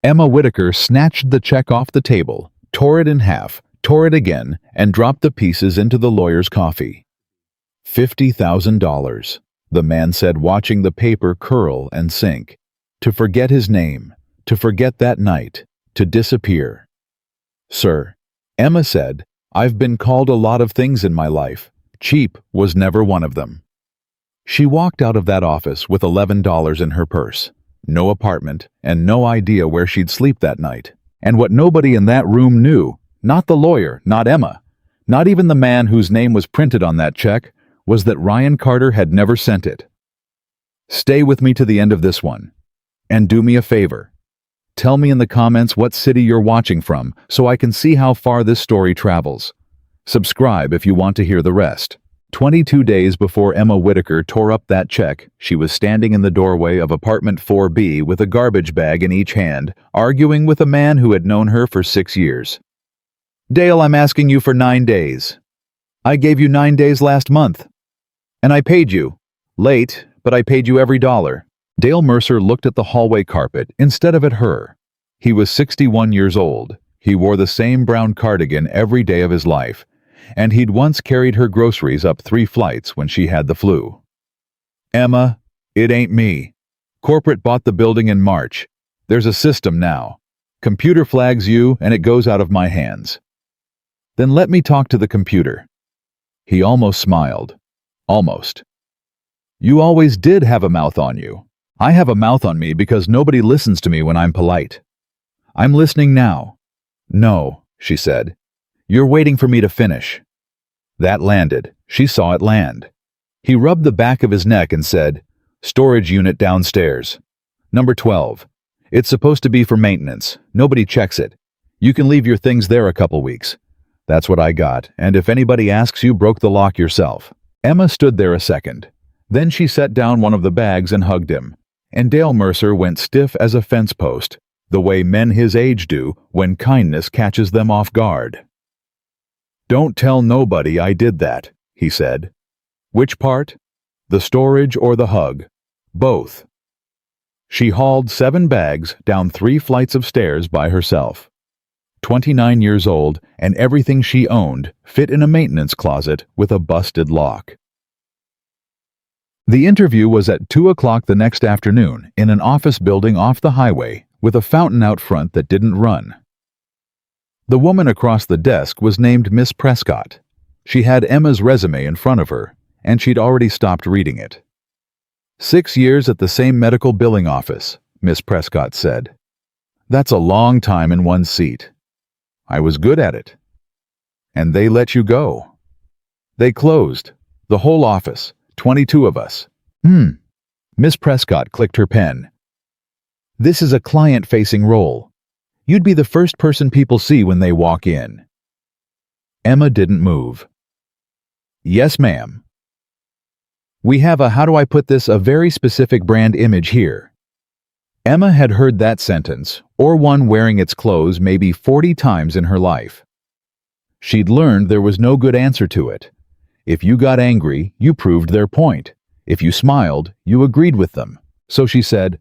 Emma Whitaker snatched the check off the table, tore it in half, tore it again, and dropped the pieces into the lawyer's coffee. $50,000, the man said, watching the paper curl and sink. To forget his name, to forget that night, to disappear. Sir, Emma said, I've been called a lot of things in my life. Cheap was never one of them. She walked out of that office with $11 in her purse. No apartment, and no idea where she'd sleep that night. And what nobody in that room knew, not the lawyer, not Emma, not even the man whose name was printed on that check, was that Ryan Carter had never sent it. Stay with me to the end of this one. And do me a favor. Tell me in the comments what city you're watching from so I can see how far this story travels. Subscribe if you want to hear the rest. 22 days before Emma Whitaker tore up that check, she was standing in the doorway of apartment 4B with a garbage bag in each hand, arguing with a man who had known her for 6 years. Dale, I'm asking you for 9 days. I gave you 9 days last month. And I paid you. Late, but I paid you every dollar. Dale Mercer looked at the hallway carpet instead of at her. He was 61 years old. He wore the same brown cardigan every day of his life, and he'd once carried her groceries up 3 flights when she had the flu. Emma, it ain't me. Corporate bought the building in March. There's a system now. Computer flags you and it goes out of my hands. Then let me talk to the computer. He almost smiled. Almost. You always did have a mouth on you. I have a mouth on me because nobody listens to me when I'm polite. I'm listening now. No, she said. You're waiting for me to finish. That landed. She saw it land. He rubbed the back of his neck and said, Storage unit downstairs. Number 12. It's supposed to be for maintenance. Nobody checks it. You can leave your things there a couple weeks. That's what I got, and if anybody asks, you broke the lock yourself. Emma stood there a second. Then she set down one of the bags and hugged him. And Dale Mercer went stiff as a fence post, the way men his age do when kindness catches them off guard. Don't tell nobody I did that, he said. Which part? The storage or the hug? Both. She hauled 7 bags down 3 flights of stairs by herself. 29 years old, and everything she owned fit in a maintenance closet with a busted lock. The interview was at 2 o'clock the next afternoon in an office building off the highway with a fountain out front that didn't run. The woman across the desk was named Miss Prescott. She had Emma's resume in front of her, and she'd already stopped reading it. 6 years at the same medical billing office, Miss Prescott said. That's a long time in one seat. I was good at it. And they let you go. They closed. The whole office. 22 of us. Miss Prescott clicked her pen. This is a client-facing role. You'd be the first person people see when they walk in. Emma didn't move. Yes, ma'am. We have a, how do I put this, a very specific brand image here. Emma had heard that sentence, or one wearing its clothes, maybe 40 times in her life. She'd learned there was no good answer to it. If you got angry, you proved their point. If you smiled, you agreed with them. So she said,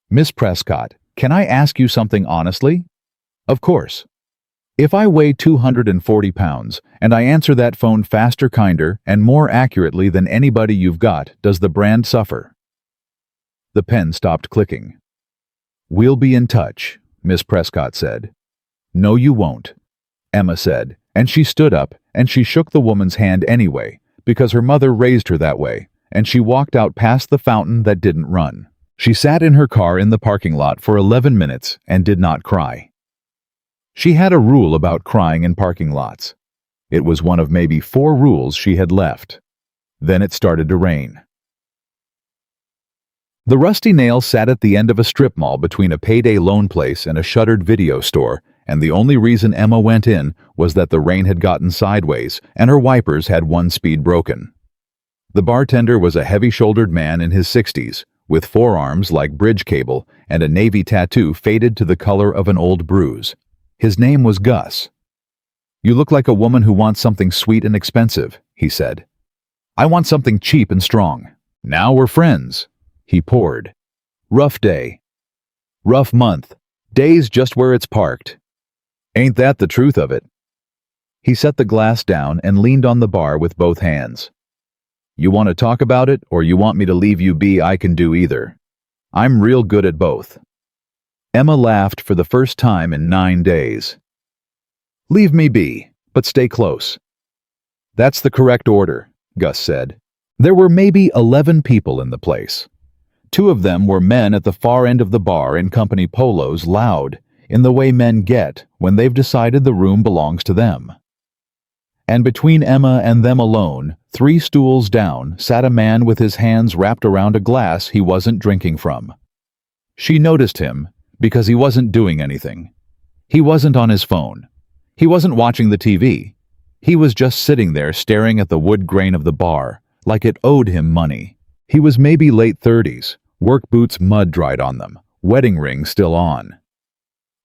Miss Prescott, can I ask you something honestly? Of course. If I weigh 240 pounds, and I answer that phone faster, kinder, and more accurately than anybody you've got, does the brand suffer? The pen stopped clicking. We'll be in touch, Miss Prescott said. No, you won't, Emma said, and she stood up, and she shook the woman's hand anyway, because her mother raised her that way, and she walked out past the fountain that didn't run. She sat in her car in the parking lot for 11 minutes and did not cry. She had a rule about crying in parking lots. It was one of maybe 4 rules she had left. Then it started to rain. The Rusty Nail sat at the end of a strip mall between a payday loan place and a shuttered video store, and the only reason Emma went in was that the rain had gotten sideways and her wipers had one speed broken. The bartender was a heavy-shouldered man in his 60s, with forearms like bridge cable and a navy tattoo faded to the color of an old bruise. His name was Gus. You look like a woman who wants something sweet and expensive, he said. I want something cheap and strong. Now we're friends. He poured. Rough day. Rough month. Days just where it's parked. Ain't that the truth of it? He set the glass down and leaned on the bar with both hands. You want to talk about it, or you want me to leave you be? I can do either. I'm real good at both. Emma laughed for the first time in 9 days. Leave me be, but stay close. That's the correct order, Gus said. There were maybe 11 people in the place. 2 of them were men at the far end of the bar in company polos, loud, in the way men get when they've decided the room belongs to them. And between Emma and them alone, 3 stools down, sat a man with his hands wrapped around a glass he wasn't drinking from. She noticed him because he wasn't doing anything. He wasn't on his phone. He wasn't watching the TV. He was just sitting there staring at the wood grain of the bar, like it owed him money. He was maybe late 30s, work boots mud-dried on them, wedding ring still on.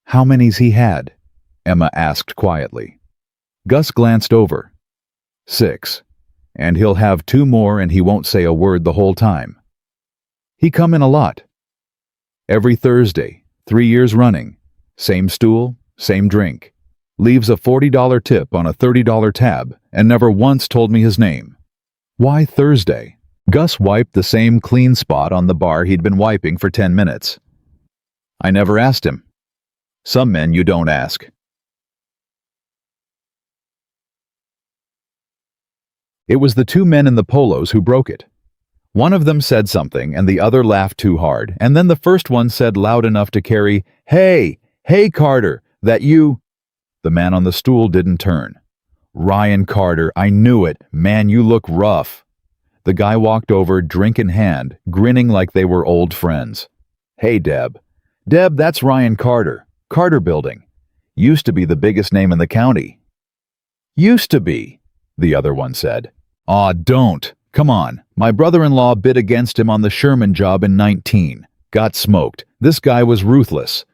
How many's he had? Emma asked quietly. Gus glanced over. 6. And he'll have 2 more and he won't say a word the whole time. He come in a lot. Every Thursday, 3 years running. Same stool, same drink. Leaves a $40 tip on a $30 tab and never once told me his name. Why Thursday? Gus wiped the same clean spot on the bar he'd been wiping for 10 minutes. I never asked him. Some men you don't ask. It was the 2 men in the polos who broke it. One of them said something and the other laughed too hard, and then the first one said loud enough to carry, Hey, Carter, that you... The man on the stool didn't turn. Ryan Carter, I knew it. Man, you look rough. The guy walked over, drink in hand, grinning like they were old friends. Hey, Deb. Deb, that's Ryan Carter. Carter Building. Used to be the biggest name in the county. Used to be, the other one said. Aw, don't. Come on. My brother-in-law bid against him on the Sherman job in 19. Got smoked. This guy was ruthless.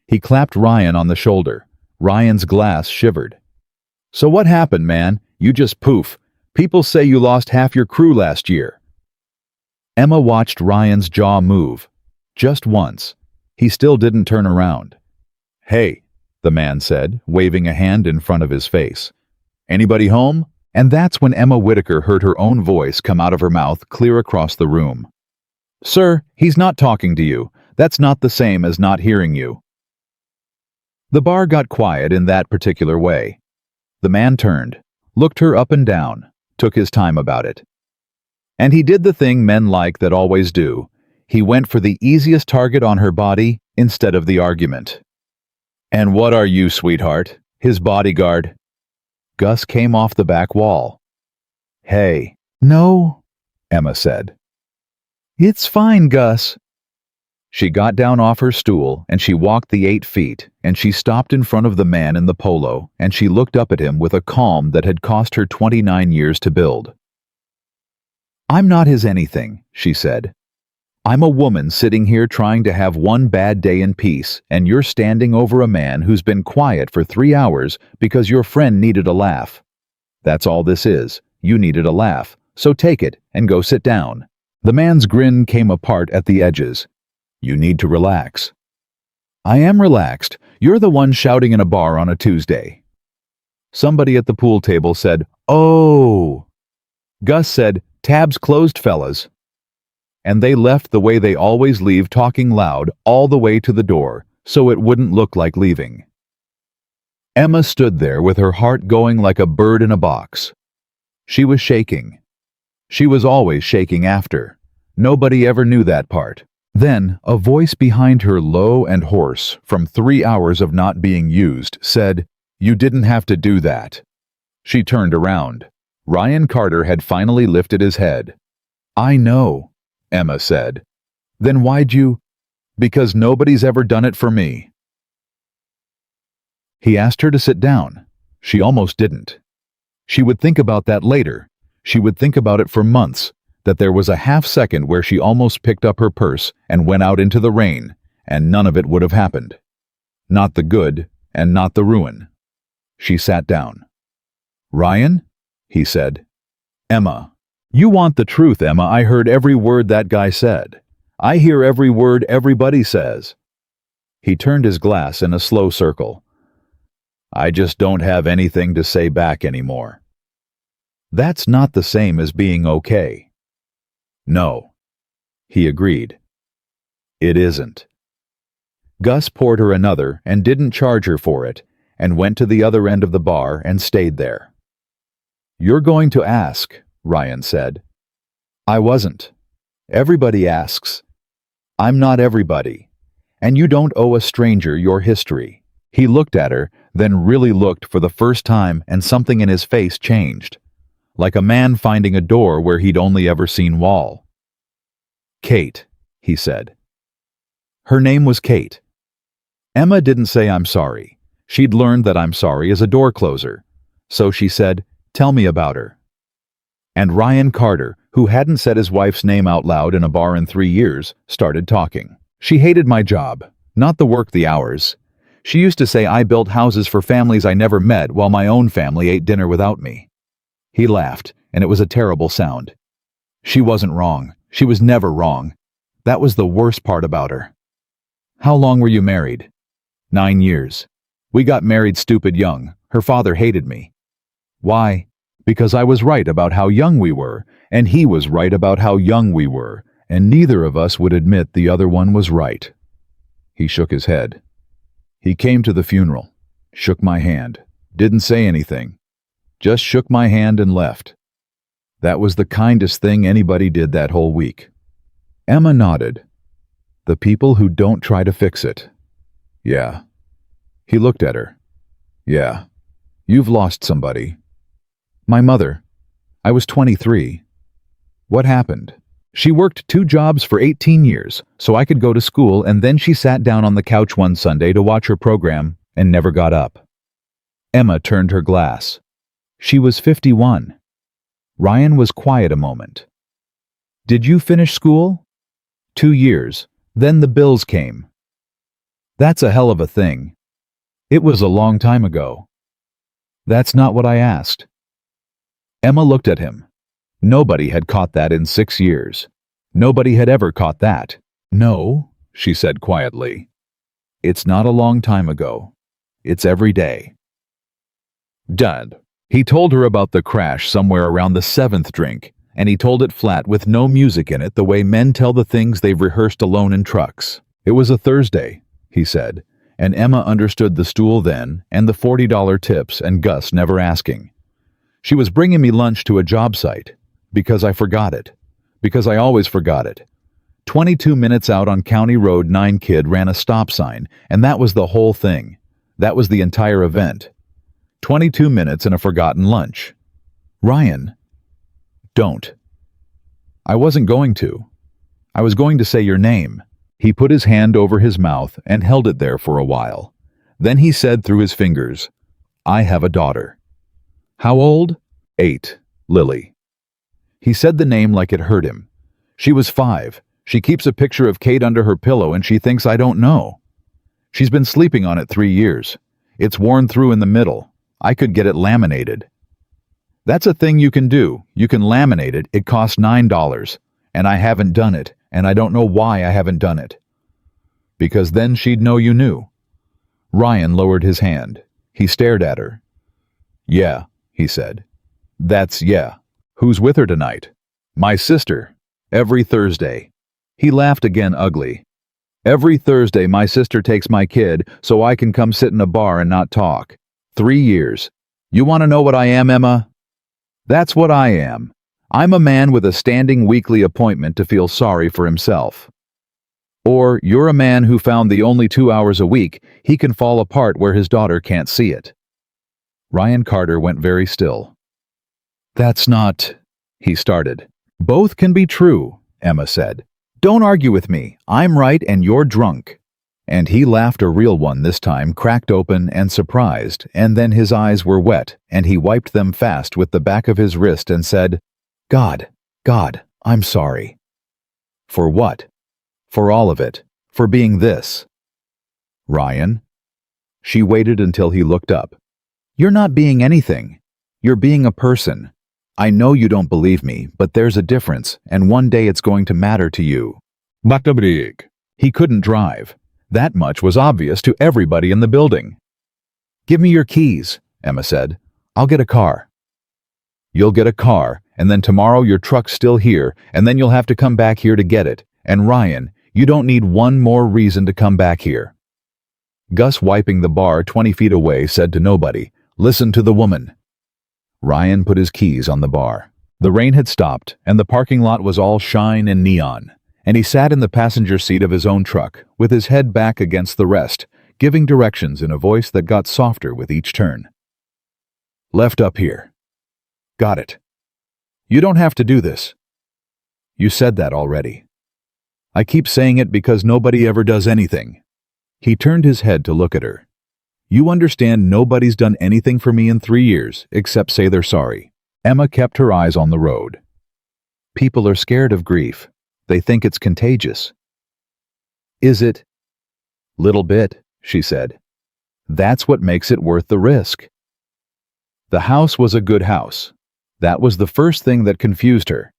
He clapped Ryan on the shoulder. Ryan's glass shivered. So what happened, man? You just poof. People say you lost half your crew last year. Emma watched Ryan's jaw move. Just once. He still didn't turn around. Hey, the man said, waving a hand in front of his face. Anybody home? And that's when Emma Whitaker heard her own voice come out of her mouth clear across the room. Sir, he's not talking to you. That's not the same as not hearing you. The bar got quiet in that particular way. The man turned, looked her up and down, took his time about it. And he did the thing men like that always do. He went for the easiest target on her body instead of the argument. And what are you, sweetheart? His bodyguard. Gus came off the back wall. Hey. No, Emma said. It's fine, Gus. She got down off her stool and she walked the 8 feet and she stopped in front of the man in the polo and she looked up at him with a calm that had cost her 29 years to build. I'm not his anything, she said. I'm a woman sitting here trying to have one bad day in peace and you're standing over a man who's been quiet for 3 hours because your friend needed a laugh. That's all this is. You needed a laugh, so take it and go sit down. The man's grin came apart at the edges. You need to relax. I am relaxed. You're the one shouting in a bar on a Tuesday. Somebody at the pool table said, Oh. Gus said, Tabs closed, fellas. And they left the way they always leave, talking loud all the way to the door, so it wouldn't look like leaving. Emma stood there with her heart going like a bird in a box. She was shaking. She was always shaking after. Nobody ever knew that part. Then, a voice behind her, low and hoarse, from 3 hours of not being used, said, You didn't have to do that. She turned around. Ryan Carter had finally lifted his head. I know, Emma said. Then why'd you? Because nobody's ever done it for me. He asked her to sit down. She almost didn't. She would think about that later. She would think about it for months, that there was a half second where she almost picked up her purse and went out into the rain, and none of it would have happened. Not the good, and not the ruin. She sat down. Ryan? He said. Emma. You want the truth, Emma. I heard every word that guy said. I hear every word everybody says. He turned his glass in a slow circle. I just don't have anything to say back anymore. That's not the same as being okay. No, he agreed. It isn't. Gus poured her another and didn't charge her for it, and went to the other end of the bar and stayed there. You're going to ask, Ryan said. I wasn't. Everybody asks. I'm not everybody, and you don't owe a stranger your history. He looked at her, then really looked for the first time, and something in his face changed, like a man finding a door where he'd only ever seen wall. Kate, he said. Her name was Kate. Emma didn't say I'm sorry. She'd learned that I'm sorry is a door closer. So she said, tell me about her. And Ryan Carter, who hadn't said his wife's name out loud in a bar in 3 years, started talking. She hated my job, not the work, the hours. She used to say I built houses for families I never met while my own family ate dinner without me. He laughed, and it was a terrible sound. She wasn't wrong. She was never wrong. That was the worst part about her. How long were you married? 9 years. We got married stupid young. Her father hated me. Why? Because I was right about how young we were, and he was right about how young we were, and neither of us would admit the other one was right. He shook his head. He came to the funeral, shook my hand, didn't say anything, just shook my hand and left. That was the kindest thing anybody did that whole week. Emma nodded. The people who don't try to fix it. Yeah. He looked at her. Yeah. You've lost somebody. My mother. I was 23. What happened? She worked 2 jobs for 18 years, so I could go to school, and then she sat down on the couch one Sunday to watch her program and never got up. Emma turned her glass. She was 51. Ryan was quiet a moment. Did you finish school? 2 years. Then the bills came. That's a hell of a thing. It was a long time ago. That's not what I asked. Emma looked at him. Nobody had caught that in 6 years. Nobody had ever caught that. No, she said quietly. It's not a long time ago. It's every day. Dad. He told her about the crash somewhere around the 7th drink, and he told it flat with no music in it, the way men tell the things they've rehearsed alone in trucks. It was a Thursday, he said, and Emma understood the stool then and the $40 tips and Gus never asking. She was bringing me lunch to a job site, because I forgot it, because I always forgot it. 22 minutes out on County Road 9 kid ran a stop sign, and that was the whole thing. That was the entire event. 22 minutes and a forgotten lunch. Ryan. Don't. I wasn't going to. I was going to say your name. He put his hand over his mouth and held it there for a while. Then he said through his fingers, I have a daughter. How old? 8, Lily. He said the name like it hurt him. She was 5. She keeps a picture of Kate under her pillow and she thinks I don't know. She's been sleeping on it 3 years. It's worn through in the middle. I could get it laminated. That's a thing you can do. You can laminate it. It costs $9. And I haven't done it. And I don't know why I haven't done it. Because then she'd know you knew. Ryan lowered his hand. He stared at her. Yeah, he said. That's yeah. Who's with her tonight? My sister. Every Thursday. He laughed again, ugly. Every Thursday my sister takes my kid so I can come sit in a bar and not talk. 3 years. You want to know what I am, Emma? That's what I am. I'm a man with a standing weekly appointment to feel sorry for himself. Or you're a man who found the only 2 hours a week he can fall apart where his daughter can't see it. Ryan Carter went very still. That's not, he started. Both can be true, Emma said. Don't argue with me. I'm right and you're drunk. And he laughed, a real one this time, cracked open and surprised, and then his eyes were wet, and he wiped them fast with the back of his wrist and said, God, I'm sorry. For what? For all of it. For being this. Ryan? She waited until he looked up. You're not being anything. You're being a person. I know you don't believe me, but there's a difference, and one day it's going to matter to you. He couldn't drive. That much was obvious to everybody in the building. "Give me your keys," Emma said. "I'll get a car." "You'll get a car, and then tomorrow your truck's still here, and then you'll have to come back here to get it. And Ryan, you don't need one more reason to come back here." Gus, wiping the bar 20 feet away, said to nobody, "Listen to the woman." Ryan put his keys on the bar. The rain had stopped, and the parking lot was all shine and neon, and he sat in the passenger seat of his own truck, with his head back against the rest, giving directions in a voice that got softer with each turn. "Left up here." "Got it." "You don't have to do this." "You said that already." "I keep saying it because nobody ever does anything." He turned his head to look at her. "You understand nobody's done anything for me in 3 years, except say they're sorry." Emma kept her eyes on the road. "People are scared of grief. They think it's contagious." "Is it?" "Little bit," she said. "That's what makes it worth the risk." The house was a good house. That was the first thing that confused her.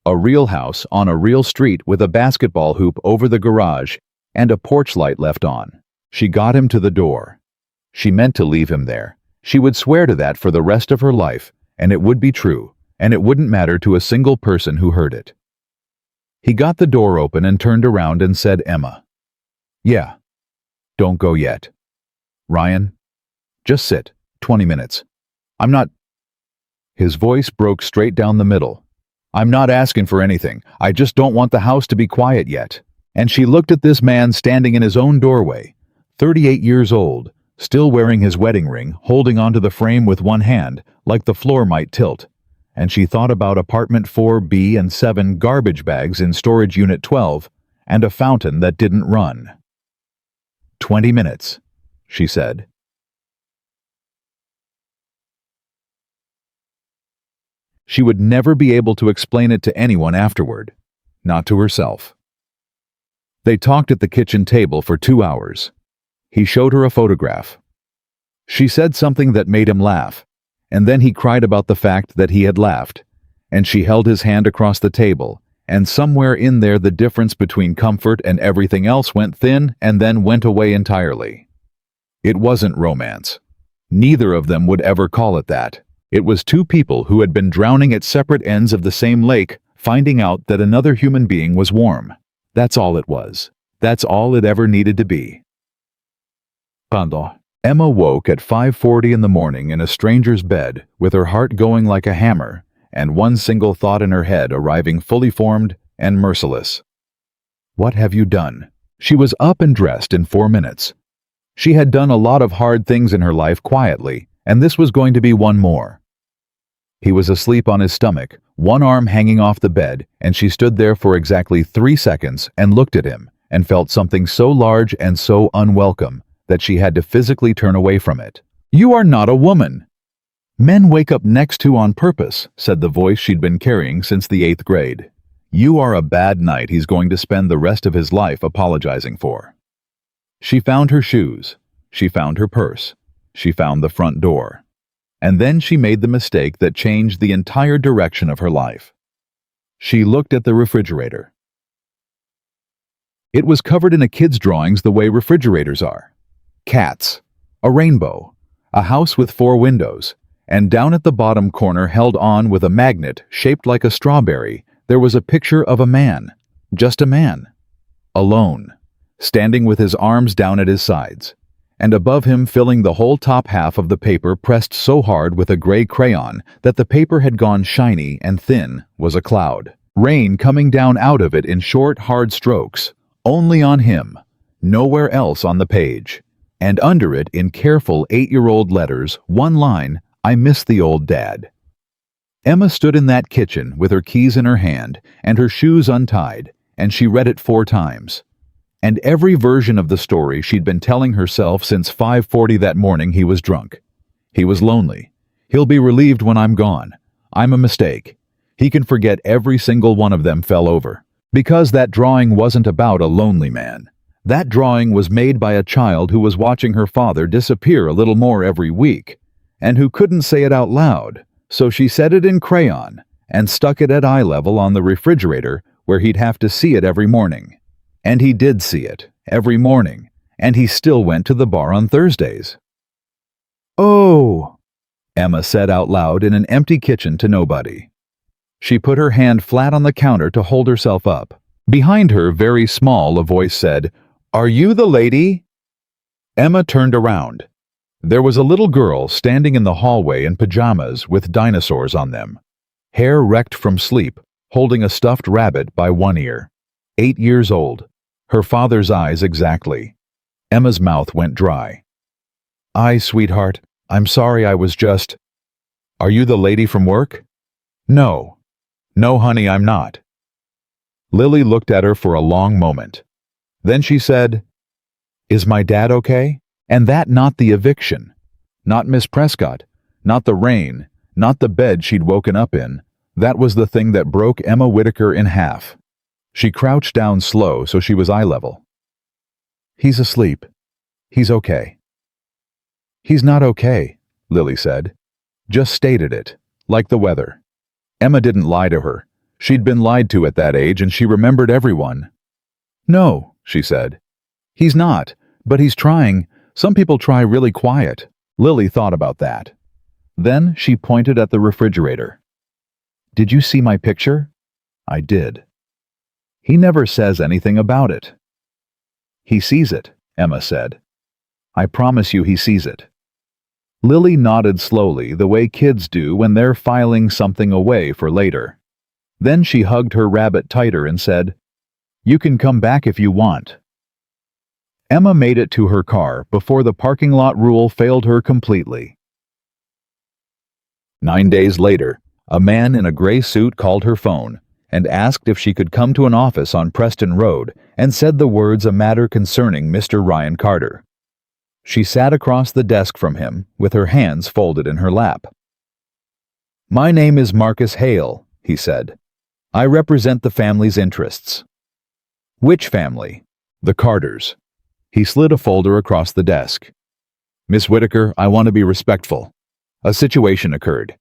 A real house on a real street with a basketball hoop over the garage and a porch light left on. She got him to the door. She meant to leave him there. She would swear to that for the rest of her life, and it would be true, and it wouldn't matter to a single person who heard it. He got the door open and turned around and said, "Emma." "Yeah." "Don't go yet." "Ryan, just sit, 20 minutes. I'm not—" His voice broke straight down the middle. "I'm not asking for anything. I just don't want the house to be quiet yet." And she looked at this man standing in his own doorway, 38 years old, still wearing his wedding ring, holding onto the frame with one hand, like the floor might tilt. And she thought about apartment 4B and 7 garbage bags in storage unit 12, and a fountain that didn't run. 20 minutes, she said. She would never be able to explain it to anyone afterward, not to herself. They talked at the kitchen table for 2 hours. He showed her a photograph. She said something that made him laugh, and then he cried about the fact that he had laughed, and she held his hand across the table, and somewhere in there the difference between comfort and everything else went thin and then went away entirely. It wasn't romance. Neither of them would ever call it that. It was two people who had been drowning at separate ends of the same lake, finding out that another human being was warm. That's all it was. That's all it ever needed to be. Emma woke at 5:40 in the morning in a stranger's bed, with her heart going like a hammer, and one single thought in her head arriving fully formed and merciless. What have you done? She was up and dressed in 4 minutes. She had done a lot of hard things in her life quietly, and this was going to be one more. He was asleep on his stomach, one arm hanging off the bed, and she stood there for exactly 3 seconds and looked at him, and felt something so large and so unwelcome that she had to physically turn away from it. "You are not a woman." "Men wake up next to on purpose," said the voice she'd been carrying since the 8th grade. "You are a bad night he's going to spend the rest of his life apologizing for." She found her shoes. She found her purse. She found the front door. And then she made the mistake that changed the entire direction of her life. She looked at the refrigerator. It was covered in a kid's drawings the way refrigerators are. Cats, a rainbow, a house with 4 windows, and down at the bottom corner, held on with a magnet shaped like a strawberry, there was a picture of a man, just a man, alone, standing with his arms down at his sides, and above him, filling the whole top half of the paper pressed so hard with a gray crayon that the paper had gone shiny and thin, was a cloud. Rain coming down out of it in short, hard strokes, only on him, nowhere else on the page. And under it, in careful 8-year-old letters, one line, "I miss the old dad." Emma stood in that kitchen with her keys in her hand and her shoes untied, and she read it 4 times. And every version of the story she'd been telling herself since 5:40 that morning. He was drunk. He was lonely. He'll be relieved when I'm gone. I'm a mistake. He can forget every single one of them fell over. Because that drawing wasn't about a lonely man. That drawing was made by a child who was watching her father disappear a little more every week, and who couldn't say it out loud, so she said it in crayon and stuck it at eye level on the refrigerator where he'd have to see it every morning. And he did see it, every morning, and he still went to the bar on Thursdays. "Oh," Emma said out loud in an empty kitchen to nobody. She put her hand flat on the counter to hold herself up. Behind her, very small, a voice said, "Are you the lady?" Emma turned around. There was a little girl standing in the hallway in pajamas with dinosaurs on them, hair wrecked from sleep, holding a stuffed rabbit by one ear. 8 years old. Her father's eyes exactly. Emma's mouth went dry. Sweetheart, I'm sorry, I was just..." "Are you the lady from work?" "No. No, honey, I'm not." Lily looked at her for a long moment. Then she said, "Is my dad okay?" And that not the eviction, not Miss Prescott, not the rain, not the bed she'd woken up in. That was the thing that broke Emma Whitaker in half. She crouched down slow so she was eye level. "He's asleep. He's okay." "He's not okay," Lily said. Just stated it, like the weather. Emma didn't lie to her. She'd been lied to at that age and she remembered everyone. "No," she said. "He's not, but he's trying. Some people try really quiet." Lily thought about that. Then she pointed at the refrigerator. "Did you see my picture?" "I did." "He never says anything about it." "He sees it," Emma said. "I promise you he sees it." Lily nodded slowly, the way kids do when they're filing something away for later. Then she hugged her rabbit tighter and said, "You can come back if you want." Emma made it to her car before the parking lot rule failed her completely. 9 days later, a man in a gray suit called her phone and asked if she could come to an office on Preston Road and said the words a matter concerning Mr. Ryan Carter. She sat across the desk from him with her hands folded in her lap. "My name is Marcus Hale," he said. "I represent the family's interests." "Which family?" "The Carters." He slid a folder across the desk. "Miss Whitaker, I want to be respectful. A situation occurred.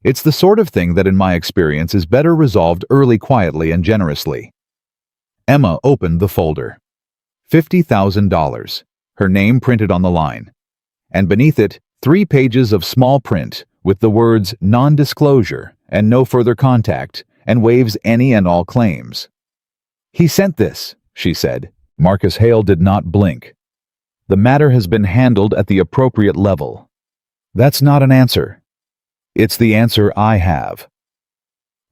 It's the sort of thing that in my experience is better resolved early, quietly, and generously." Emma opened the folder. $50,000, her name printed on the line. And beneath it, 3 pages of small print with the words non-disclosure and no further contact, and waives any and all claims. "He sent this," she said. Marcus Hale did not blink. "The matter has been handled at the appropriate level." "That's not an answer." "It's the answer I have."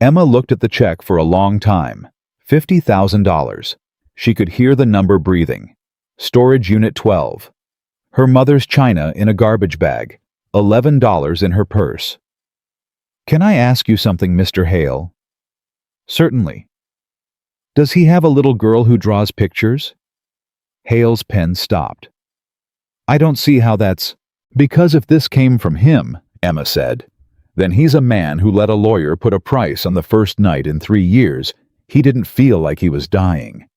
Emma looked at the check for a long time. $50,000. She could hear the number breathing. Storage Unit 12. Her mother's china in a garbage bag. $11 in her purse. "Can I ask you something, Mr. Hale?" "Certainly." "Does he have a little girl who draws pictures?" Hale's pen stopped. "I don't see how that's..." "Because if this came from him," Emma said, "then he's a man who let a lawyer put a price on the first night in 3 years. He didn't feel like he was dying.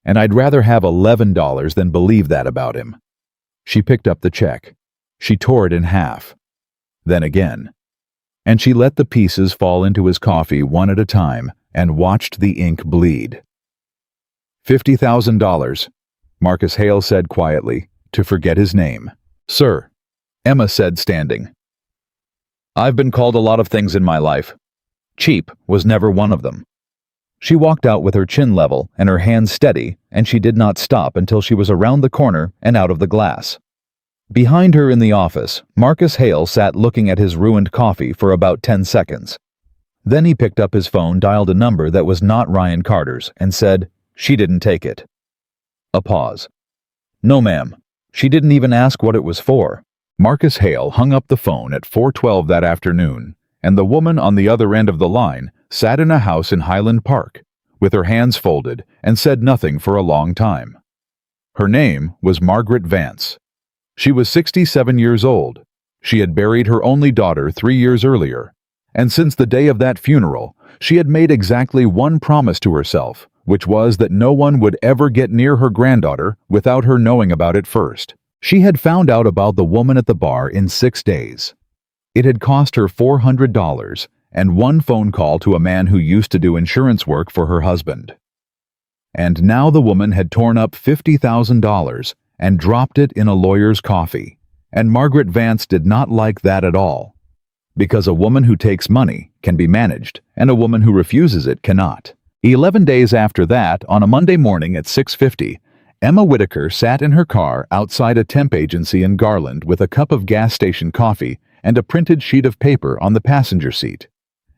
And I'd rather have $11 than believe that about him." She picked up the check. She tore it in half. Then again. And she let the pieces fall into his coffee one at a time and watched the ink bleed. $50,000, Marcus Hale said quietly, to forget his name. "Sir," Emma said, standing. "I've been called a lot of things in my life. Cheap was never one of them." She walked out with her chin level and her hands steady, and she did not stop until she was around the corner and out of the glass. Behind her in the office, Marcus Hale sat looking at his ruined coffee for about 10 seconds. Then he picked up his phone, dialed a number that was not Ryan Carter's, and said, "She didn't take it." A pause. "No, ma'am. She didn't even ask what it was for." Marcus Hale hung up the phone at 4:12 that afternoon, and the woman on the other end of the line sat in a house in Highland Park, with her hands folded, and said nothing for a long time. Her name was Margaret Vance. She was 67 years old. She had buried her only daughter 3 years earlier, and since the day of that funeral, she had made exactly one promise to herself, which was that no one would ever get near her granddaughter without her knowing about it first. She had found out about the woman at the bar in 6 days. It had cost her $400 and one phone call to a man who used to do insurance work for her husband. And now the woman had torn up $50,000 and dropped it in a lawyer's coffee. And Margaret Vance did not like that at all. Because a woman who takes money can be managed, and a woman who refuses it cannot. 11 days after that, on a Monday morning at 6:50, Emma Whitaker sat in her car outside a temp agency in Garland with a cup of gas station coffee and a printed sheet of paper on the passenger seat.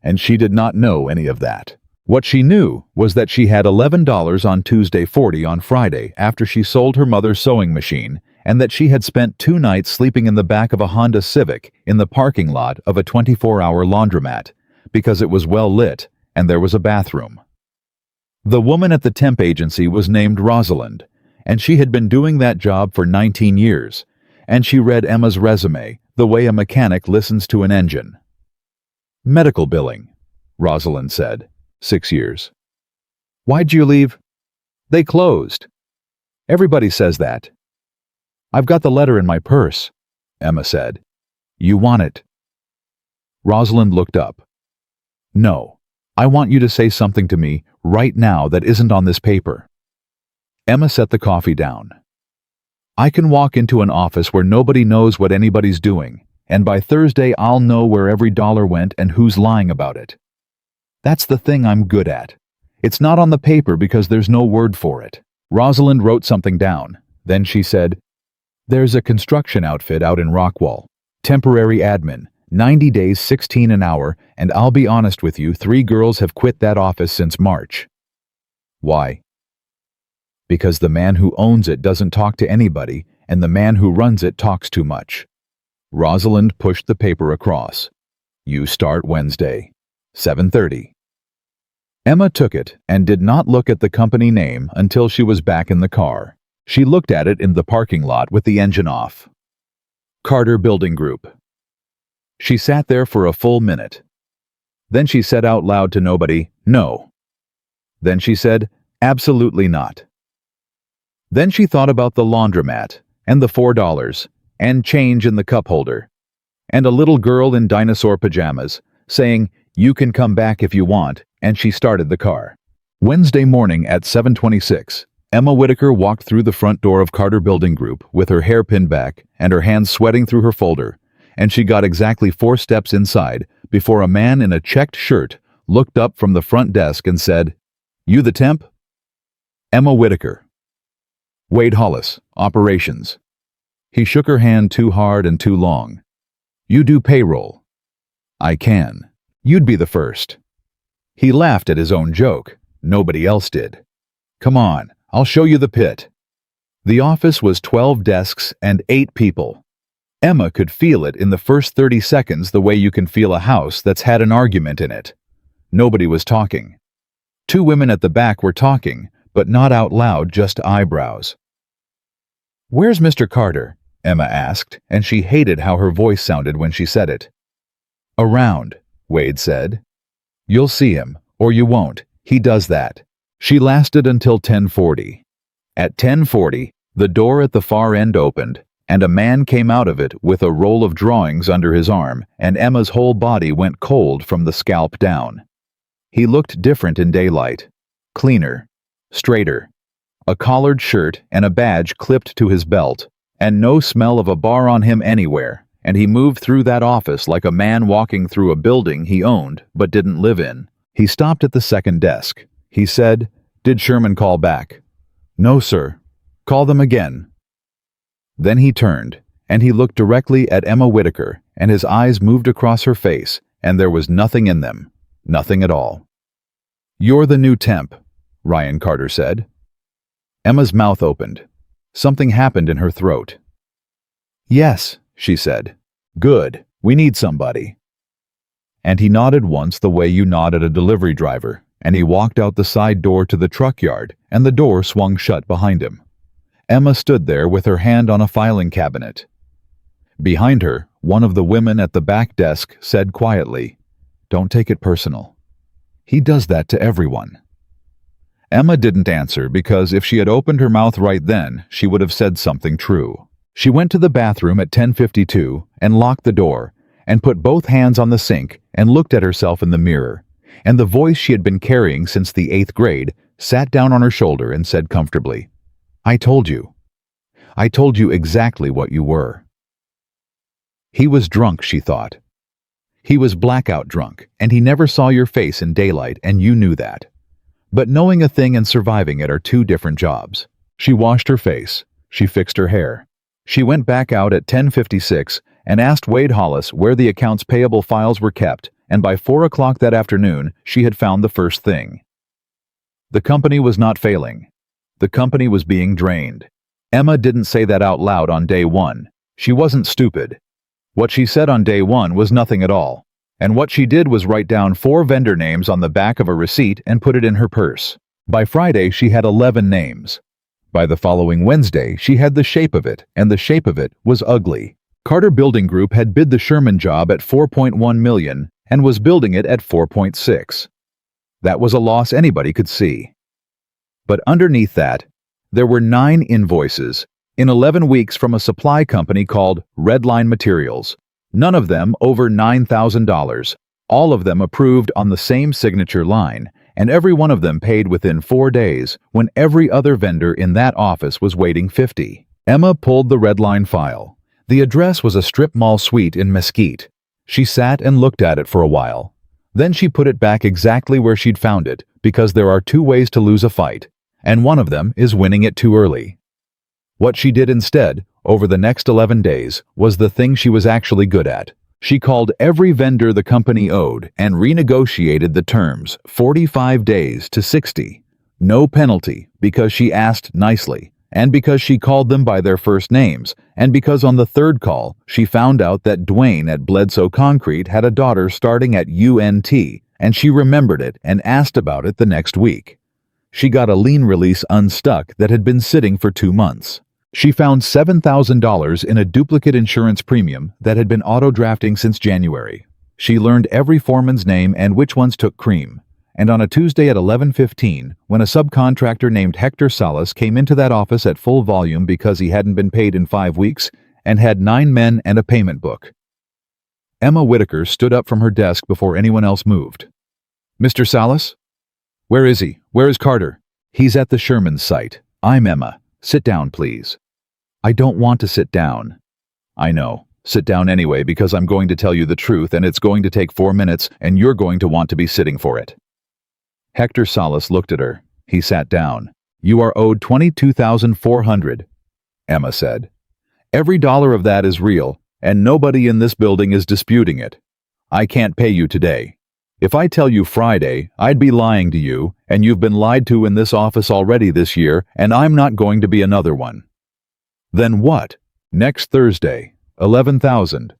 And she did not know any of that. What she knew was that she had $11 on Tuesday, $40 on Friday after she sold her mother's sewing machine, and that she had spent 2 nights sleeping in the back of a Honda Civic in the parking lot of a 24-hour laundromat because it was well lit and there was a bathroom. The woman at the temp agency was named Rosalind, and she had been doing that job for 19 years, and she read Emma's resume the way a mechanic listens to an engine. Medical billing, Rosalind said. 6 years. Why'd you leave? They closed. Everybody says that. I've got the letter in my purse, Emma said. You want it? Rosalind looked up. No, I want you to say something to me right now that isn't on this paper. Emma set the coffee down. I can walk into an office where nobody knows what anybody's doing, and by Thursday I'll know where every dollar went and who's lying about it. That's the thing I'm good at. It's not on the paper because there's no word for it. Rosalind wrote something down. Then she said, There's a construction outfit out in Rockwall. Temporary admin. 90 days, 16 an hour, and I'll be honest with you, 3 girls have quit that office since March. Why? Because the man who owns it doesn't talk to anybody, and the man who runs it talks too much. Rosalind pushed the paper across. You start Wednesday, 7:30. Emma took it and did not look at the company name until she was back in the car. She looked at it in the parking lot with the engine off. Carter Building Group. She sat there for a full minute. Then she said out loud to nobody, No. Then she said, Absolutely not. Then she thought about the laundromat, and the $4, and change in the cup holder, and a little girl in dinosaur pajamas, saying, You can come back if you want, and she started the car. Wednesday morning at 7:26, Emma Whitaker walked through the front door of Carter Building Group with her hair pinned back and her hands sweating through her folder, and she got exactly 4 steps inside before a man in a checked shirt looked up from the front desk and said, You the temp? Emma Whitaker. Wade Hollis, Operations. He shook her hand too hard and too long. You do payroll. I can. You'd be the first. He laughed at his own joke. Nobody else did. Come on, I'll show you the pit. The office was 12 desks and 8 people. Emma could feel it in the first 30 seconds the way you can feel a house that's had an argument in it. Nobody was talking. 2 women at the back were talking, but not out loud, just eyebrows. Where's Mr. Carter? Emma asked, and she hated how her voice sounded when she said it. Around, Wade said. You'll see him, or you won't. He does that. She lasted until 10:40. At 10:40, the door at the far end opened, and a man came out of it with a roll of drawings under his arm, and Emma's whole body went cold from the scalp down. He looked different in daylight. Cleaner. Straighter. A collared shirt and a badge clipped to his belt, and no smell of a bar on him anywhere, and he moved through that office like a man walking through a building he owned but didn't live in. He stopped at the second desk. He said, Did Sherman call back? No, sir. Call them again. Then he turned, and he looked directly at Emma Whitaker, and his eyes moved across her face, and there was nothing in them. Nothing at all. You're the new temp, Ryan Carter said. Emma's mouth opened. Something happened in her throat. Yes, she said. Good. We need somebody. And he nodded once the way you nod at a delivery driver, and he walked out the side door to the truck yard, and the door swung shut behind him. Emma stood there with her hand on a filing cabinet. Behind her, one of the women at the back desk said quietly, Don't take it personal. He does that to everyone. Emma didn't answer because if she had opened her mouth right then, she would have said something true. She went to the bathroom at 10:52 and locked the door and put both hands on the sink and looked at herself in the mirror, and the voice she had been carrying since the 8th grade sat down on her shoulder and said comfortably, I told you. I told you exactly what you were. He was drunk, she thought. He was blackout drunk, and he never saw your face in daylight, and you knew that. But knowing a thing and surviving it are two different jobs. She washed her face. She fixed her hair. She went back out at 10:56 and asked Wade Hollis where the accounts payable files were kept, and by 4 o'clock that afternoon, she had found the first thing. The company was not failing. The company was being drained. Emma didn't say that out loud on day one. She wasn't stupid. What she said on day one was nothing at all. And what she did was write down 4 vendor names on the back of a receipt and put it in her purse. By Friday, she had 11 names. By the following Wednesday, she had the shape of it, and the shape of it was ugly. Carter Building Group had bid the Sherman job at $4.1 million and was building it at $4.6. That was a loss anybody could see. But underneath that, there were 9 invoices in 11 weeks from a supply company called Redline Materials, none of them over $9,000, all of them approved on the same signature line, and every one of them paid within 4 days when every other vendor in that office was waiting 50. Emma pulled the Redline file. The address was a strip mall suite in Mesquite. She sat and looked at it for a while. Then she put it back exactly where she'd found it, because there are 2 ways to lose a fight, and one of them is winning it too early. What she did instead, over the next 11 days, was the thing she was actually good at. She called every vendor the company owed and renegotiated the terms 45 days to 60. No penalty, because she asked nicely, and because she called them by their first names, and because on the 3rd call, she found out that Dwayne at Bledsoe Concrete had a daughter starting at UNT, and she remembered it and asked about it the next week. She got a lien release unstuck that had been sitting for 2 months. She found $7,000 in a duplicate insurance premium that had been auto-drafting since January. She learned every foreman's name and which ones took cream. And on a Tuesday at 11:15, when a subcontractor named Hector Salas came into that office at full volume because he hadn't been paid in 5 weeks and had 9 men and a payment book, Emma Whitaker stood up from her desk before anyone else moved. "Mr. Salas? Where is he? Where is Carter?" "He's at the Sherman site. I'm Emma. Sit down, please." "I don't want to sit down." "I know. Sit down anyway because I'm going to tell you the truth and it's going to take 4 minutes and you're going to want to be sitting for it." Hector Salas looked at her. He sat down. "You are owed $22,400, Emma said. "Every dollar of that is real, and nobody in this building is disputing it. I can't pay you today. If I tell you Friday, I'd be lying to you, and you've been lied to in this office already this year, and I'm not going to be another one." "Then what?" "Next Thursday, 11,000.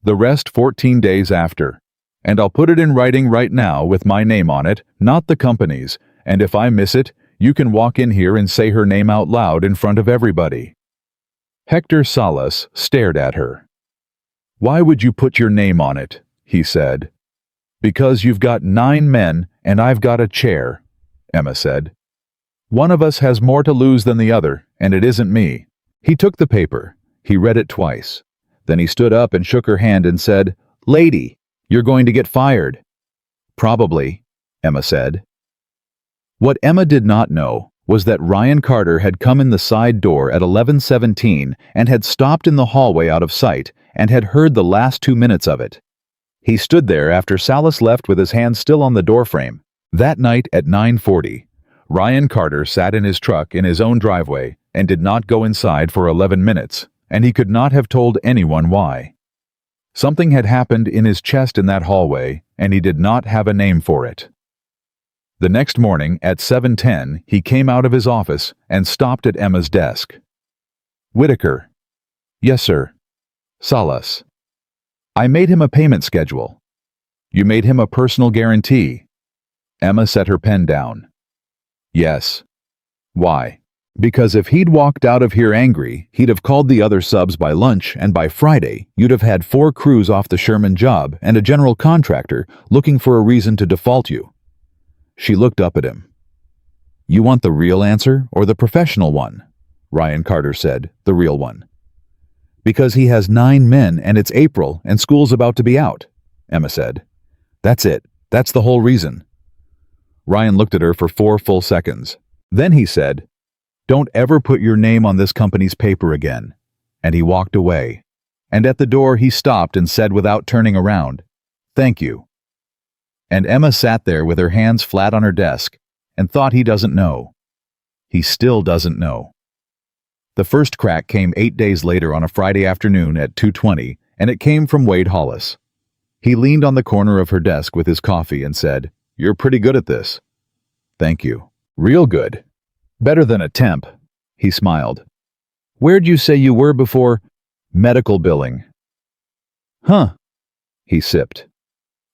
The rest 14 days after. And I'll put it in writing right now with my name on it, not the company's, and if I miss it, you can walk in here and say her name out loud in front of everybody." Hector Salas stared at her. "Why would you put your name on it?" he said. "Because you've got 9 men and I've got a chair," Emma said. "One of us has more to lose than the other, and it isn't me." He took the paper. He read it twice. Then he stood up and shook her hand and said, "Lady, you're going to get fired." "Probably," Emma said. What Emma did not know was that Ryan Carter had come in the side door at 11:17 and had stopped in the hallway out of sight and had heard the last 2 minutes of it. He stood there after Salas left with his hand still on the doorframe. That night at 9:40, Ryan Carter sat in his truck in his own driveway and did not go inside for 11 minutes, and he could not have told anyone why. Something had happened in his chest in that hallway, and he did not have a name for it. The next morning at 7:10, he came out of his office and stopped at Emma's desk. "Whitaker." "Yes, sir." "Salas." "I made him a payment schedule." "You made him a personal guarantee." Emma set her pen down. "Yes." "Why?" "Because if he'd walked out of here angry, he'd have called the other subs by lunch, and by Friday, you'd have had 4 crews off the Sherman job and a general contractor looking for a reason to default you." She looked up at him. "You want the real answer or the professional one?" Ryan Carter said, "The real one." "Because he has 9 men and it's April and school's about to be out," Emma said. "That's it. That's the whole reason." Ryan looked at her for 4 full seconds. Then he said, Don't ever put your name on this company's paper again." And he walked away. And at the door he stopped and said without turning around, "Thank you." And Emma sat there with her hands flat on her desk and thought he doesn't know. He still doesn't know. The first crack came 8 days later on a Friday afternoon at 2:20, and it came from Wade Hollis. He leaned on the corner of her desk with his coffee and said, "You're pretty good at this." "Thank you. Real good. Better than a temp." He smiled. "Where'd you say you were before?" "Medical billing." "Huh." He sipped.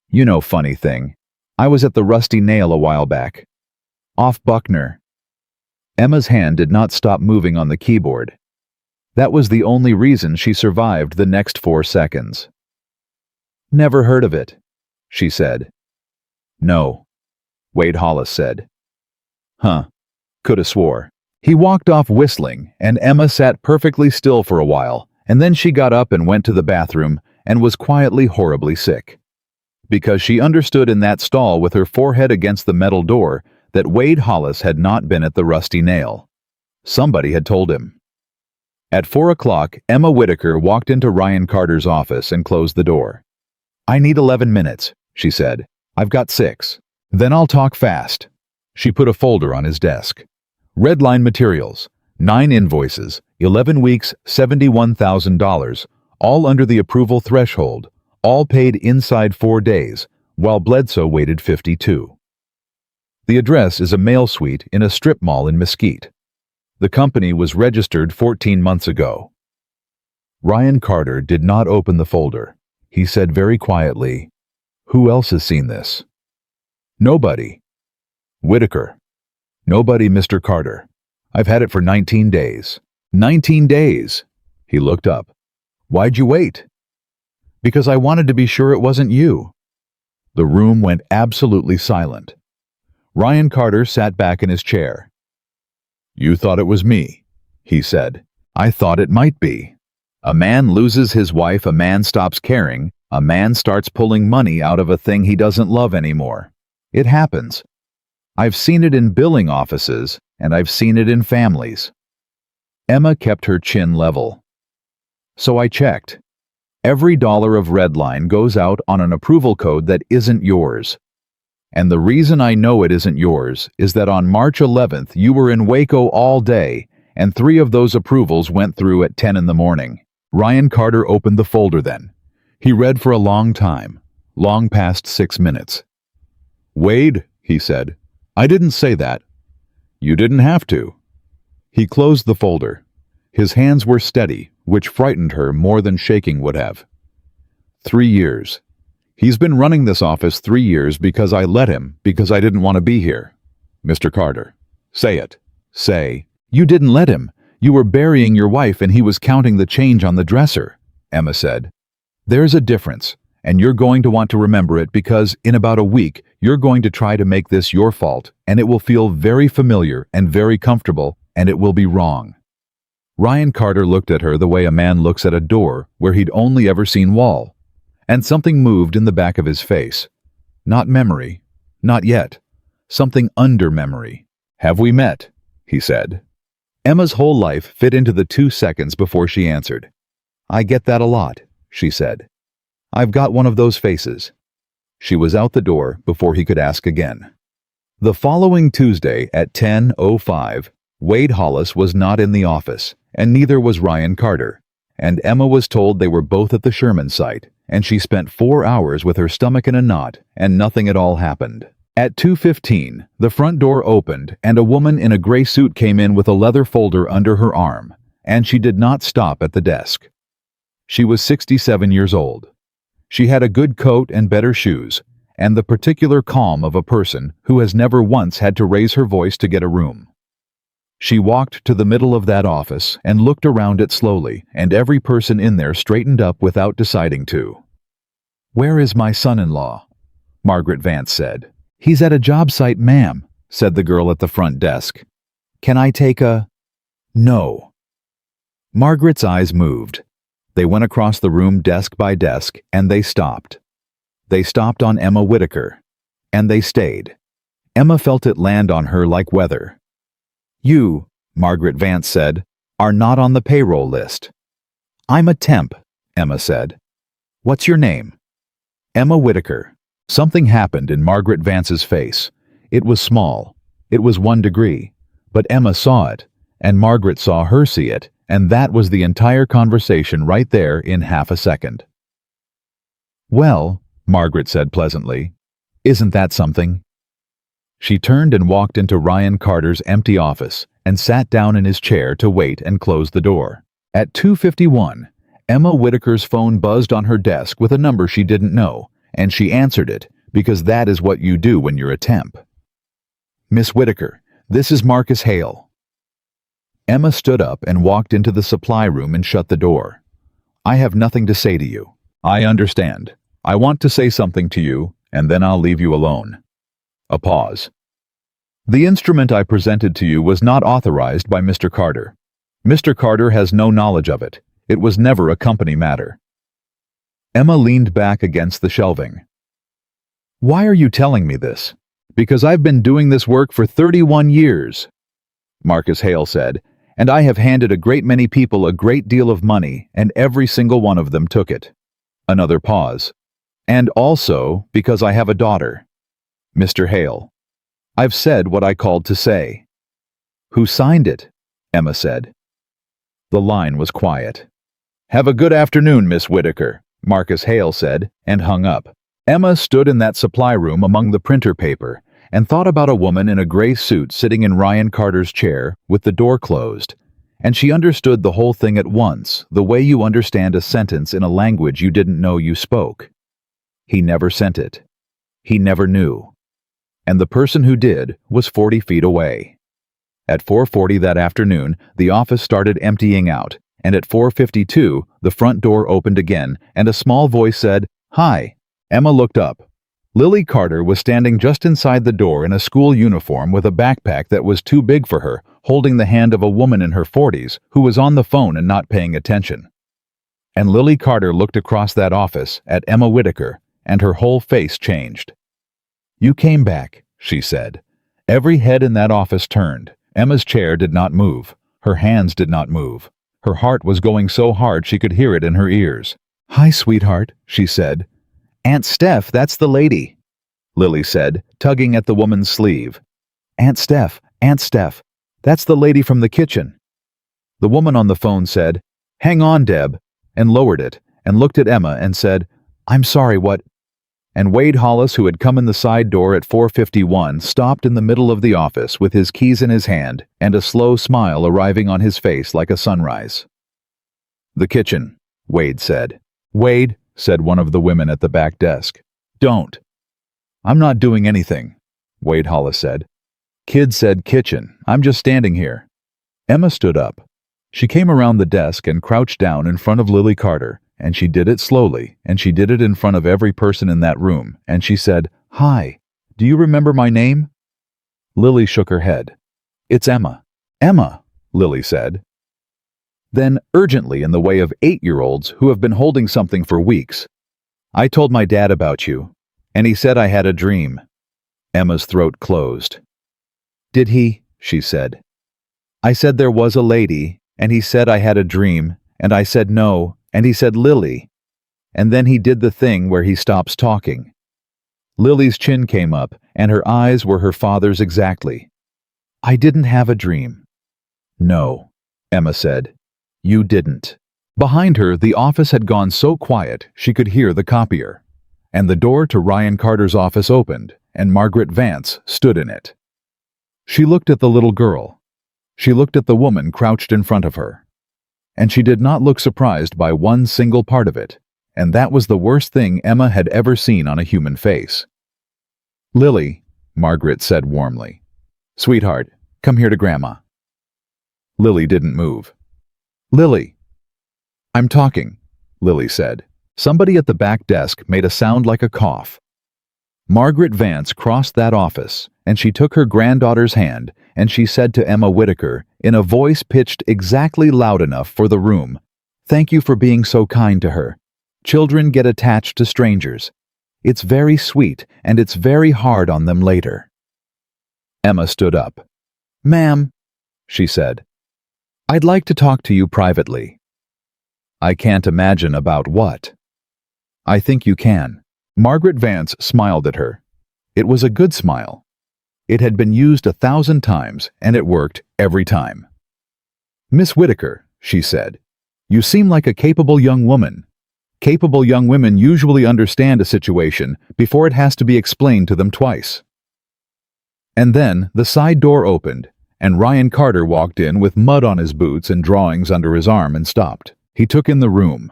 "You know, funny thing. I was at the Rusty Nail a while back. Off Buckner." Emma's hand did not stop moving on the keyboard. That was the only reason she survived the next 4 seconds. "Never heard of it," she said. "No," Wade Hollis said. "Huh. Coulda swore." He walked off whistling, and Emma sat perfectly still for a while, and then she got up and went to the bathroom and was quietly horribly sick. Because she understood in that stall with her forehead against the metal door that Wade Hollis had not been at the Rusty Nail. Somebody had told him. At 4 o'clock, Emma Whitaker walked into Ryan Carter's office and closed the door. "I need 11 minutes, she said. "I've got 6. Then I'll talk fast." She put a folder on his desk. Redline materials, 9 invoices, 11 weeks, $71,000, all under the approval threshold, all paid inside 4 days, while Bledsoe waited 52. The address is a mail suite in a strip mall in Mesquite. The company was registered 14 months ago. Ryan Carter did not open the folder. He said very quietly, "Who else has seen this?" "Nobody." "Whitaker." "Nobody, Mr. Carter. I've had it for 19 days. 19 days!" He looked up. "Why'd you wait?" "Because I wanted to be sure it wasn't you." The room went absolutely silent. Ryan Carter sat back in his chair. "You thought it was me," he said. "I thought it might be. A man loses his wife, a man stops caring, a man starts pulling money out of a thing he doesn't love anymore. It happens. I've seen it in billing offices, and I've seen it in families." Emma kept her chin level. "So I checked. Every dollar of Redline goes out on an approval code that isn't yours. And the reason I know it isn't yours is that on March 11th you were in Waco all day, and 3 of those approvals went through at 10 in the morning. Ryan Carter opened the folder then. He read for a long time, long past 6 minutes. "Wade," he said, "I didn't say that. You didn't have to." He closed the folder. His hands were steady, which frightened her more than shaking would have. 3 years. He's been running this office 3 years because I let him, because I didn't want to be here. Mr. Carter, say it. Say, you didn't let him. You were burying your wife and he was counting the change on the dresser, Emma said. There's a difference, and you're going to want to remember it because in about a week, you're going to try to make this your fault, and it will feel very familiar and very comfortable, and it will be wrong. Ryan Carter looked at her the way a man looks at a door where he'd only ever seen wall. And something moved in the back of his face. Not memory. Not yet. Something under memory. "Have we met?" he said. Emma's whole life fit into the 2 seconds before she answered. "I get that a lot," she said. "I've got one of those faces." She was out the door before he could ask again. The following Tuesday at 10:05, Wade Hollis was not in the office, and neither was Ryan Carter, and Emma was told they were both at the Sherman site, and she spent 4 hours with her stomach in a knot, and nothing at all happened. At 2:15, the front door opened, and a woman in a gray suit came in with a leather folder under her arm, and she did not stop at the desk. She was 67 years old. She had a good coat and better shoes, and the particular calm of a person who has never once had to raise her voice to get a room. She walked to the middle of that office and looked around it slowly, and every person in there straightened up without deciding to. "Where is my son-in-law?" Margaret Vance said. "He's at a job site, ma'am," said the girl at the front desk. "Can I take a—" "No." Margaret's eyes moved. They went across the room desk by desk, and they stopped. They stopped on Emma Whitaker. And they stayed. Emma felt it land on her like weather. "You, Margaret Vance said, are not on the payroll list. I'm a temp, Emma said. What's your name? Emma Whitaker. Something happened in Margaret Vance's face. It was small. It was 1 degree. But Emma saw it, and Margaret saw her see it, and that was the entire conversation right there in half a second. Well, Margaret said pleasantly, isn't that something? She turned and walked into Ryan Carter's empty office and sat down in his chair to wait and close the door. At 2:51, Emma Whitaker's phone buzzed on her desk with a number she didn't know, and she answered it because that is what you do when you're a temp. Miss Whitaker, this is Marcus Hale. Emma stood up and walked into the supply room and shut the door. I have nothing to say to you. I understand. I want to say something to you, and then I'll leave you alone. A pause. The instrument I presented to you was not authorized by Mr. Carter. Mr. Carter has no knowledge of it. It was never a company matter. Emma leaned back against the shelving. Why are you telling me this? Because I've been doing this work for 31 years, Marcus Hale said, and I have handed a great many people a great deal of money, and every single one of them took it. Another pause. And also because I have a daughter. Mr. Hale. I've said what I called to say. Who signed it? Emma said. The line was quiet. Have a good afternoon, Miss Whitaker, Marcus Hale said, and hung up. Emma stood in that supply room among the printer paper and thought about a woman in a gray suit sitting in Ryan Carter's chair with the door closed, and she understood the whole thing at once, the way you understand a sentence in a language you didn't know you spoke. He never sent it. He never knew. And the person who did was 40 feet away. At 4:40 that afternoon, the office started emptying out, and at 4:52, the front door opened again, and a small voice said, Hi. Emma looked up. Lily Carter was standing just inside the door in a school uniform with a backpack that was too big for her, holding the hand of a woman in her 40s who was on the phone and not paying attention. And Lily Carter looked across that office at Emma Whitaker, and her whole face changed. You came back, she said. Every head in that office turned. Emma's chair did not move. Her hands did not move. Her heart was going so hard she could hear it in her ears. Hi, sweetheart, she said. Aunt Steph, that's the lady, Lily said, tugging at the woman's sleeve. Aunt Steph, that's the lady from the kitchen. The woman on the phone said, Hang on, Deb, and lowered it, and looked at Emma and said, I'm sorry, what? And Wade Hollis, who had come in the side door at 4:51, stopped in the middle of the office with his keys in his hand and a slow smile arriving on his face like a sunrise. The kitchen, Wade said. Wade, said one of the women at the back desk. Don't. I'm not doing anything, Wade Hollis said. Kid said kitchen. I'm just standing here. Emma stood up. She came around the desk and crouched down in front of Lily Carter, and she did it slowly, and she did it in front of every person in that room, and she said, Hi, do you remember my name? Lily shook her head. It's Emma. Emma, Lily said. Then, urgently in the way of 8-year-olds who have been holding something for weeks, I told my dad about you, and he said I had a dream. Emma's throat closed. Did he? She said. I said there was a lady, and he said I had a dream, and I said no, and he said Lily. And then he did the thing where he stops talking. Lily's chin came up, and her eyes were her father's exactly. I didn't have a dream. No, Emma said. You didn't. Behind her, the office had gone so quiet she could hear the copier, and the door to Ryan Carter's office opened, and Margaret Vance stood in it. She looked at the little girl. She looked at the woman crouched in front of her. And she did not look surprised by one single part of it, and that was the worst thing Emma had ever seen on a human face. Lily, Margaret said warmly. Sweetheart, come here to Grandma. Lily didn't move. Lily. I'm talking, Lily said. Somebody at the back desk made a sound like a cough. Margaret Vance crossed that office, and she took her granddaughter's hand, and she said to Emma Whitaker, in a voice pitched exactly loud enough for the room, Thank you for being so kind to her. Children get attached to strangers. It's very sweet, and it's very hard on them later. Emma stood up. Ma'am, she said. I'd like to talk to you privately. I can't imagine about what. I think you can. Margaret Vance smiled at her. It was a good smile. It had been used 1,000 times, and it worked every time. Miss Whitaker, she said, you seem like a capable young woman. Capable young women usually understand a situation before it has to be explained to them twice. And then the side door opened, and Ryan Carter walked in with mud on his boots and drawings under his arm and stopped. He took in the room.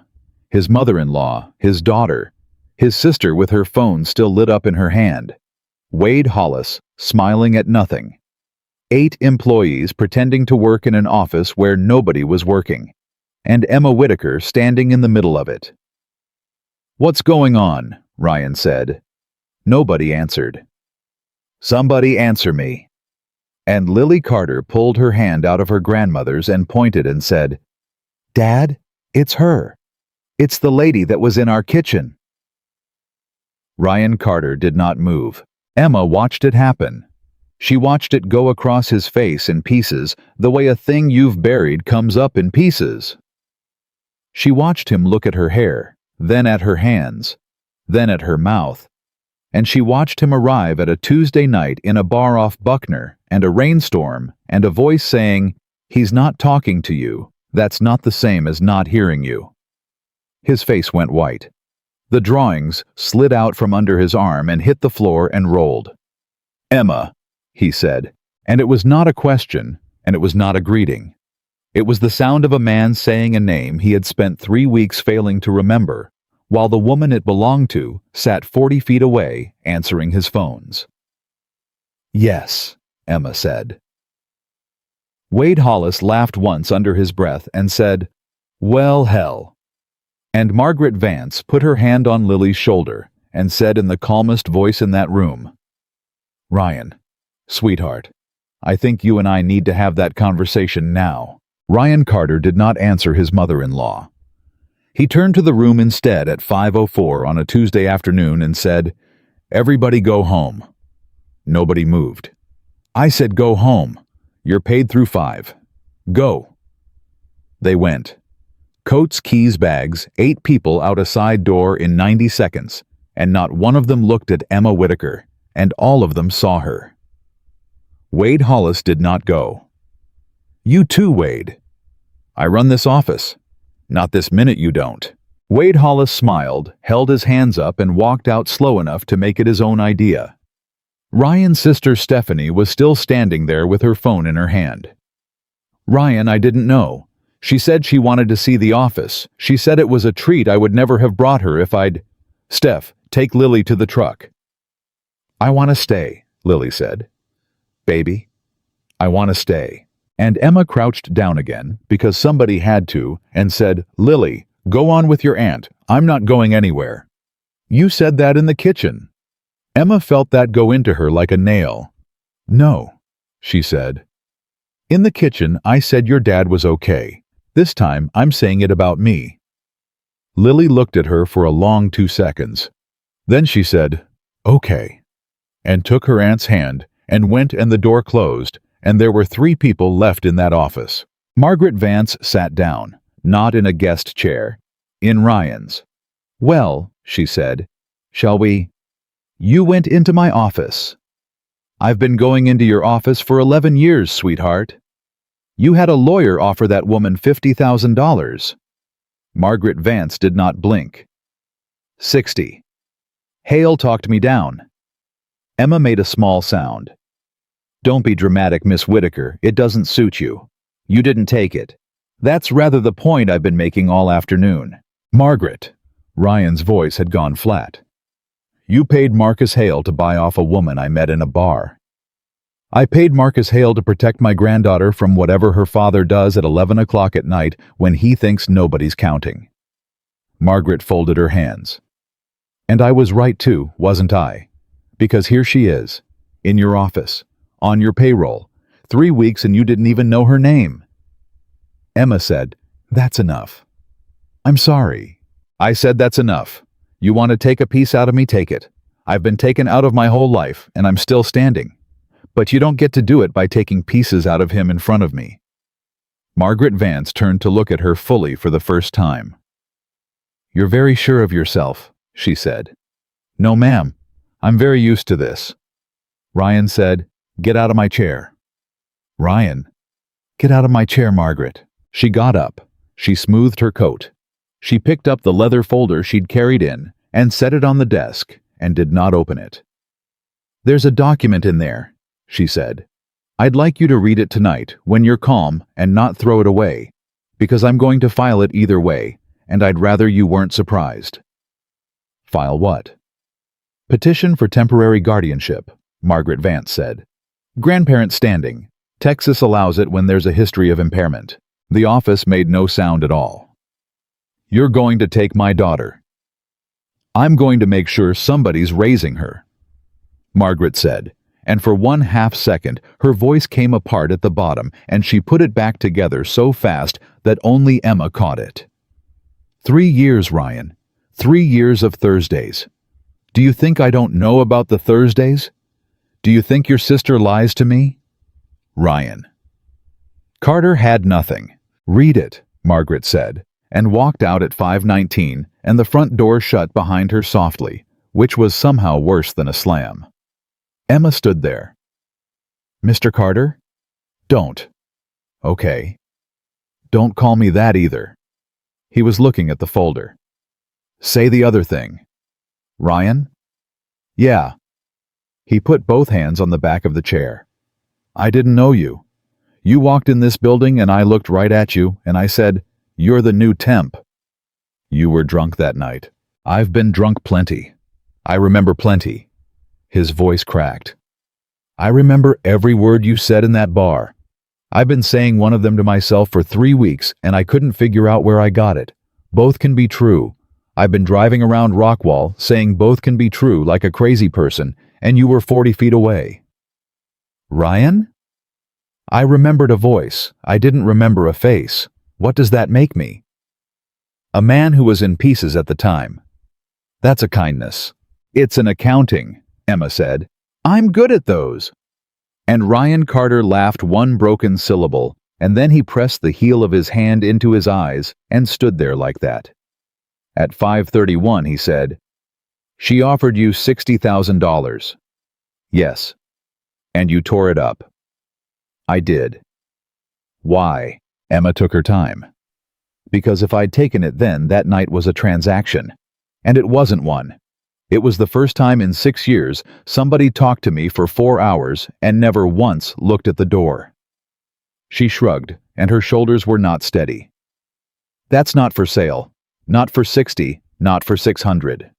His mother-in-law, his daughter, his sister with her phone still lit up in her hand, Wade Hollis smiling at nothing, 8 employees pretending to work in an office where nobody was working, and Emma Whitaker standing in the middle of it. What's going on? Ryan said. Nobody answered. Somebody answer me. And Lily Carter pulled her hand out of her grandmother's and pointed and said, Dad, it's her. It's the lady that was in our kitchen. Ryan Carter did not move. Emma watched it happen. She watched it go across his face in pieces the way a thing you've buried comes up in pieces. She watched him look at her hair, then at her hands, then at her mouth, and she watched him arrive at a Tuesday night in a bar off Buckner and a rainstorm and a voice saying, He's not talking to you. That's not the same as not hearing you. His face went white. The drawings slid out from under his arm and hit the floor and rolled. Emma, he said, and it was not a question, and it was not a greeting. It was the sound of a man saying a name he had spent 3 weeks failing to remember, while the woman it belonged to sat 40 feet away answering his phones. Yes, Emma said. Wade Hollis laughed once under his breath and said, Well, hell. And Margaret Vance put her hand on Lily's shoulder and said in the calmest voice in that room, Ryan, sweetheart, I think you and I need to have that conversation now. Ryan Carter did not answer his mother-in-law. He turned to the room instead at 5:04 on a Tuesday afternoon and said, Everybody go home. Nobody moved. I said go home. You're paid through 5. Go. They went. Coats, keys, bags, 8 people out a side door in 90 seconds, and not one of them looked at Emma Whitaker, and all of them saw her. Wade Hollis did not go. You too, Wade. I run this office. Not this minute you don't. Wade Hollis smiled, held his hands up, and walked out slow enough to make it his own idea. Ryan's sister Stephanie was still standing there with her phone in her hand. Ryan, I didn't know. She said she wanted to see the office. She said it was a treat I would never have brought her if I'd... Steph, take Lily to the truck. I want to stay, Lily said. Baby, I want to stay. And Emma crouched down again, because somebody had to, and said, Lily, go on with your aunt. I'm not going anywhere. You said that in the kitchen. Emma felt that go into her like a nail. No, she said. In the kitchen, I said your dad was okay. This time, I'm saying it about me. Lily looked at her for a long 2 seconds. Then she said, okay, and took her aunt's hand and went, and the door closed, and there were 3 people left in that office. Margaret Vance sat down, not in a guest chair, in Ryan's. Well, she said, shall we? You went into my office. I've been going into your office for 11 years, sweetheart. You had a lawyer offer that woman $50,000. Margaret Vance did not blink. 60. Hale talked me down. Emma made a small sound. Don't be dramatic, Miss Whitaker. It doesn't suit you. You didn't take it. That's rather the point I've been making all afternoon. Margaret. Ryan's voice had gone flat. You paid Marcus Hale to buy off a woman I met in a bar. I paid Marcus Hale to protect my granddaughter from whatever her father does at 11 o'clock at night when he thinks nobody's counting. Margaret folded her hands. And I was right too, wasn't I? Because here she is, in your office, on your payroll, 3 weeks and you didn't even know her name. Emma said, That's enough. I'm sorry. I said that's enough. You want to take a piece out of me, take it. I've been taken out of my whole life, and I'm still standing. But you don't get to do it by taking pieces out of him in front of me. Margaret Vance turned to look at her fully for the first time. "You're very sure of yourself," she said. "No, ma'am. I'm very used to this." Ryan said, "Get out of my chair." "Ryan." "Get out of my chair, Margaret." She got up. She smoothed her coat. She picked up the leather folder she'd carried in and set it on the desk and did not open it. "There's a document in there," she said. "I'd like you to read it tonight when you're calm and not throw it away, because I'm going to file it either way, and I'd rather you weren't surprised." "File what?" "Petition for temporary guardianship," Margaret Vance said. "Grandparent standing. Texas allows it when there's a history of impairment." The office made no sound at all. "You're going to take my daughter." "I'm going to make sure somebody's raising her," Margaret said, and for 1/2 second her voice came apart at the bottom and she put it back together so fast that only Emma caught it. 3 years, Ryan. 3 years of Thursdays. Do you think I don't know about the Thursdays? Do you think your sister lies to me? Ryan. Carter had nothing. "Read it," Margaret said, and walked out at 5:19, and the front door shut behind her softly, which was somehow worse than a slam. Emma stood there. "Mr. Carter?" "Don't." "Okay." "Don't call me that either." He was looking at the folder. "Say the other thing." "Ryan?" "Yeah." He put both hands on the back of the chair. "I didn't know you. You walked in this building and I looked right at you and I said, 'You're the new temp.' You were drunk that night. I've been drunk plenty. I remember plenty." His voice cracked. "I remember every word you said in that bar. I've been saying one of them to myself for 3 weeks and I couldn't figure out where I got it. Both can be true. I've been driving around Rockwall saying both can be true like a crazy person, and you were 40 feet away." "Ryan?" "I remembered a voice. I didn't remember a face. What does that make me?" "A man who was in pieces at the time." "That's a kindness." "It's an accounting," Emma said. "I'm good at those." And Ryan Carter laughed one broken syllable, and then he pressed the heel of his hand into his eyes and stood there like that. At 5:31 he said, "She offered you $60,000. "Yes." "And you tore it up." "I did." "Why?" Emma took her time. "Because if I'd taken it then, that night was a transaction. And it wasn't one. It was the first time in 6 years somebody talked to me for 4 hours and never once looked at the door." She shrugged, and her shoulders were not steady. "That's not for sale. Not for 60, not for 600.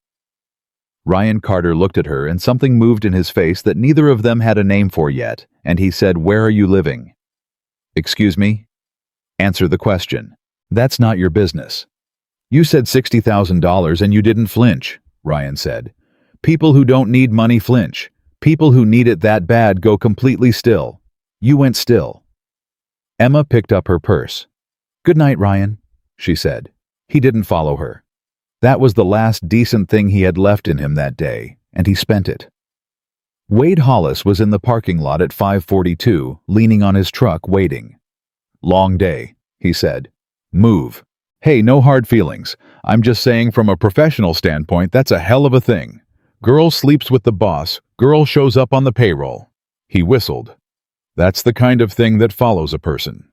Ryan Carter looked at her and something moved in his face that neither of them had a name for yet, and he said, "Where are you living?" "Excuse me?" "Answer the question. That's not your business." "You said $60,000 and you didn't flinch," Ryan said. "People who don't need money flinch. People who need it that bad go completely still. You went still." Emma picked up her purse. "Good night, Ryan," she said. He didn't follow her. That was the last decent thing he had left in him that day, and he spent it. Wade Hollis was in the parking lot at 5:42, leaning on his truck, waiting. "Long day," he said. "Move. Hey, no hard feelings. I'm just saying from a professional standpoint, that's a hell of a thing. Girl sleeps with the boss, girl shows up on the payroll." He whistled. "That's the kind of thing that follows a person."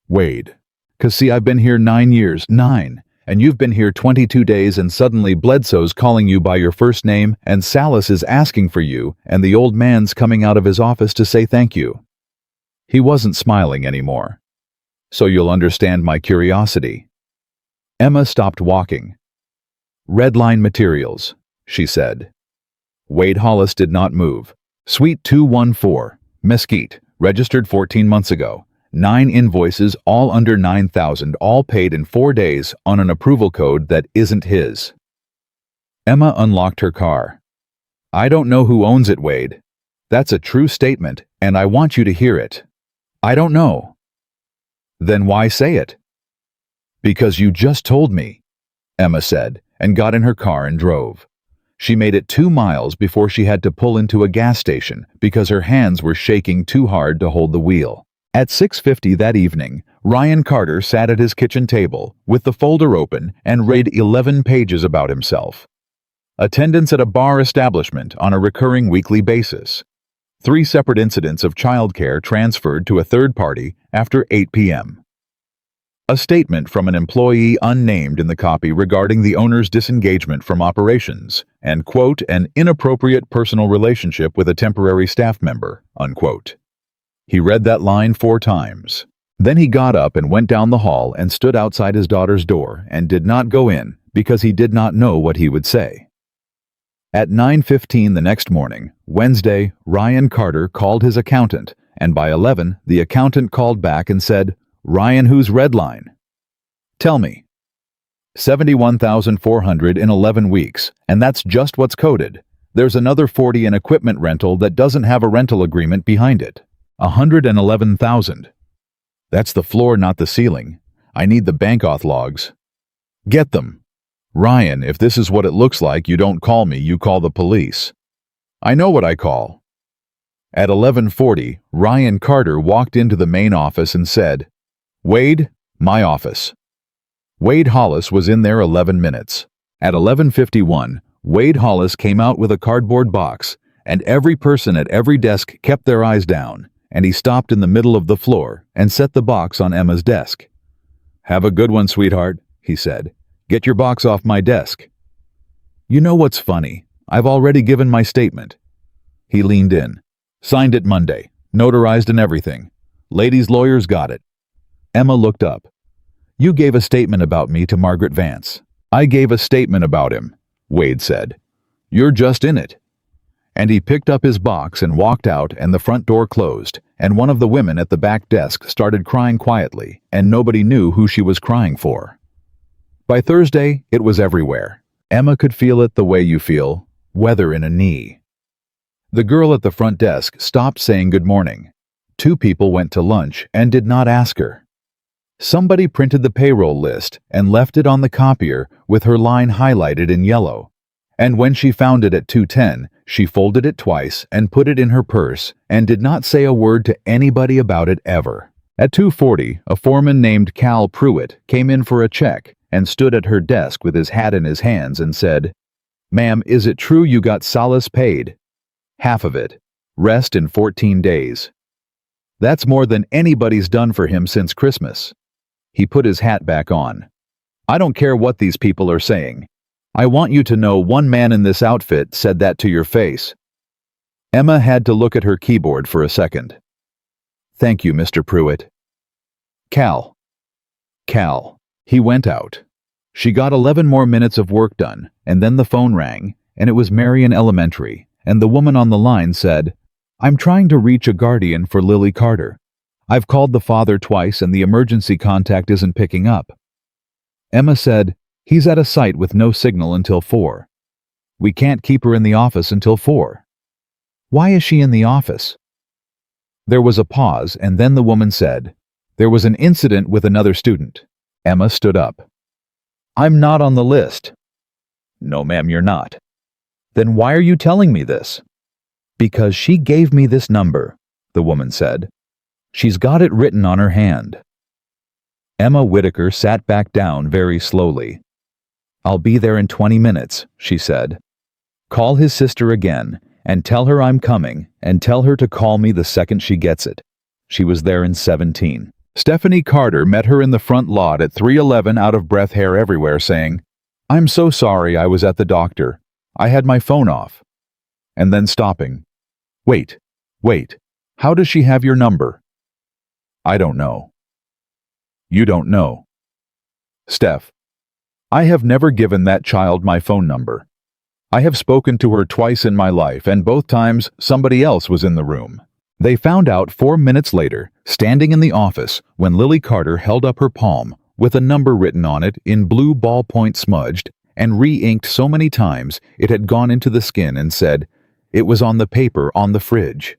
"Wade. 'Cause see, I've been here 9 years, 9. And you've been here 22 days and suddenly Bledsoe's calling you by your first name and Salas is asking for you and the old man's coming out of his office to say thank you." He wasn't smiling anymore. "So you'll understand my curiosity." Emma stopped walking. "Redline materials," she said. Wade Hollis did not move. "Suite 214, Mesquite, registered 14 months ago. 9 invoices, all under $9,000, all paid in 4 days on an approval code that isn't his." Emma unlocked her car. "I don't know who owns it, Wade. That's a true statement, and I want you to hear it." "I don't know." "Then why say it?" "Because you just told me," Emma said, and got in her car and drove. She made it 2 miles before she had to pull into a gas station because her hands were shaking too hard to hold the wheel. At 6:50 that evening, Ryan Carter sat at his kitchen table with the folder open and read 11 pages about himself. Attendance at a bar establishment on a recurring weekly basis. 3 separate incidents of childcare transferred to a third party after 8 p.m. A statement from an employee unnamed in the copy regarding the owner's disengagement from operations and, quote, an inappropriate personal relationship with a temporary staff member, unquote. He read that line 4 times. Then he got up and went down the hall and stood outside his daughter's door and did not go in because he did not know what he would say. At 9:15 the next morning, Wednesday, Ryan Carter called his accountant, and by 11, the accountant called back and said, "Ryan, who's red line? Tell me." 71,400 in 11 weeks, and that's just what's coded. There's another 40 in equipment rental that doesn't have a rental agreement behind it. 111,000. That's the floor, not the ceiling. I need the bank auth logs. Get them. Ryan, if this is what it looks like, you don't call me, you call the police. I know what I call. At 11:40, Ryan Carter walked into the main office and said, "Wade, my office." Wade Hollis was in there 11 minutes. At 11:51, Wade Hollis came out with a cardboard box, and every person at every desk kept their eyes down, and he stopped in the middle of the floor and set the box on Emma's desk. "Have a good one, sweetheart," he said. "Get your box off my desk." "You know what's funny? I've already given my statement." He leaned in. "Signed it Monday. Notarized and everything. Ladies' lawyers got it." Emma looked up. "You gave a statement about me to Margaret Vance." "I gave a statement about him," Wade said. "You're just in it." And he picked up his box and walked out, and the front door closed, and one of the women at the back desk started crying quietly, and nobody knew who she was crying for. By Thursday, it was everywhere. Emma could feel it the way you feel weather in a knee. The girl at the front desk stopped saying good morning. 2 people went to lunch and did not ask her. Somebody printed the payroll list and left it on the copier with her line highlighted in yellow. And when she found it at 2:10, she folded it twice and put it in her purse and did not say a word to anybody about it ever. At 2:40, a foreman named Cal Pruitt came in for a check and stood at her desk with his hat in his hands and said, "Ma'am, is it true you got solace paid?" "Half of it. Rest in 14 days. That's more than anybody's done for him since Christmas." He put his hat back on. "I don't care what these people are saying. I want you to know one man in this outfit said that to your face." Emma had to look at her keyboard for a second. "Thank you, Mr. Pruitt." Cal. He went out. She got 11 more minutes of work done, and then the phone rang, and it was Marion Elementary, and the woman on the line said, "I'm trying to reach a guardian for Lily Carter. I've called the father twice and the emergency contact isn't picking up." Emma said, "He's at a site with no signal until 4. We can't keep her in the office until 4. "Why is she in the office?" There was a pause, and then the woman said, "There was an incident with another student." Emma stood up. "I'm not on the list." "No, ma'am, you're not." "Then why are you telling me this?" "Because she gave me this number," the woman said. "She's got it written on her hand." Emma Whitaker sat back down very slowly. "I'll be there in 20 minutes, she said. "Call his sister again, and tell her I'm coming, and tell her to call me the second she gets it." She was there in 17. Stephanie Carter met her in the front lot at 3:11, out of breath, hair everywhere, saying, "I'm so sorry, I was at the doctor. I had my phone off." And then stopping. Wait. How does she have your number?" "I don't know." "You don't know." "Steph, I have never given that child my phone number. I have spoken to her twice in my life, and both times somebody else was in the room." They found out 4 minutes later, standing in the office, when Lily Carter held up her palm with a number written on it in blue ballpoint smudged and re-inked so many times it had gone into the skin, and said, "It was on the paper on the fridge."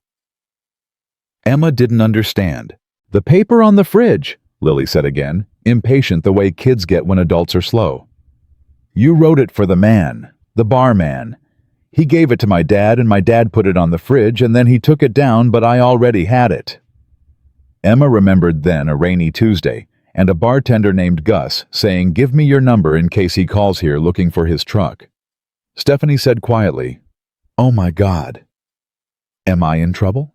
Emma didn't understand. "The paper on the fridge," Lily said again, impatient the way kids get when adults are slow. "You wrote it for the man, the barman. He gave it to my dad, and my dad put it on the fridge, and then he took it down, but I already had it." Emma remembered then a rainy Tuesday, and a bartender named Gus saying, "Give me your number in case he calls here looking for his truck." Stephanie said quietly, "Oh my God." "Am I in trouble?"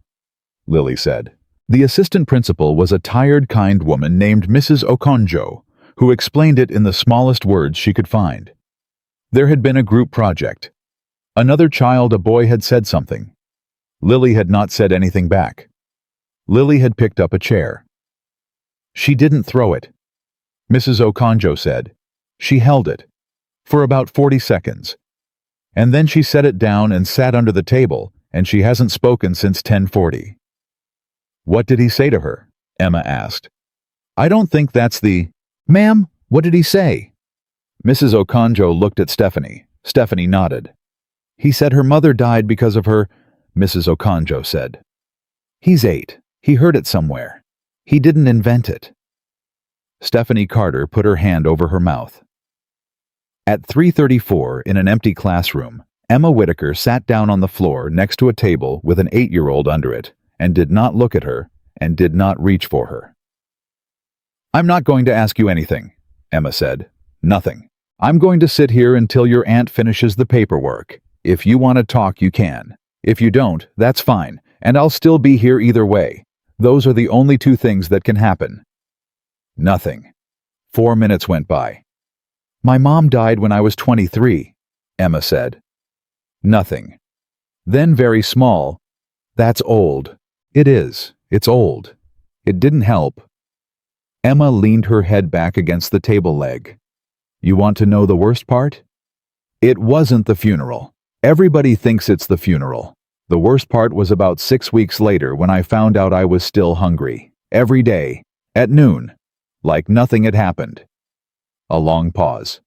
Lily said. The assistant principal was a tired, kind woman named Mrs. Okonjo, who explained it in the smallest words she could find. There had been a group project. Another child, a boy, had said something. Lily had not said anything back. Lily had picked up a chair. She didn't throw it. Mrs. Okonjo said. She held it. For about 40 seconds. And then she set it down and sat under the table, and she hasn't spoken since 10:40. "What did he say to her?" Emma asked. "I don't think that's the—" "Ma'am, what did he say?" Mrs. Okonjo looked at Stephanie. Stephanie nodded. "He said her mother died because of her," Mrs. Okonjo said. "He's 8. He heard it somewhere. He didn't invent it." Stephanie Carter put her hand over her mouth. At 3:34, in an empty classroom, Emma Whitaker sat down on the floor next to a table with an 8-year-old under it, and did not look at her, and did not reach for her. "I'm not going to ask you anything," Emma said. "Nothing. I'm going to sit here until your aunt finishes the paperwork. If you want to talk, you can. If you don't, that's fine, and I'll still be here either way. Those are the only two things that can happen." Nothing. 4 minutes went by. "My mom died when I was 23, Emma said. Nothing. Then very small, "That's old." "It is. It's old." It didn't help. Emma leaned her head back against the table leg. "You want to know the worst part? It wasn't the funeral. Everybody thinks it's the funeral. The worst part was about 6 weeks later when I found out I was still hungry. Every day. At noon. Like nothing had happened." A long pause.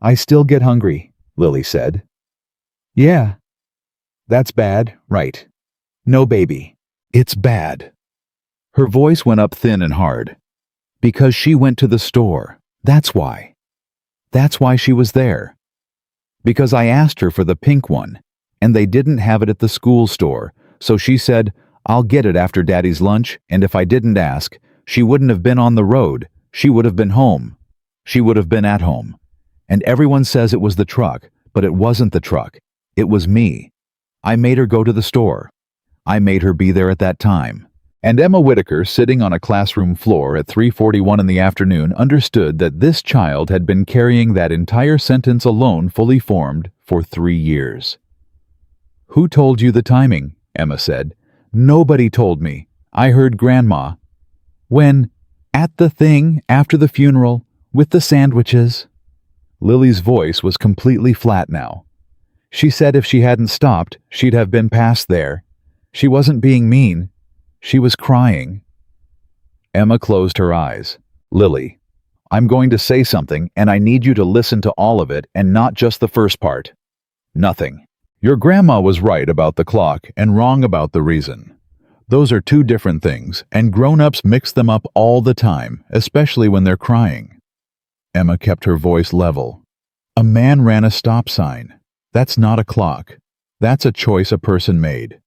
"I still get hungry," Lily said. "Yeah." "That's bad, right?" "No, baby. It's bad." Her voice went up thin and hard. "Because she went to the store. That's why. That's why she was there. Because I asked her for the pink one, and they didn't have it at the school store, so she said, 'I'll get it after Daddy's lunch,' and if I didn't ask, she wouldn't have been on the road. She would have been home. She would have been at home. And everyone says it was the truck, but it wasn't the truck. It was me. I made her go to the store. I made her be there at that time." And Emma Whitaker, sitting on a classroom floor at 3:41 in the afternoon, understood that this child had been carrying that entire sentence alone, fully formed, for 3 years. "Who told you the timing?" Emma said. "Nobody told me. I heard Grandma. When, at the thing, after the funeral, with the sandwiches." Lily's voice was completely flat now. "She said if she hadn't stopped, she'd have been past there. She wasn't being mean. She was crying." Emma closed her eyes. "Lily, I'm going to say something, and I need you to listen to all of it and not just the first part. Nothing. Your grandma was right about the clock and wrong about the reason. Those are two different things, and grown-ups mix them up all the time, especially when they're crying." Emma kept her voice level. "A man ran a stop sign. That's not a clock. That's a choice a person made.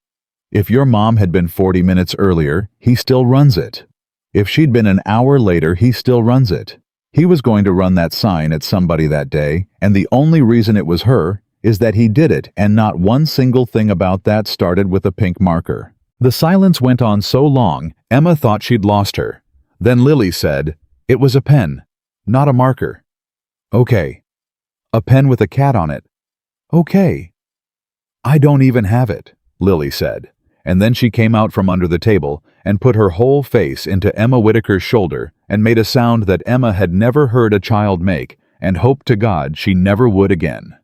If your mom had been 40 minutes earlier, he still runs it. If she'd been an hour later, he still runs it. He was going to run that sign at somebody that day, and the only reason it was her is that he did it, and not one single thing about that started with a pink marker." The silence went on so long, Emma thought she'd lost her. Then Lily said, "It was a pen, not a marker." "Okay." "A pen with a cat on it." "Okay." "I don't even have it," Lily said. And then she came out from under the table and put her whole face into Emma Whitaker's shoulder and made a sound that Emma had never heard a child make and hoped to God she never would again.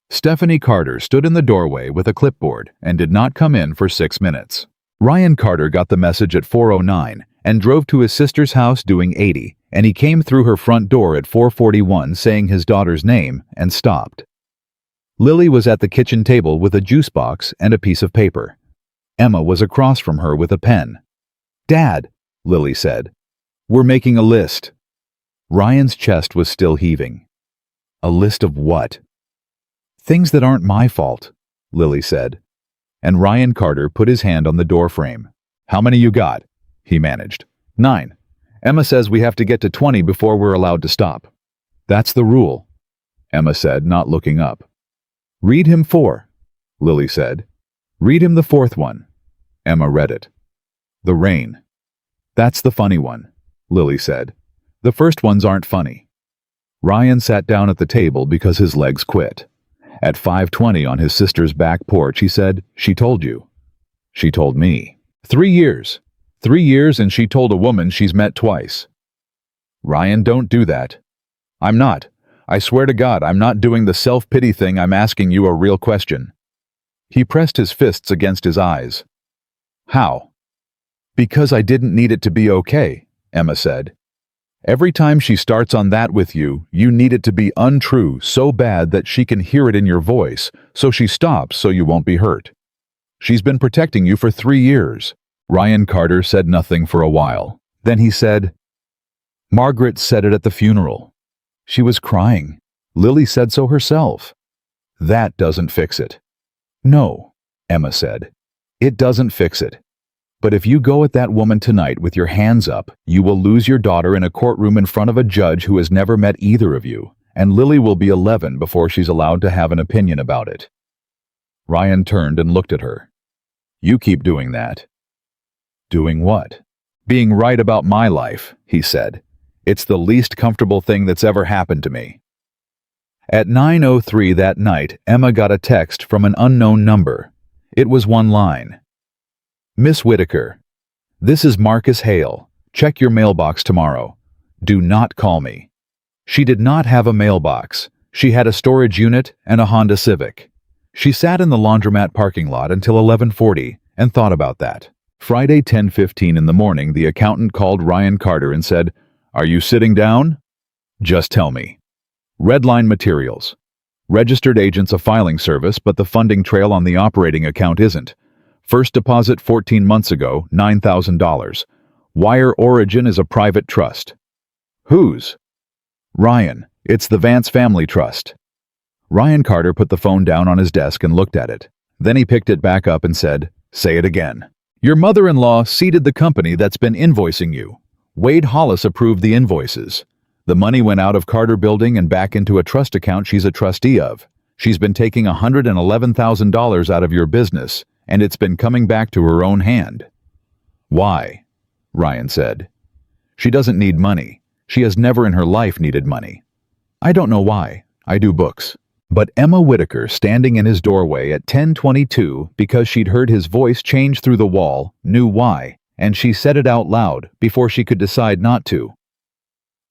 Stephanie Carter stood in the doorway with a clipboard and did not come in for 6 minutes. Ryan Carter got the message at 4:09 and drove to his sister's house doing 80, and he came through her front door at 4:41 saying his daughter's name and stopped. Lily was at the kitchen table with a juice box and a piece of paper. Emma was across from her with a pen. "Dad," Lily said, "we're making a list." Ryan's chest was still heaving. "A list of what?" "Things that aren't my fault," Lily said. And Ryan Carter put his hand on the door frame. "How many you got?" he managed. 9. Emma says we have to get to 20 before we're allowed to stop. That's the rule, Emma said, not looking up. Read him 4, Lily said. Read him the 4th one. Emma read it. The rain. That's the funny one, Lily said. The first ones aren't funny. Ryan sat down at the table because his legs quit. At 5:20 on his sister's back porch, he said, "She told you." She told me. 3 years. 3 years, and she told a woman she's met twice. Ryan, don't do that. I'm not. I swear to God, I'm not doing the self-pity thing. I'm asking you a real question. He pressed his fists against his eyes. How? Because I didn't need it to be okay, Emma said. Every time she starts on that with you, you need it to be untrue so bad that she can hear it in your voice, so she stops so you won't be hurt. She's been protecting you for 3 years. Ryan Carter said nothing for a while. Then he said, Margaret said it at the funeral. She was crying. Lily said so herself. That doesn't fix it. No, Emma said. It doesn't fix it. But if you go at that woman tonight with your hands up, you will lose your daughter in a courtroom in front of a judge who has never met either of you, and Lily will be 11 before she's allowed to have an opinion about it. Ryan turned and looked at her. You keep doing that. Doing what? Being right about my life, he said. It's the least comfortable thing that's ever happened to me. At 9:03 that night, Emma got a text from an unknown number. It was one line. Miss Whitaker, this is Marcus Hale. Check your mailbox tomorrow. Do not call me. She did not have a mailbox. She had a storage unit and a Honda Civic. She sat in the laundromat parking lot until 11:40 and thought about that. Friday 10:15 in the morning, the accountant called Ryan Carter and said, Are you sitting down? Just tell me. Redline materials. Registered agent's a filing service, but the funding trail on the operating account isn't. First deposit 14 months ago, $9,000. Wire origin is a private trust. Whose? Ryan. It's the Vance Family Trust. Ryan Carter put the phone down on his desk and looked at it. Then he picked it back up and said, Say it again. Your mother-in-law seeded the company that's been invoicing you. Wade Hollis approved the invoices. The money went out of Carter Building and back into a trust account she's a trustee of. She's been taking $111,000 out of your business, and it's been coming back to her own hand. Why? Ryan said. She doesn't need money. She has never in her life needed money. I don't know why. I do books. But Emma Whitaker, standing in his doorway at 10:22 because she'd heard his voice change through the wall, knew why, and she said it out loud before she could decide not to.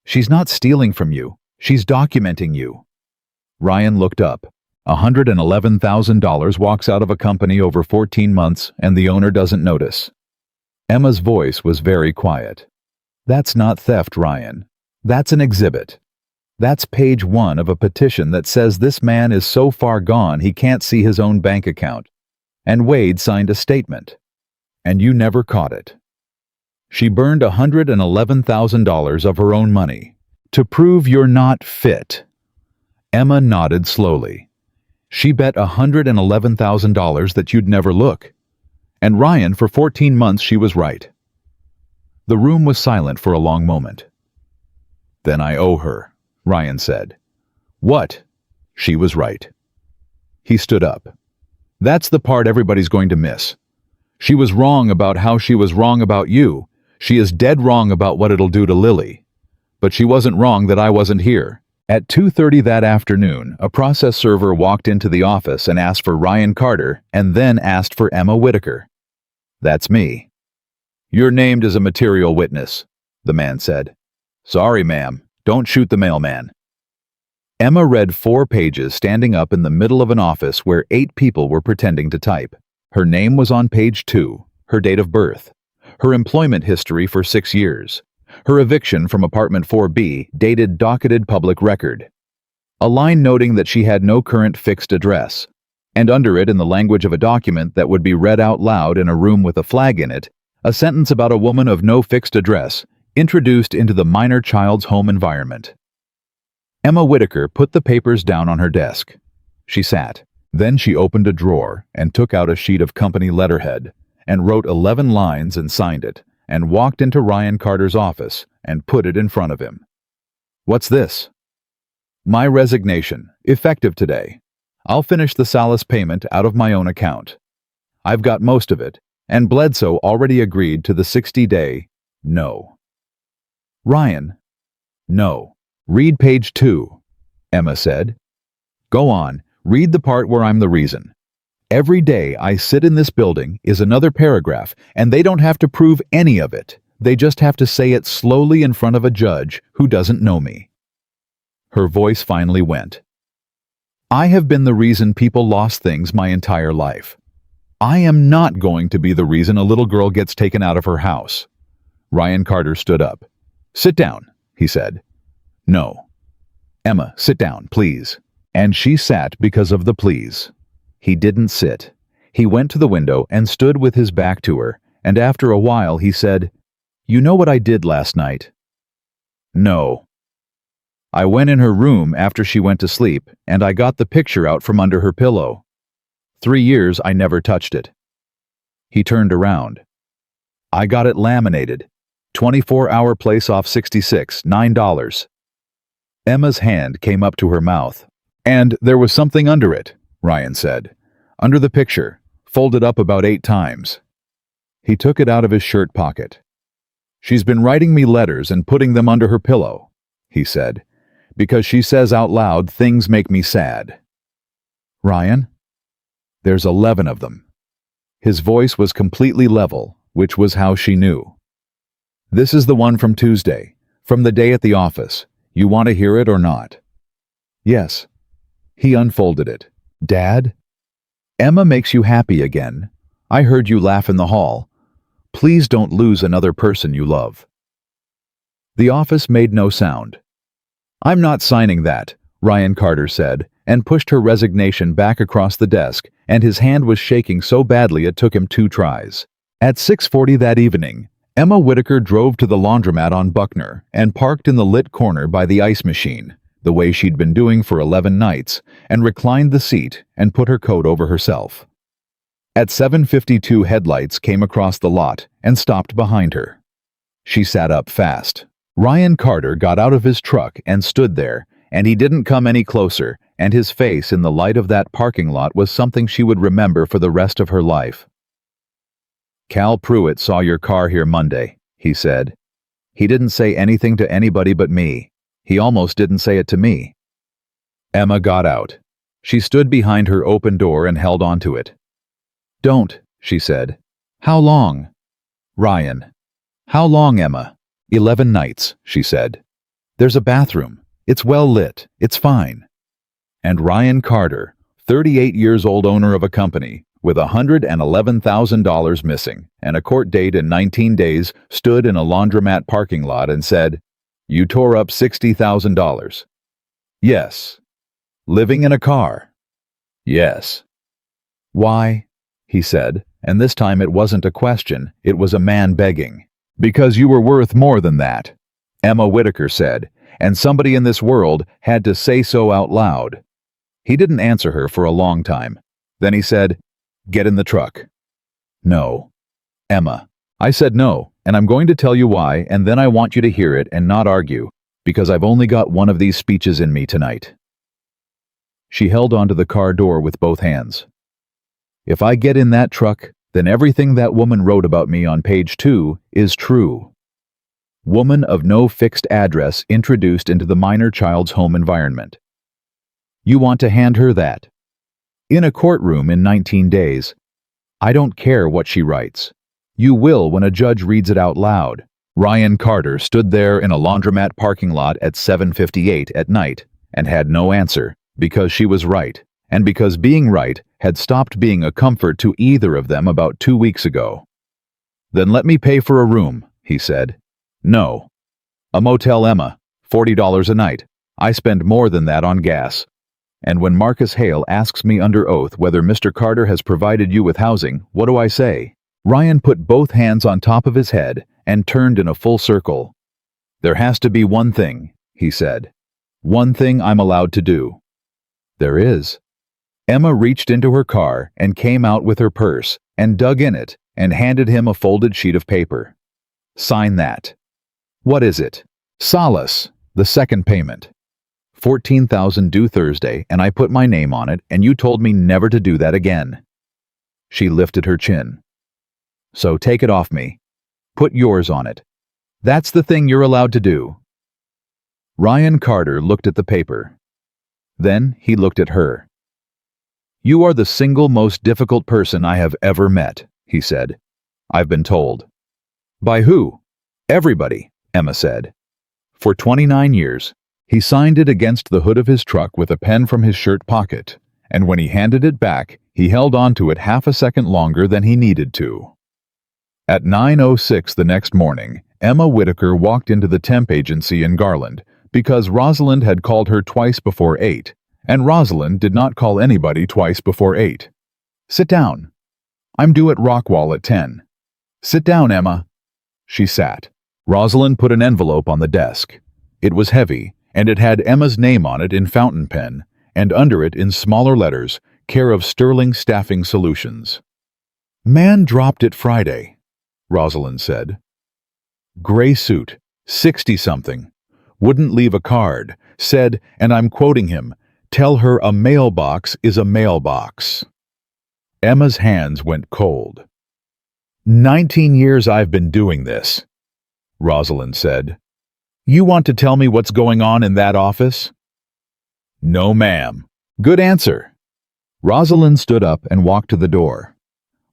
She's not stealing from you. She's documenting you. Ryan looked up. $111,000 walks out of a company over 14 months and the owner doesn't notice. Emma's voice was very quiet. That's not theft, Ryan. That's an exhibit. That's page 1 of a petition that says this man is so far gone he can't see his own bank account. And Wade signed a statement. And you never caught it. She burned $111,000 of her own money. To prove you're not fit. Emma nodded slowly. She bet $111,000 that you'd never look. And Ryan, for 14 months, she was right. The room was silent for a long moment. Then I owe her, Ryan said. What? She was right. He stood up. That's the part everybody's going to miss. She was wrong about how she was wrong about you. She is dead wrong about what it'll do to Lily. But she wasn't wrong that I wasn't here. At 2:30 that afternoon, a process server walked into the office and asked for Ryan Carter and then asked for Emma Whitaker. That's me. You're named as a material witness, the man said. Sorry, ma'am. Don't shoot the mailman. Emma read 4 pages standing up in the middle of an office where 8 people were pretending to type. Her name was on page 2, her date of birth, her employment history for 6 years, her eviction from apartment 4B dated docketed public record, a line noting that she had no current fixed address, and under it in the language of a document that would be read out loud in a room with a flag in it, a sentence about a woman of no fixed address introduced into the minor child's home environment. Emma Whitaker put the papers down on her desk. She sat. Then she opened a drawer and took out a sheet of company letterhead and wrote 11 lines and signed it, and walked into Ryan Carter's office and put it in front of him. "What's this?" "My resignation, effective today. I'll finish the solace payment out of my own account. I've got most of it, and Bledsoe already agreed to the 60-day no." "Ryan." "No. Read page 2, Emma said. "Go on, read the part where I'm the reason. Every day I sit in this building is another paragraph, and they don't have to prove any of it. They just have to say it slowly in front of a judge who doesn't know me." Her voice finally went. "I have been the reason people lost things my entire life. I am not going to be the reason a little girl gets taken out of her house." Ryan Carter stood up. "Sit down," he said. "No." "Emma, sit down, please." And she sat because of the please. He didn't sit. He went to the window and stood with his back to her, and after a while he said, "You know what I did last night?" "No." "I went in her room after she went to sleep, and I got the picture out from under her pillow. 3 years I never touched it." He turned around. "I got it laminated. 24-hour place off 66, $9. Emma's hand came up to her mouth. "And there was something under it," Ryan said. "Under the picture, folded up about 8 times. He took it out of his shirt pocket. "She's been writing me letters and putting them under her pillow," he said, "because she says out loud things make me sad." "Ryan?" "There's 11 of them." His voice was completely level, which was how she knew. "This is the one from Tuesday, from the day at the office. You want to hear it or not?" "Yes." He unfolded it. "Dad? Emma makes you happy again. I heard you laugh in the hall. Please don't lose another person you love." The office made no sound. "I'm not signing that," Ryan Carter said, and pushed her resignation back across the desk, and his hand was shaking so badly it took him 2 tries. At 6:40 that evening, Emma Whitaker drove to the laundromat on Buckner and parked in the lit corner by the ice machine, the way she'd been doing for 11 nights, and reclined the seat and put her coat over herself. At 7:52, headlights came across the lot and stopped behind her. She sat up fast. Ryan Carter got out of his truck and stood there, and he didn't come any closer, and his face in the light of that parking lot was something she would remember for the rest of her life. "Cal Pruitt saw your car here Monday," he said. "He didn't say anything to anybody but me. He almost didn't say it to me." Emma got out. She stood behind her open door and held onto it. "Don't," she said. "How long?" "Ryan." "How long, Emma?" 11 nights, she said. "There's a bathroom. It's well lit. It's fine." And Ryan Carter, 38 years old, owner of a company, with $111,000 missing and a court date in 19 days, stood in a laundromat parking lot and said, "You tore up $60,000. "Yes." "Living in a car?" "Yes." "Why?" he said, and this time it wasn't a question, it was a man begging. "Because you were worth more than that," Emma Whitaker said, and somebody in this world had to say so out loud. He didn't answer her for a long time. Then he said, "Get in the truck." "No." "Emma." "I said no, and I'm going to tell you why, and then I want you to hear it and not argue, because I've only got one of these speeches in me tonight." She held onto the car door with both hands. "If I get in that truck, then everything that woman wrote about me on page 2 is true." Woman of no fixed address introduced into the minor child's home environment. You want to hand her that? In a courtroom in 19 days. I don't care what she writes. You will when a judge reads it out loud. Ryan Carter stood there in a laundromat parking lot at 7:58 at night and had no answer, because she was right, and because being right had stopped being a comfort to either of them about 2 weeks ago. "Then let me pay for a room," he said. "No." "A motel, Emma, $40 a night. I spend more than that on gas. And when Marcus Hale asks me under oath whether Mr. Carter has provided you with housing, what do I say?" Ryan put both hands on top of his head and turned in a full circle. "There has to be one thing," he said. "One thing I'm allowed to do." "There is." Emma reached into her car and came out with her purse and dug in it and handed him a folded sheet of paper. Sign that. What is it? Solace, the second payment. 14,000 due Thursday, and I put my name on it, and you told me never to do that again. She lifted her chin. So take it off me. Put yours on it. That's the thing you're allowed to do. Ryan Carter looked at the paper. Then he looked at her. You are the single most difficult person I have ever met, he said. I've been told. By who? Everybody, Emma said. For 29 years, he signed it against the hood of his truck with a pen from his shirt pocket, and when he handed it back, he held on to it half a second longer than he needed to. At 9:06 the next morning, Emma Whitaker walked into the temp agency in Garland because Rosalind had called her twice before 8, and Rosalind did not call anybody twice before 8. Sit down. I'm due at Rockwall at 10. Sit down, Emma. She sat. Rosalind put an envelope on the desk. It was heavy, and it had Emma's name on it in fountain pen, and under it in smaller letters, care of Sterling Staffing Solutions. Man dropped it Friday, Rosalind said. Gray suit, 60-something. Wouldn't leave a card. Said, and I'm quoting him, tell her a mailbox is a mailbox. Emma's hands went cold. 19 years I've been doing this, Rosalind said. You want to tell me what's going on in that office? No, ma'am. Good answer. Rosalind stood up and walked to the door.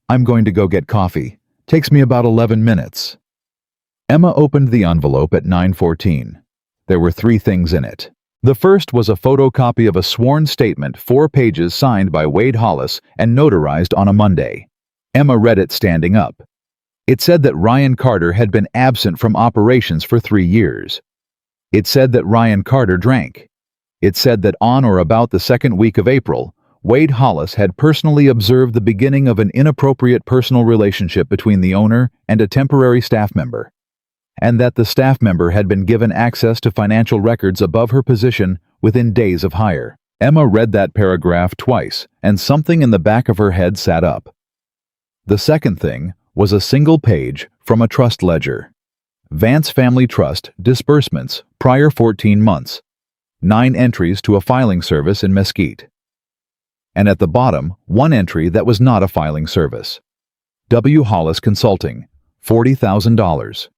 I'm going to go get coffee. Takes me about 11 minutes. Emma opened the envelope at 9:14. There were 3 things in it. The first was a photocopy of a sworn statement, 4 pages, signed by Wade Hollis and notarized on a Monday. Emma read it standing up. It said that Ryan Carter had been absent from operations for 3 years. It said that Ryan Carter drank. It said that on or about the second week of April, Wade Hollis had personally observed the beginning of an inappropriate personal relationship between the owner and a temporary staff member, and that the staff member had been given access to financial records above her position within days of hire. Emma read that paragraph twice, and something in the back of her head sat up. The second thing was a single page from a trust ledger. Vance Family Trust, disbursements, prior 14 months. 9 entries to a filing service in Mesquite. And at the bottom, 1 entry that was not a filing service. W. Hollis Consulting, $40,000.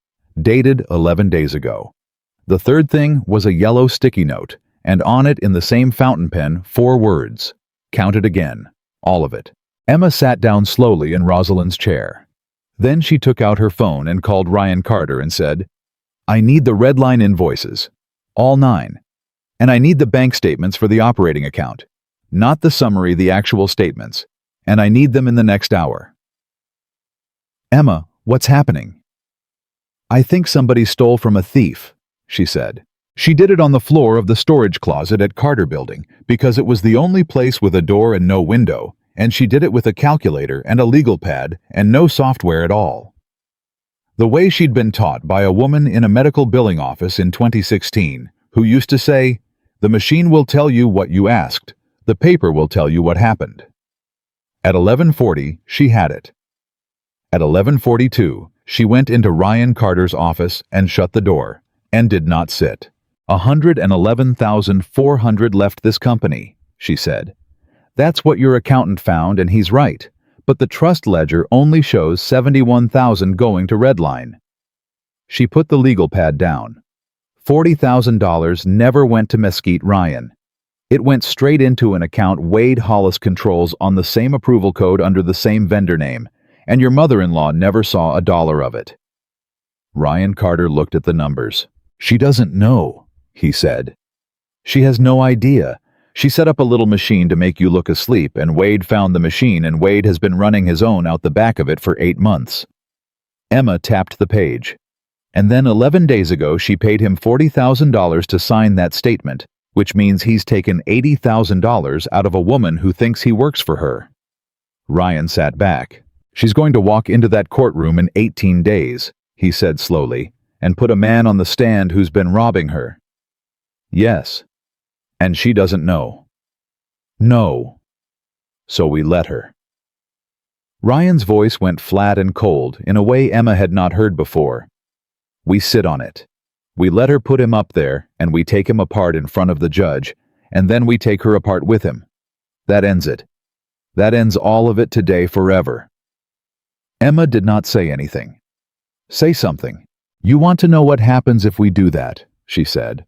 Dated 11 days ago. The third thing was a yellow sticky note, and on it in the same fountain pen 4 words. Counted again. All of it. Emma sat down slowly in Rosalind's chair. Then she took out her phone and called Ryan Carter and said, I need the Redline invoices. All 9. And I need the bank statements for the operating account. Not the summary, the actual statements. And I need them in the next hour. Emma, what's happening? I think somebody stole from a thief, she said. She did it on the floor of the storage closet at Carter Building because it was the only place with a door and no window, and she did it with a calculator and a legal pad and no software at all. The way she'd been taught by a woman in a medical billing office in 2016 who used to say, the machine will tell you what you asked, the paper will tell you what happened. At 11:40, she had it. At 11:42, she went into Ryan Carter's office and shut the door, and did not sit. 111,400 left this company, she said. That's what your accountant found, and he's right, but the trust ledger only shows 71,000 going to Redline. She put the legal pad down. $40,000 never went to Mesquite Ryan. It went straight into an account Wade Hollis controls on the same approval code under the same vendor name, and your mother-in-law never saw a dollar of it. Ryan Carter looked at the numbers. She doesn't know, he said. She has no idea. She set up a little machine to make you look asleep, and Wade found the machine, and Wade has been running his own out the back of it for 8 months. Emma tapped the page. And then 11 days ago she paid him $40,000 to sign that statement, which means he's taken $80,000 out of a woman who thinks he works for her. Ryan sat back. She's going to walk into that courtroom in 18 days, he said slowly, and put a man on the stand who's been robbing her. Yes. And she doesn't know. No. So we let her. Ryan's voice went flat and cold in a way Emma had not heard before, We sit on it. We let her put him up there, and we take him apart in front of the judge, and then we take her apart with him. That ends it. That ends all of it today forever." Emma did not say anything. "Say something. You want to know what happens if we do that," she said.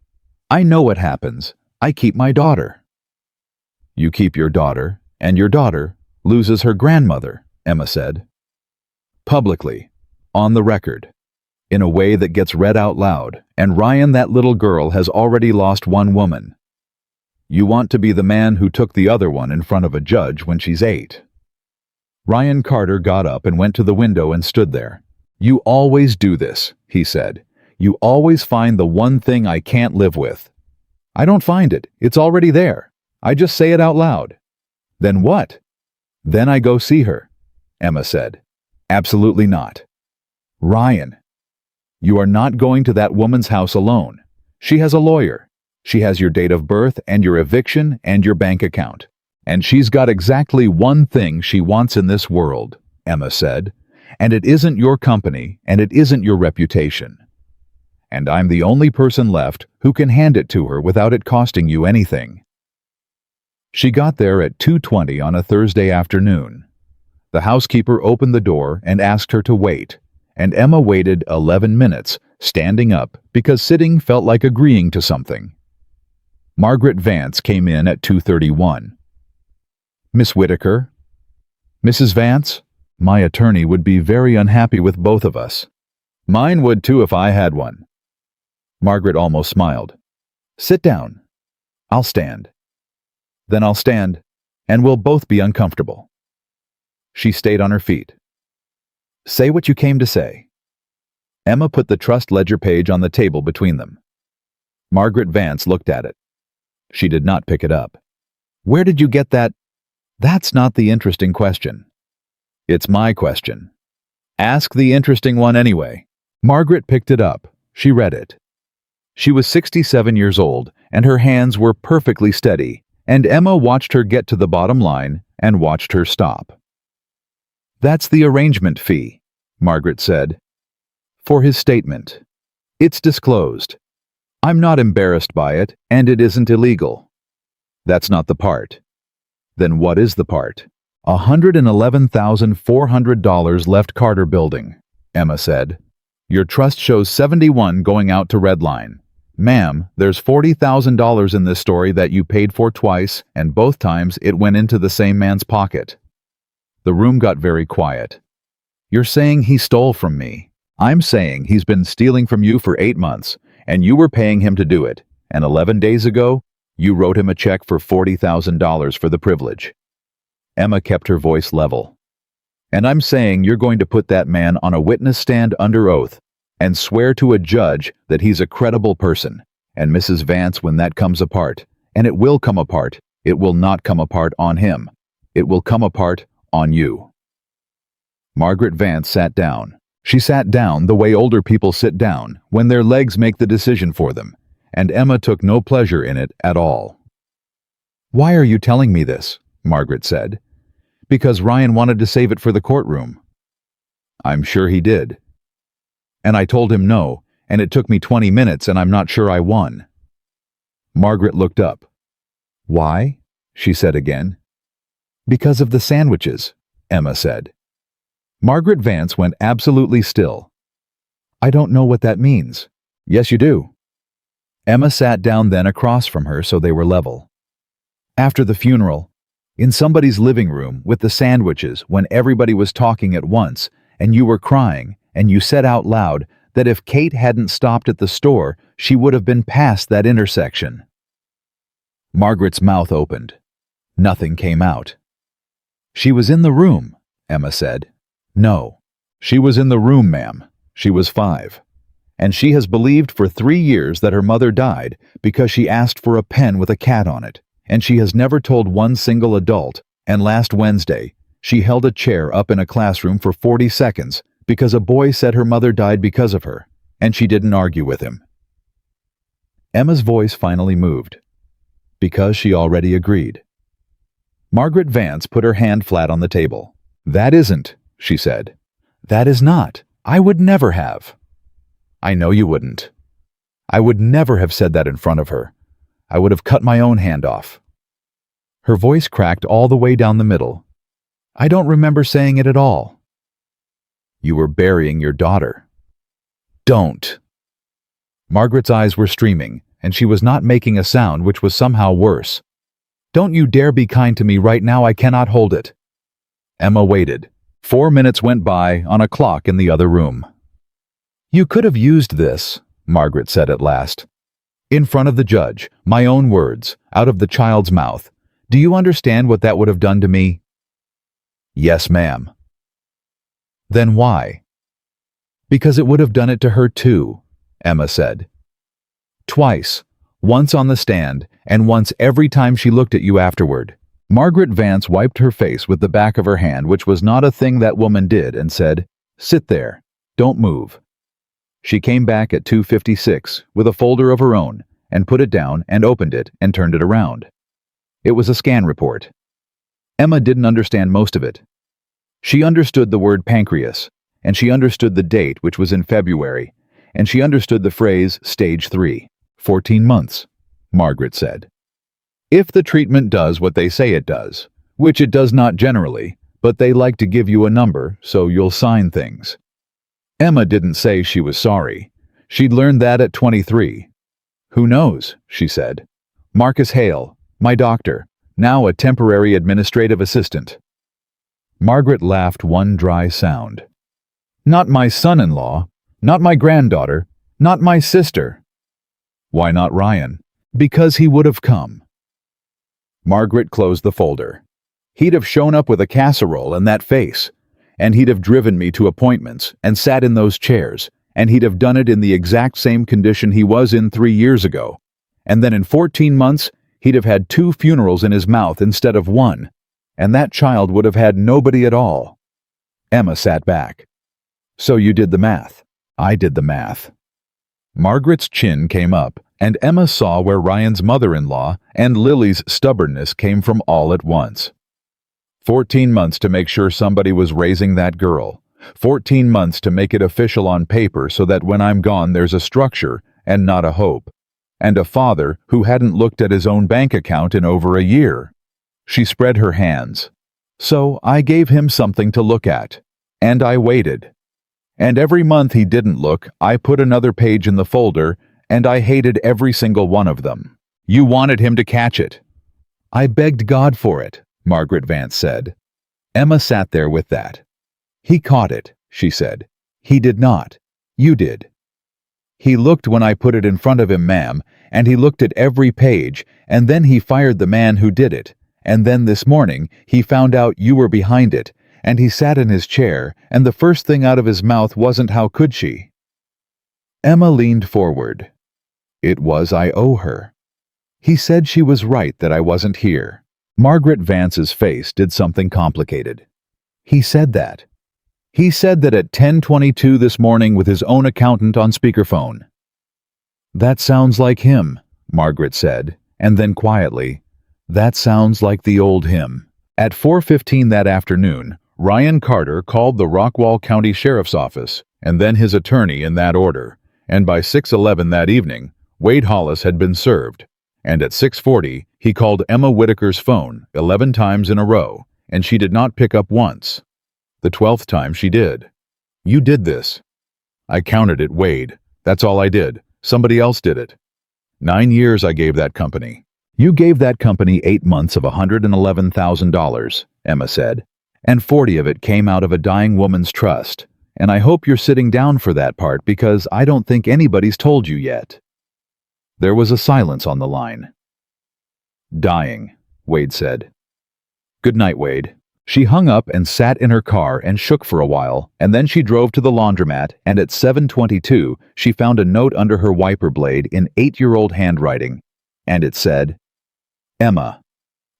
"I know what happens. I keep my daughter." "You keep your daughter, and your daughter loses her grandmother," Emma said. Publicly, on the record, in a way that gets read out loud, and Ryan, that little girl, has already lost one woman. You want to be the man who took the other one in front of a judge when she's 8. Ryan Carter got up and went to the window and stood there. "You always do this," he said. "You always find the one thing I can't live with." "I don't find it. It's already there. I just say it out loud." "Then what?" "Then I go see her," Emma said. "Absolutely not." "Ryan, you are not going to that woman's house alone. She has a lawyer. She has your date of birth and your eviction and your bank account. And she's got exactly one thing she wants in this world," Emma said. "And it isn't your company, and it isn't your reputation. And I'm the only person left who can hand it to her without it costing you anything." She got there at 2:20 on a Thursday afternoon. The housekeeper opened the door and asked her to wait, and Emma waited 11 minutes, standing up because sitting felt like agreeing to something. Margaret Vance came in at 2:31. "Miss Whitaker?" "Mrs. Vance? My attorney would be very unhappy with both of us." "Mine would too if I had one." Margaret almost smiled. "Sit down." "I'll stand." "Then I'll stand, and we'll both be uncomfortable." She stayed on her feet. "Say what you came to say." Emma put the trust ledger page on the table between them. Margaret Vance looked at it. She did not pick it up. "Where did you get that?" "That's not the interesting question." "It's my question." "Ask the interesting one anyway." Margaret picked it up. She read it. She was 67 years old, and her hands were perfectly steady, and Emma watched her get to the bottom line and watched her stop. "That's the arrangement fee," Margaret said. "For his statement. It's disclosed. I'm not embarrassed by it, and it isn't illegal." "That's not the part." "Then what is the part?" $111,400 left Carter Building," Emma said. "Your trust shows 71 going out to Redline. Ma'am, there's $40,000 in this story that you paid for twice, and both times it went into the same man's pocket." The room got very quiet. "You're saying he stole from me. I'm saying he's been stealing from you for 8 months, and you were paying him to do it, and 11 days ago, you wrote him a check for $40,000 for the privilege." Emma kept her voice level. "And I'm saying you're going to put that man on a witness stand under oath and swear to a judge that he's a credible person. And Mrs. Vance, when that comes apart, and it will come apart, it will not come apart on him. It will come apart on you." Margaret Vance sat down. She sat down the way older people sit down when their legs make the decision for them, and Emma took no pleasure in it at all. "Why are you telling me this?" Margaret said. "Because Ryan wanted to save it for the courtroom." "I'm sure he did." "And I told him no, and it took me 20 minutes, and I'm not sure I won." Margaret looked up. "Why?" she said again. "Because of the sandwiches," Emma said. Margaret Vance went absolutely still. "I don't know what that means." "Yes, you do." Emma sat down then across from her so they were level. "After the funeral, in somebody's living room with the sandwiches when everybody was talking at once, and you were crying, and you said out loud that if Kate hadn't stopped at the store, she would have been past that intersection." Margaret's mouth opened. Nothing came out. "She was in the room," Emma said. "No. She was in the room, ma'am. She was 5. And she has believed for 3 years that her mother died because she asked for a pen with a cat on it, and she has never told one single adult, and last Wednesday, she held a chair up in a classroom for 40 seconds because a boy said her mother died because of her, and she didn't argue with him." Emma's voice finally moved, because she already agreed. Margaret Vance put her hand flat on the table. "That isn't," she said. "That is not. I would never have. I know you wouldn't. I would never have said that in front of her. I would have cut my own hand off. Her voice cracked all the way down the middle. I don't remember saying it at all. You were burying your daughter. Don't. Margaret's eyes were streaming, and she was not making a sound, which was somehow worse. Don't you dare be kind to me right now, I cannot hold it. Emma waited. 4 minutes went by on a clock in the other room. You could have used this, Margaret said at last. In front of the judge, my own words, out of the child's mouth. Do you understand what that would have done to me? Yes, ma'am. Then why? Because it would have done it to her too, Emma said. Twice, once on the stand, and once every time she looked at you afterward. Margaret Vance wiped her face with the back of her hand, which was not a thing that woman did, and said, Sit there. Don't move. She came back at 2:56 with a folder of her own, and put it down and opened it and turned it around. It was a scan report. Emma didn't understand most of it. She understood the word pancreas, and she understood the date, which was in February, and she understood the phrase stage 3, 14 months, Margaret said. If the treatment does what they say it does, which it does not generally, but they like to give you a number, so you'll sign things. Emma didn't say she was sorry. She'd learned that at 23. Who knows, she said. Marcus Hale, my doctor, now a temporary administrative assistant. Margaret laughed one dry sound. Not my son-in-law, not my granddaughter, not my sister. Why not Ryan? Because he would have come. Margaret closed the folder. He'd have shown up with a casserole and that face, and he'd have driven me to appointments and sat in those chairs, and he'd have done it in the exact same condition he was in 3 years ago. And then in 14 months, he'd have had 2 funerals in his mouth instead of 1, and that child would have had nobody at all. Emma sat back. So you did the math. I did the math. Margaret's chin came up, and Emma saw where Ryan's mother-in-law and Lily's stubbornness came from all at once. 14 months to make sure somebody was raising that girl. 14 months to make it official on paper so that when I'm gone there's a structure and not a hope. And a father who hadn't looked at his own bank account in over a year. She spread her hands. So I gave him something to look at. And I waited. And every month he didn't look, I put another page in the folder, and I hated every single one of them. You wanted him to catch it. I begged God for it, Margaret Vance said. Emma sat there with that. He caught it, she said. He did not. You did. He looked when I put it in front of him, ma'am, and he looked at every page, and then he fired the man who did it, and then this morning he found out you were behind it, and he sat in his chair, and the first thing out of his mouth wasn't how could she. Emma leaned forward. It was I owe her. He said she was right that I wasn't here. Margaret Vance's face did something complicated. He said that. He said that at 10:22 this morning with his own accountant on speakerphone. That sounds like him, Margaret said, and then quietly, that sounds like the old him. At 4:15 that afternoon, Ryan Carter called the Rockwall County Sheriff's Office, and then his attorney in that order, and by 6:11 that evening, Wade Hollis had been served, and at 6:40 he called Emma Whitaker's phone 11 times in a row, and she did not pick up once. The 12th time she did. You did this. I counted it, Wade. That's all I did. Somebody else did it. 9 years I gave that company. You gave that company 8 months of $111,000, Emma said, and 40 of it came out of a dying woman's trust, and I hope you're sitting down for that part because I don't think anybody's told you yet. There was a silence on the line. Dying, Wade said. Good night, Wade. She hung up and sat in her car and shook for a while, and then she drove to the laundromat, and at 7:22 she found a note under her wiper blade in 8-year-old handwriting, and it said, Emma,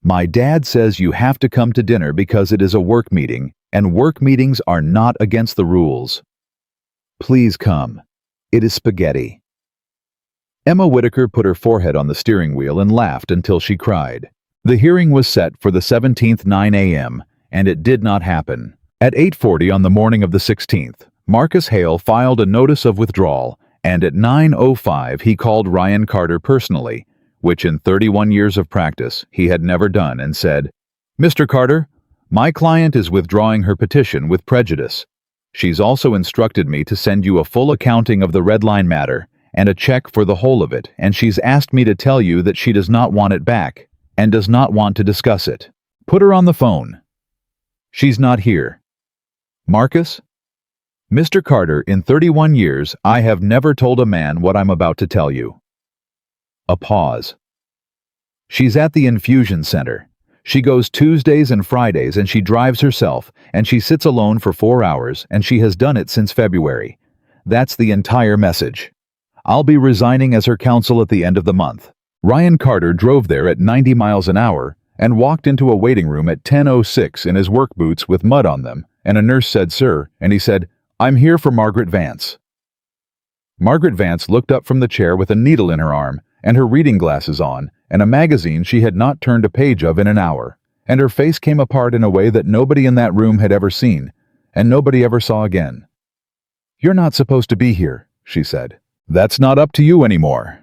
my dad says you have to come to dinner because it is a work meeting, and work meetings are not against the rules. Please come. It is spaghetti. Emma Whitaker put her forehead on the steering wheel and laughed until she cried. The hearing was set for the 17th 9 a.m., and it did not happen. At 8:40 on the morning of the 16th, Marcus Hale filed a notice of withdrawal, And at 9:05 he called Ryan Carter personally, which in 31 years of practice he had never done, and said, "Mr. Carter, my client is withdrawing her petition with prejudice. She's also instructed me to send you a full accounting of the red line matter and a check for the whole of it, and she's asked me to tell you that she does not want it back and does not want to discuss it. Put her on the phone. She's not here. Marcus?" "Mr. Carter, in 31 years, I have never told a man what I'm about to tell you." A pause. "She's at the infusion center. She goes Tuesdays and Fridays, and she drives herself, and she sits alone for 4 hours, and she has done it since February. That's the entire message. I'll be resigning as her counsel at the end of the month." Ryan Carter drove there at 90 miles an hour and walked into a waiting room at 10:06 in his work boots with mud on them, and a nurse said, "Sir," and he said, "I'm here for Margaret Vance." Margaret Vance looked up from the chair with a needle in her arm and her reading glasses on, and a magazine she had not turned a page of in an hour, and her face came apart in a way that nobody in that room had ever seen, and nobody ever saw again. "You're not supposed to be here," she said. "That's not up to you anymore."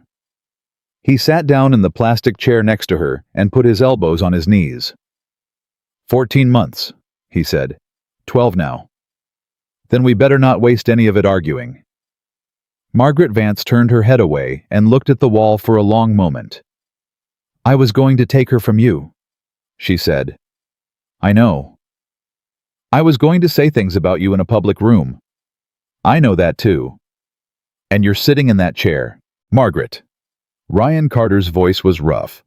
He sat down in the plastic chair next to her and put his elbows on his knees. 14 months, he said. 12 now. Then we better not waste any of it arguing." Margaret Vance turned her head away and looked at the wall for a long moment. "I was going to take her from you," she said. "I know. I was going to say things about you in a public room. I know that too. And you're sitting in that chair. Margaret." Ryan Carter's voice was rough.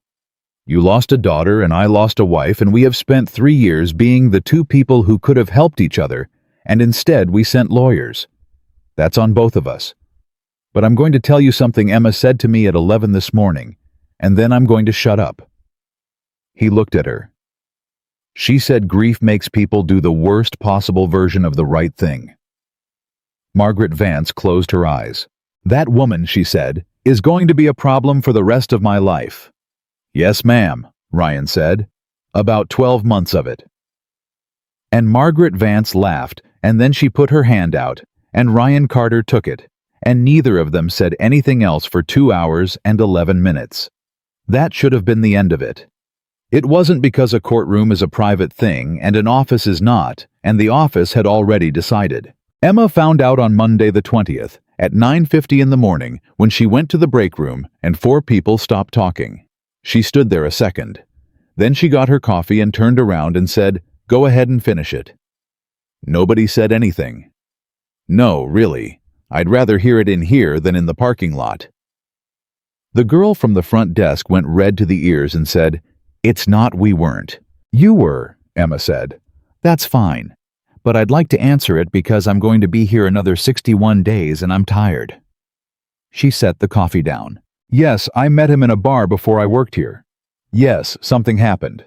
"You lost a daughter and I lost a wife, and we have spent 3 years being the two people who could have helped each other, and instead we sent lawyers. That's on both of us. But I'm going to tell you something Emma said to me at 11 this morning, and then I'm going to shut up." He looked at her. "She said grief makes people do the worst possible version of the right thing." Margaret Vance closed her eyes. "That woman," she said, "is going to be a problem for the rest of my life." "Yes, ma'am," Ryan said. "About 12 months of it." And Margaret Vance laughed, and then she put her hand out, and Ryan Carter took it, and neither of them said anything else for 2 hours and 11 minutes. That should have been the end of it. It wasn't because a courtroom is a private thing and an office is not, and the office had already decided. Emma found out on Monday the 20th, at 9:50 in the morning, when she went to the break room and 4 people stopped talking. She stood there a second. Then she got her coffee and turned around and said, "Go ahead and finish it." Nobody said anything. "No, really. I'd rather hear it in here than in the parking lot." The girl from the front desk went red to the ears and said, "It's not we weren't. You were," Emma said. "That's fine. But I'd like to answer it because I'm going to be here another 61 days and I'm tired." She set the coffee down. "Yes, I met him in a bar before I worked here. Yes, something happened.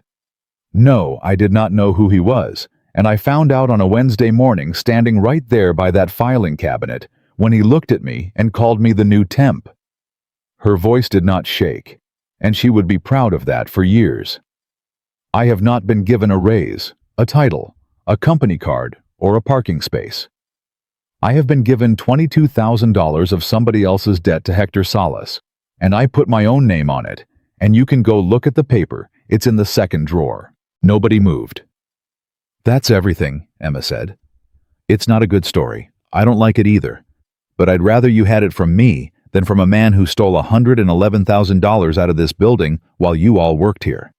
No, I did not know who he was, and I found out on a Wednesday morning standing right there by that filing cabinet when he looked at me and called me the new temp." Her voice did not shake, and she would be proud of that for years. "I have not been given a raise, a title, a company card, or a parking space. I have been given $22,000 of somebody else's debt to Hector Salas, and I put my own name on it, and you can go look at the paper. It's in the second drawer." Nobody moved. "That's everything," Emma said. "It's not a good story. I don't like it either. But I'd rather you had it from me than from a man who stole $111,000 out of this building while you all worked here."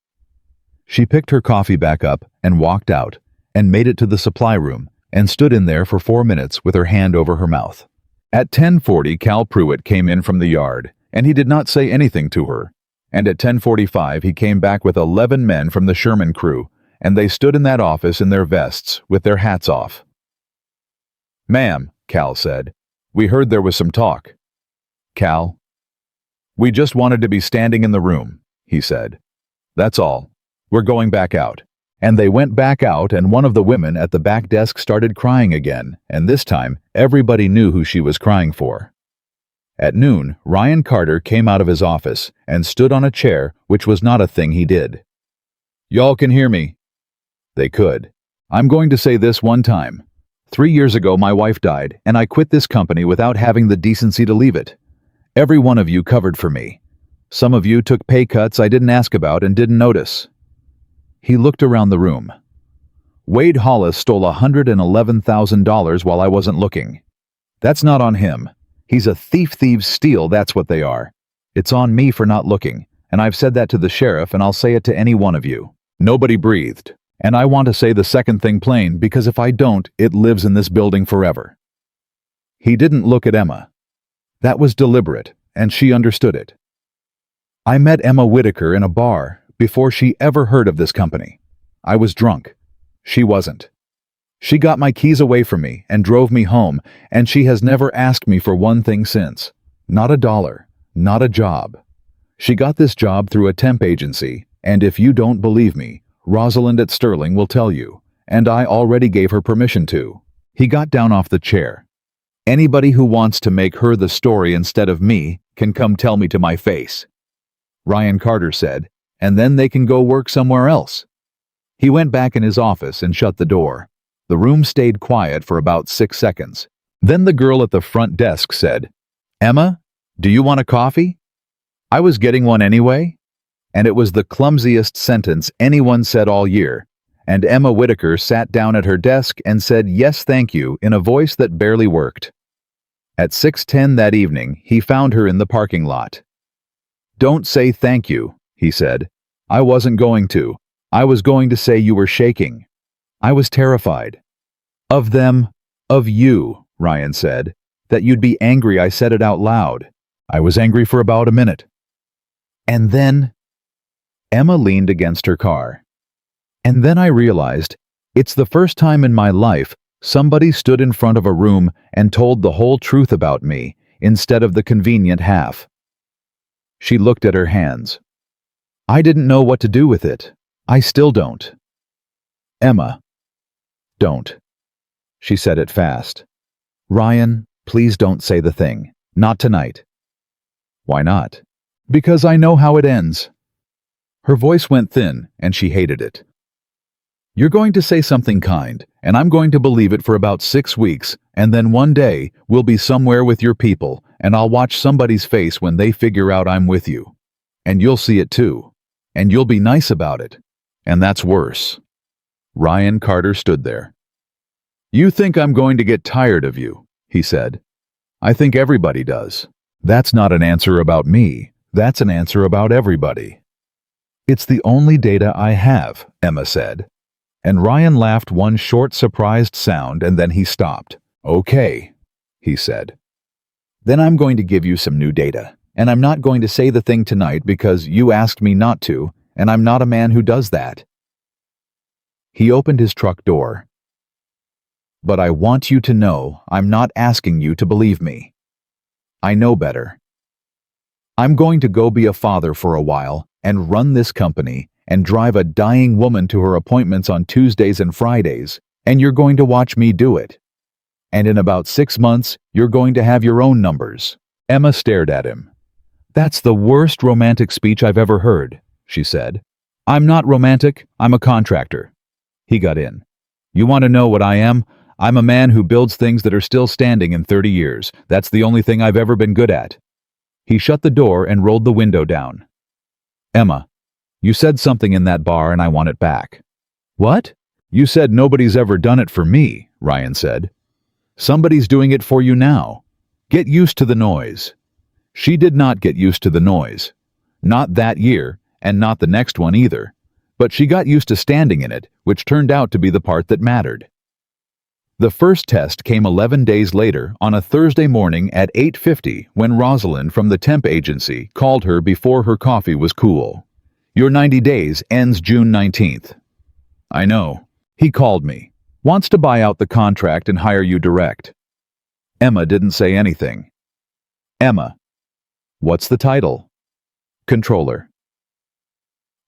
She picked her coffee back up and walked out and made it to the supply room and stood in there for 4 minutes with her hand over her mouth. At 10:40, Cal Pruitt came in from the yard, and he did not say anything to her. And at 10:45, he came back with 11 men from the Sherman crew, and they stood in that office in their vests with their hats off. "Ma'am," Cal said, "we heard there was some talk." "Cal?" "We just wanted to be standing in the room," he said. "That's all. We're going back out." And they went back out, and one of the women at the back desk started crying again, and this time everybody knew who she was crying for. At noon, Ryan Carter came out of his office and stood on a chair, which was not a thing he did. "Y'all can hear me?" They could. "I'm going to say this one time. 3 years ago my wife died, and I quit this company without having the decency to leave it. Every one of you covered for me. Some of you took pay cuts I didn't ask about and didn't notice." He looked around the room. "Wade Hollis stole $111,000 while I wasn't looking. That's not on him. He's a thief, thieves steal, that's what they are. It's on me for not looking, and I've said that to the sheriff, and I'll say it to any one of you." Nobody breathed, and I want to say the second thing plain, because if I don't, it lives in this building forever. He didn't look at Emma. That was deliberate, and she understood it. I met Emma Whitaker in a bar before she ever heard of this company. I was drunk. She wasn't. She got my keys away from me and drove me home, and she has never asked me for one thing since. Not a dollar. Not a job. She got this job through a temp agency, and if you don't believe me, Rosalind at Sterling will tell you, and I already gave her permission to. He got down off the chair. Anybody who wants to make her the story instead of me can come tell me to my face. Ryan Carter said, and then they can go work somewhere else. He went back in his office and shut the door. The room stayed quiet for about 6 seconds. Then the girl at the front desk said, "Emma, do you want a coffee?" I was getting one anyway, and it was the clumsiest sentence anyone said all year, and Emma Whitaker sat down at her desk and said yes thank you in a voice that barely worked. At 6:10 that evening, he found her in the parking lot. "Don't say thank you," he said. "I wasn't going to. I was going to say you were shaking." I was terrified. "Of them, of you," Ryan said. "That you'd be angry I said it out loud." I was angry for about a minute. And then Emma leaned against her car. And then I realized it's the first time in my life somebody stood in front of a room and told the whole truth about me instead of the convenient half. She looked at her hands. I didn't know what to do with it. I still don't. "Emma, don't." She said it fast. "Ryan, please don't say the thing. Not tonight." "Why not?" "Because I know how it ends." Her voice went thin, and she hated it. "You're going to say something kind, and I'm going to believe it for about 6 weeks, and then one day we'll be somewhere with your people, and I'll watch somebody's face when they figure out I'm with you. And you'll see it too. And you'll be nice about it. And that's worse." Ryan Carter stood there. "You think I'm going to get tired of you," he said. "I think everybody does. That's not an answer about me. That's an answer about everybody." "It's the only data I have," Emma said. And Ryan laughed one short, surprised sound, and then he stopped. "Okay," he said. "Then I'm going to give you some new data, and I'm not going to say the thing tonight because you asked me not to, and I'm not a man who does that." He opened his truck door. "But I want you to know I'm not asking you to believe me. I know better. I'm going to go be a father for a while and run this company and drive a dying woman to her appointments on Tuesdays and Fridays, and you're going to watch me do it. And in about 6 months, you're going to have your own numbers." Emma stared at him. "That's the worst romantic speech I've ever heard," she said. "I'm not romantic, I'm a contractor." He got in. "You want to know what I am? I'm a man who builds things that are still standing in 30 years. That's the only thing I've ever been good at." He shut the door and rolled the window down. "Emma, you said something in that bar and I want it back." "What?" "You said nobody's ever done it for me," Ryan said. "Somebody's doing it for you now. Get used to the noise." She did not get used to the noise. Not that year, and not the next one either. But she got used to standing in it, which turned out to be the part that mattered. The first test came 11 days later on a Thursday morning at 8:50 when Rosalind from the temp agency called her before her coffee was cool. "Your 90 days ends June 19th. "I know. He called me. Wants to buy out the contract and hire you direct." Emma didn't say anything. "Emma, what's the title?" "Controller."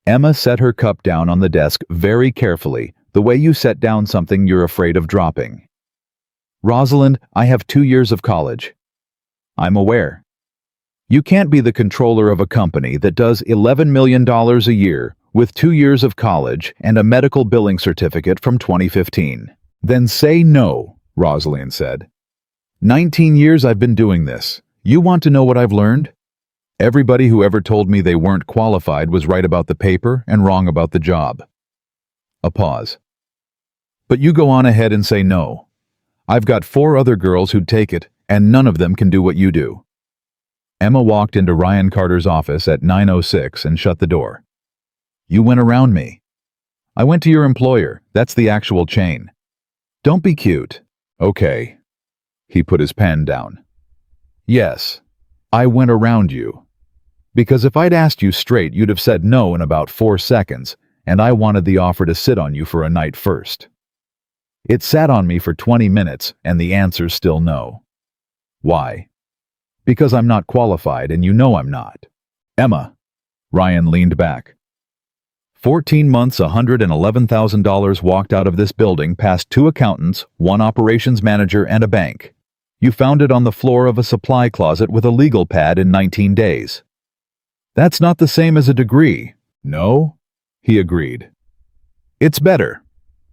Emma set her cup down on the desk very carefully, the way you set down something you're afraid of dropping. "Rosalind, I have 2 years of college." "I'm aware. You can't be the controller of a company that does $11 million a year with 2 years of college and a medical billing certificate from 2015. Then say no. Rosalind said. 19 years I've been doing this. You want to know what I've learned? Everybody who ever told me they weren't qualified was right about the paper and wrong about the job. A pause. But you go on ahead and say no. I've got 4 other girls who'd take it, and none of them can do what you do. Emma walked into Ryan Carter's office at 9:06 and shut the door. You went around me. I went to your employer. That's the actual chain. Don't be cute. Okay. He put his pen down. Yes, I went around you. Because if I'd asked you straight, you'd have said no in about 4 seconds, and I wanted the offer to sit on you for a night first. It sat on me for 20 minutes, and the answer's still no. Why? Because I'm not qualified, and you know I'm not. Emma. Ryan leaned back. 14 months, $111,000 walked out of this building past 2 accountants, 1 operations manager, and a bank. You found it on the floor of a supply closet with a legal pad in 19 days. That's not the same as a degree. No? He agreed. It's better.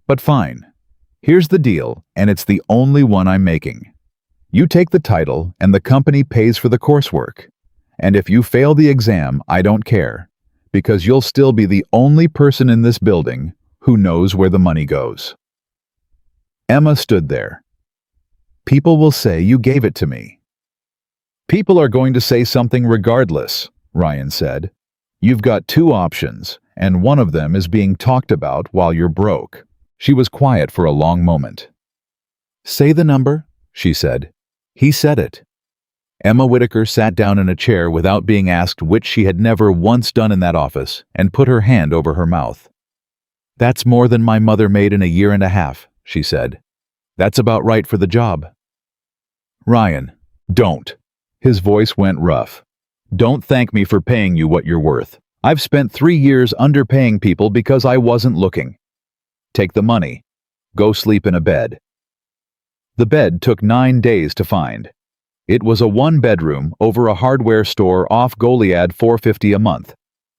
But fine. Here's the deal, and it's the only one I'm making. You take the title, and the company pays for the coursework. And if you fail the exam, I don't care, because you'll still be the only person in this building who knows where the money goes. Emma stood there. People will say you gave it to me. People are going to say something regardless, Ryan said. You've got 2 options, and one of them is being talked about while you're broke. She was quiet for a long moment. Say the number, she said. He said it. Emma Whitaker sat down in a chair without being asked, which she had never once done in that office, and put her hand over her mouth. That's more than my mother made in a year and a half, she said. That's about right for the job. Ryan, don't. His voice went rough. Don't thank me for paying you what you're worth. I've spent 3 years underpaying people because I wasn't looking. Take the money. Go sleep in a bed. The bed took 9 days to find. It was a 1-bedroom over a hardware store off Goliad, $450 a month,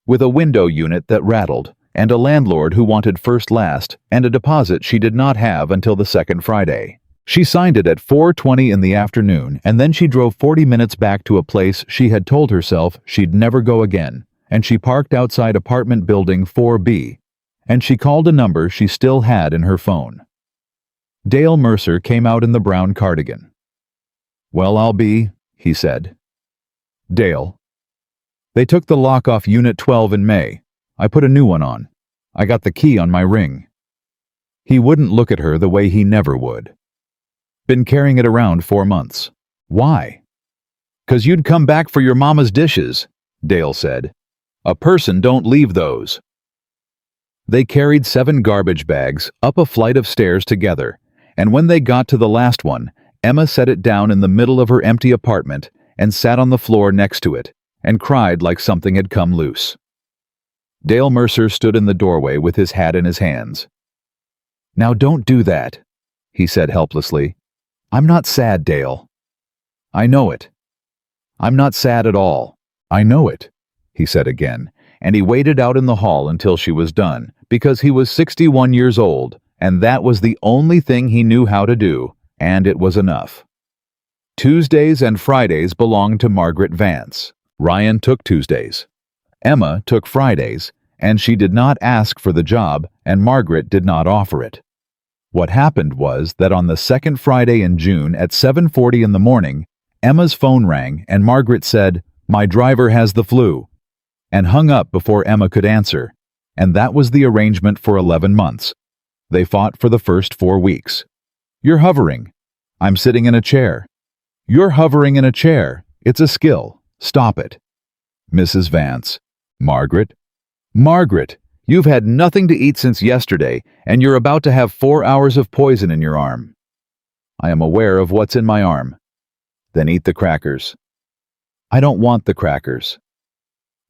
with a window unit that rattled, and a landlord who wanted first last, and a deposit she did not have until the second Friday. She signed it at 4:20 in the afternoon, and then she drove 40 minutes back to a place she had told herself she'd never go again, and she parked outside apartment building 4B, and she called a number she still had in her phone. Dale Mercer came out in the brown cardigan. Well, I'll be, he said. Dale. They took the lock off Unit 12 in May. I put a new one on. I got the key on my ring. He wouldn't look at her the way he never would. Been carrying it around 4 months. Why? 'Cause you'd come back for your mama's dishes, Dale said. A person don't leave those. They carried 7 garbage bags up a flight of stairs together, and when they got to the last one, Emma set it down in the middle of her empty apartment and sat on the floor next to it and cried like something had come loose. Dale Mercer stood in the doorway with his hat in his hands. Now don't do that, he said helplessly. I'm not sad, Dale. I know it. I'm not sad at all. I know it, he said again, and he waited out in the hall until she was done, because he was 61 years old, and that was the only thing he knew how to do, and it was enough. Tuesdays and Fridays belonged to Margaret Vance. Ryan took Tuesdays. Emma took Fridays, and she did not ask for the job, and Margaret did not offer it. What happened was that on the second Friday in June at 7:40 in the morning, Emma's phone rang and Margaret said, "My driver has the flu," and hung up before Emma could answer, and that was the arrangement for 11 months. They fought for the first 4 weeks. You're hovering. I'm sitting in a chair. You're hovering in a chair. It's a skill. Stop it. Mrs. Vance. Margaret. Margaret, you've had nothing to eat since yesterday, and you're about to have 4 hours of poison in your arm. I am aware of what's in my arm. Then eat the crackers. I don't want the crackers.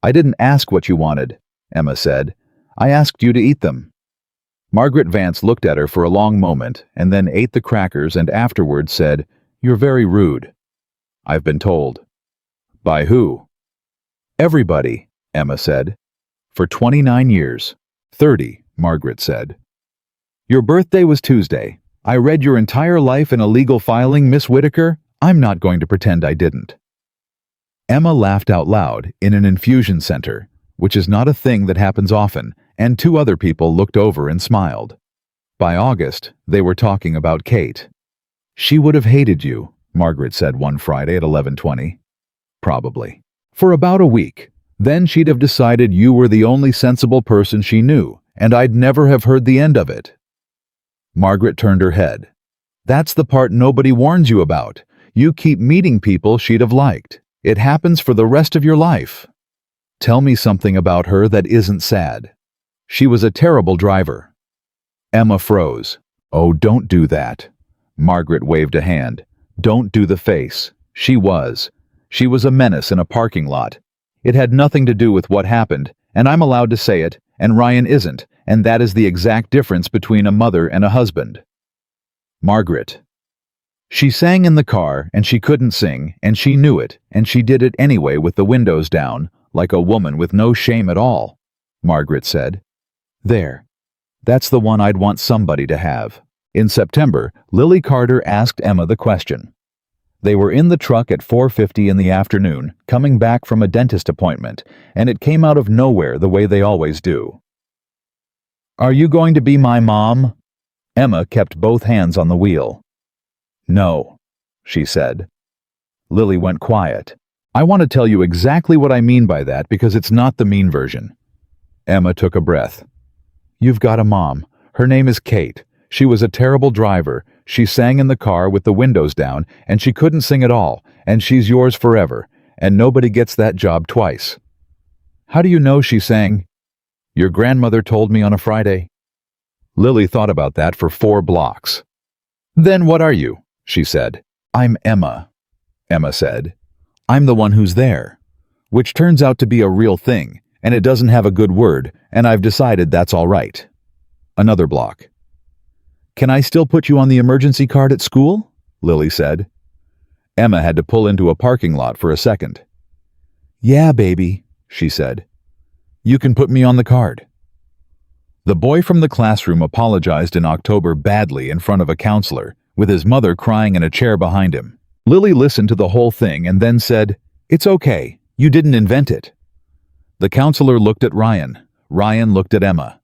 I didn't ask what you wanted, Emma said. I asked you to eat them. Margaret Vance looked at her for a long moment and then ate the crackers and afterwards said, You're very rude. I've been told. By who? Everybody, Emma said. For 29 years. 30, Margaret said. Your birthday was Tuesday. I read your entire life in a legal filing, Miss Whitaker. I'm not going to pretend I didn't." Emma laughed out loud in an infusion center, which is not a thing that happens often, and two other people looked over and smiled. By August, they were talking about Kate. "She would have hated you," Margaret said one Friday at 11:20. "Probably. For about a week. Then she'd have decided you were the only sensible person she knew, and I'd never have heard the end of it." Margaret turned her head. "That's the part nobody warns you about. You keep meeting people she'd have liked. It happens for the rest of your life." "Tell me something about her that isn't sad." "She was a terrible driver." Emma froze. "Oh, don't do that." Margaret waved a hand. "Don't do the face. She was. She was a menace in a parking lot. It had nothing to do with what happened, and I'm allowed to say it, and Ryan isn't, and that is the exact difference between a mother and a husband." Margaret. "She sang in the car, and she couldn't sing, and she knew it, and she did it anyway with the windows down, like a woman with no shame at all," Margaret said. "There. That's the one I'd want somebody to have." In September, Lily Carter asked Emma the question. They were in the truck at 4:50 in the afternoon, coming back from a dentist appointment, and it came out of nowhere the way they always do. "Are you going to be my mom?" Emma kept both hands on the wheel. "No," she said. Lily went quiet. "I want to tell you exactly what I mean by that because it's not the mean version." Emma took a breath. "You've got a mom. Her name is Kate. She was a terrible driver. She sang in the car with the windows down, and she couldn't sing at all, and she's yours forever, and nobody gets that job twice." "How do you know she sang?" "Your grandmother told me on a Friday." Lily thought about that for 4 blocks. "Then what are you?" she said. "I'm Emma," Emma said. "I'm the one who's there," which turns out to be a real thing, and it doesn't have a good word, and I've decided that's all right. Another block. "Can I still put you on the emergency card at school?" Lily said. Emma had to pull into a parking lot for a second. "Yeah, baby," she said. "You can put me on the card." The boy from the classroom apologized in October badly in front of a counselor, with his mother crying in a chair behind him. Lily listened to the whole thing and then said, "It's okay, you didn't invent it." The counselor looked at Ryan. Ryan looked at Emma.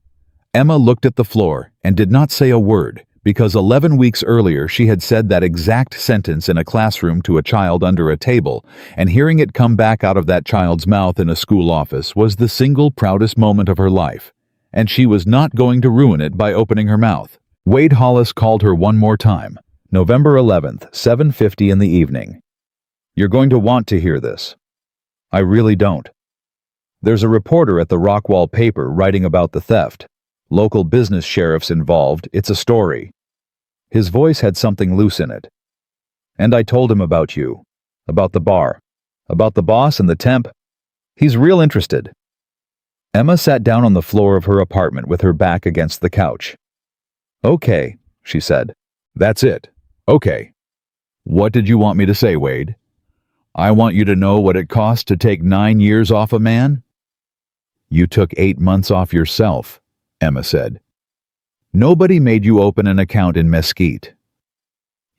Emma looked at the floor and did not say a word because 11 weeks earlier she had said that exact sentence in a classroom to a child under a table, and hearing it come back out of that child's mouth in a school office was the single proudest moment of her life, and she was not going to ruin it by opening her mouth. Wade Hollis called her one more time, November 11th, 7:50 in the evening. "You're going to want to hear this." "I really don't." "There's a reporter at the Rockwall paper writing about the theft. Local business sheriffs involved. It's a story." His voice had something loose in it. "And I told him about you. About the bar. About the boss and the temp. He's real interested." Emma sat down on the floor of her apartment with her back against the couch. "Okay," she said. "That's it. Okay. What did you want me to say, Wade? I want you to know what it costs to take 9 years off a man?" "You took 8 months off yourself," Emma said. "Nobody made you open an account in Mesquite.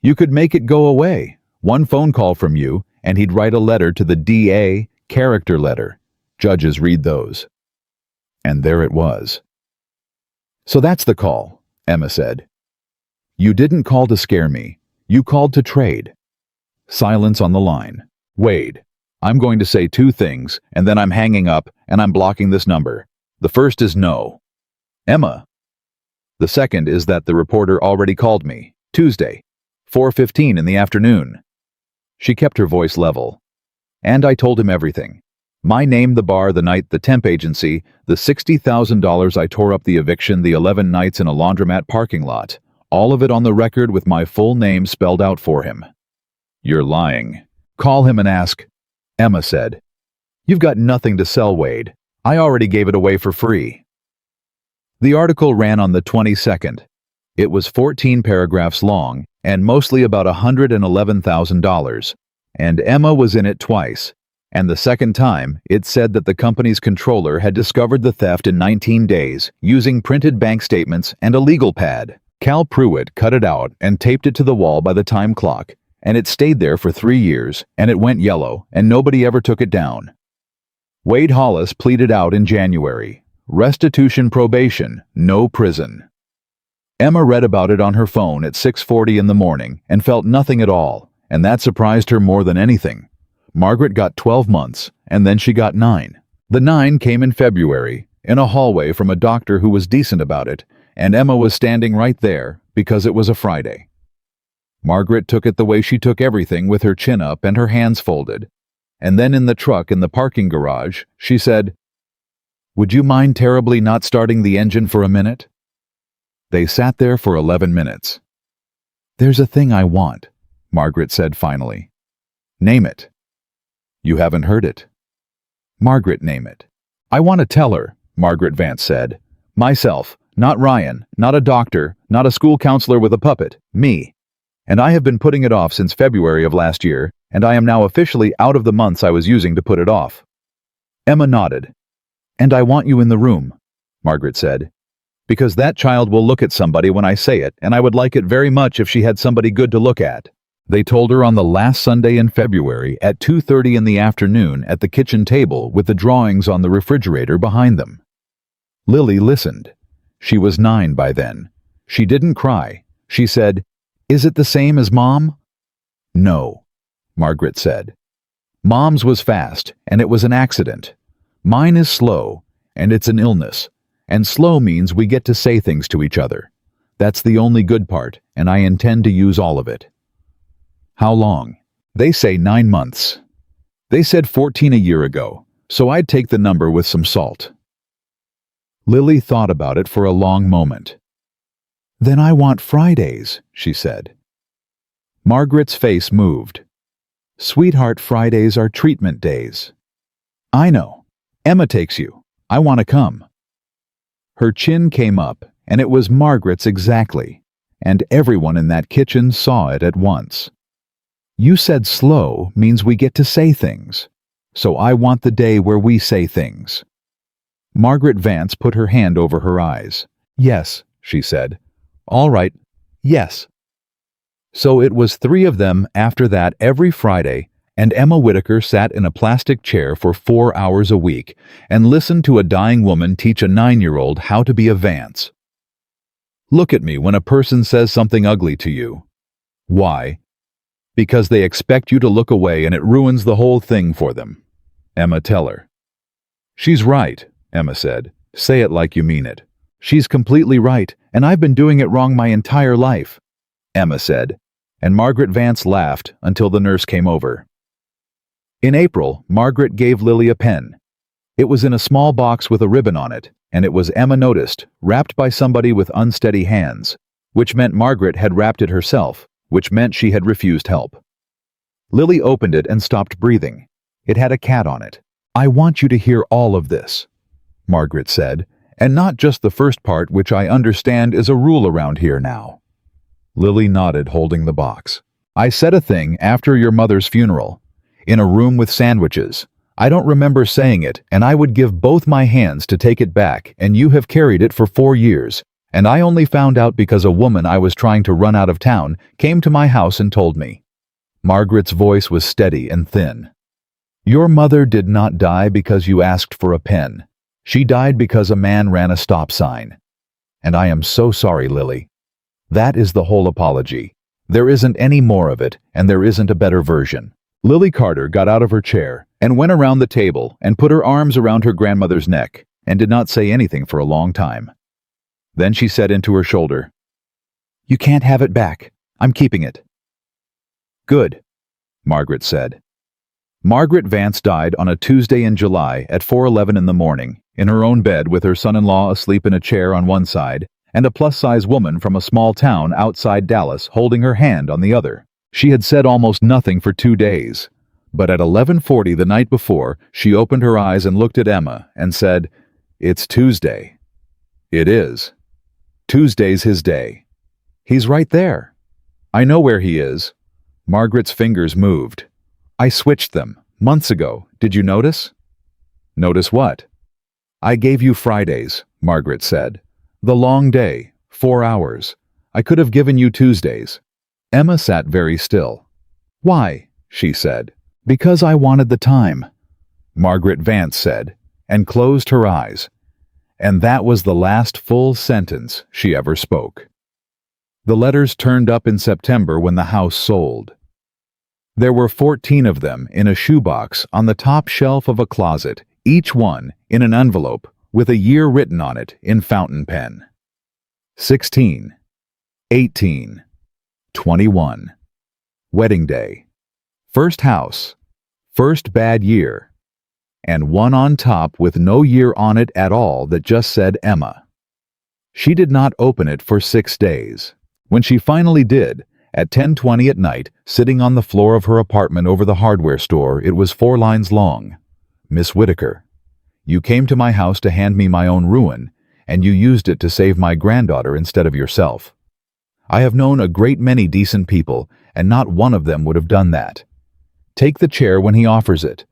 You could make it go away. One phone call from you, and he'd write a letter to the DA, character letter. Judges read those." And there it was. "So that's the call," Emma said. "You didn't call to scare me. You called to trade." Silence on the line. "Wade, I'm going to say 2 things, and then I'm hanging up, and I'm blocking this number. The first is no." "Emma." "The second is that the reporter already called me, Tuesday, 4:15 in the afternoon." She kept her voice level. "And I told him everything. My name, the bar, the night, the temp agency, the $60,000 I tore up the eviction, the 11 nights in a laundromat parking lot. All of it on the record with my full name spelled out for him." "You're lying. Call him and ask." Emma said. "You've got nothing to sell, Wade. I already gave it away for free." The article ran on the 22nd. It was 14 paragraphs long and mostly about $111,000, and Emma was in it twice, and the second time it said that the company's controller had discovered the theft in 19 days using printed bank statements and a legal pad. Cal Pruitt cut it out and taped it to the wall by the time clock, and it stayed there for 3 years, and it went yellow, and nobody ever took it down. Wade Hollis pleaded out in January. Restitution probation, no prison. Emma read about it on her phone at 6:40 in the morning and felt nothing at all, and that surprised her more than anything. Margaret got 12 months, and then she got 9. The 9 came in February, in a hallway from a doctor who was decent about it, and Emma was standing right there because it was a Friday. Margaret took it the way she took everything, with her chin up and her hands folded. And then in the truck in the parking garage, she said, "Would you mind terribly not starting the engine for a minute?" They sat there for 11 minutes. "There's a thing I want," Margaret said finally. "Name it." "You haven't heard it." "Margaret, name it." "I want to tell her," Margaret Vance said. "Myself, not Ryan, not a doctor, not a school counselor with a puppet, me. And I have been putting it off since February of last year, and I am now officially out of the months I was using to put it off." Emma nodded. "And I want you in the room," Margaret said, "because that child will look at somebody when I say it, and I would like it very much if she had somebody good to look at." They told her on the last Sunday in February at 2:30 in the afternoon at the kitchen table with the drawings on the refrigerator behind them. Lily listened. She was 9 by then. She didn't cry. She said, "Is it the same as Mom?" "No," Margaret said. "Mom's was fast, and it was an accident. Mine is slow, and it's an illness. And slow means we get to say things to each other. That's the only good part, and I intend to use all of it." "How long?" "They say 9 months. They said 14 a year ago, so I'd take the number with some salt." Lily thought about it for a long moment. "Then I want Fridays," she said. Margaret's face moved. "Sweetheart, Fridays are treatment days." "I know. Emma takes you. I want to come." Her chin came up, and it was Margaret's exactly, and everyone in that kitchen saw it at once. "You said slow means we get to say things, so I want the day where we say things." Margaret Vance put her hand over her eyes. "Yes," she said. "All right, yes." So it was 3 of them after that every Friday, and Emma Whitaker sat in a plastic chair for 4 hours a week and listened to a dying woman teach a 9-year-old how to be a Vance. Look at me when a person says something ugly to you. Why? Because they expect you to look away and it ruins the whole thing for them. Emma, tell her. "She's right," Emma said. "Say it like you mean it." "She's completely right, and I've been doing it wrong my entire life," Emma said, and Margaret Vance laughed until the nurse came over. In April, Margaret gave Lily a pen. It was in a small box with a ribbon on it, and it was, Emma noticed, wrapped by somebody with unsteady hands, which meant Margaret had wrapped it herself, which meant she had refused help. Lily opened it and stopped breathing. It had a cat on it. "I want you to hear all of this," Margaret said, "and not just the first part, which I understand is a rule around here now." Lily nodded, holding the box. "I said a thing after your mother's funeral, in a room with sandwiches. I don't remember saying it, and I would give both my hands to take it back, and you have carried it for 4 years, and I only found out because a woman I was trying to run out of town came to my house and told me." Margaret's voice was steady and thin. "Your mother did not die because you asked for a pen. She died because a man ran a stop sign. And I am so sorry, Lily. That is the whole apology. There isn't any more of it, and there isn't a better version." Lily Carter got out of her chair and went around the table and put her arms around her grandmother's neck and did not say anything for a long time. Then she said into her shoulder, "You can't have it back. I'm keeping it." "Good," Margaret said. Margaret Vance died on a Tuesday in July at 4:11 in the morning, in her own bed with her son-in-law asleep in a chair on one side and a plus-size woman from a small town outside Dallas holding her hand on the other. She had said almost nothing for 2 days, but at 11:40 the night before, she opened her eyes and looked at Emma and said, "It's Tuesday." "It is. Tuesday's his day. He's right there. I know where he is." Margaret's fingers moved. "I switched them, months ago. Did you notice?" "Notice what?" "I gave you Fridays," Margaret said. "The long day, 4 hours. I could have given you Tuesdays." Emma sat very still. "Why?" she said. "Because I wanted the time," Margaret Vance said, and closed her eyes. And that was the last full sentence she ever spoke. The letters turned up in September when the house sold. There were 14 of them in a shoebox on the top shelf of a closet, each one in an envelope with a year written on it in fountain pen. 16, 18, 21. Wedding day. First house. First bad year. And one on top with no year on it at all that just said Emma. She did not open it for 6 days. When she finally did, at 10:20 at night, sitting on the floor of her apartment over the hardware store, it was 4 lines long. "Miss Whitaker, you came to my house to hand me my own ruin, and you used it to save my granddaughter instead of yourself. I have known a great many decent people, and not one of them would have done that. Take the chair when he offers it.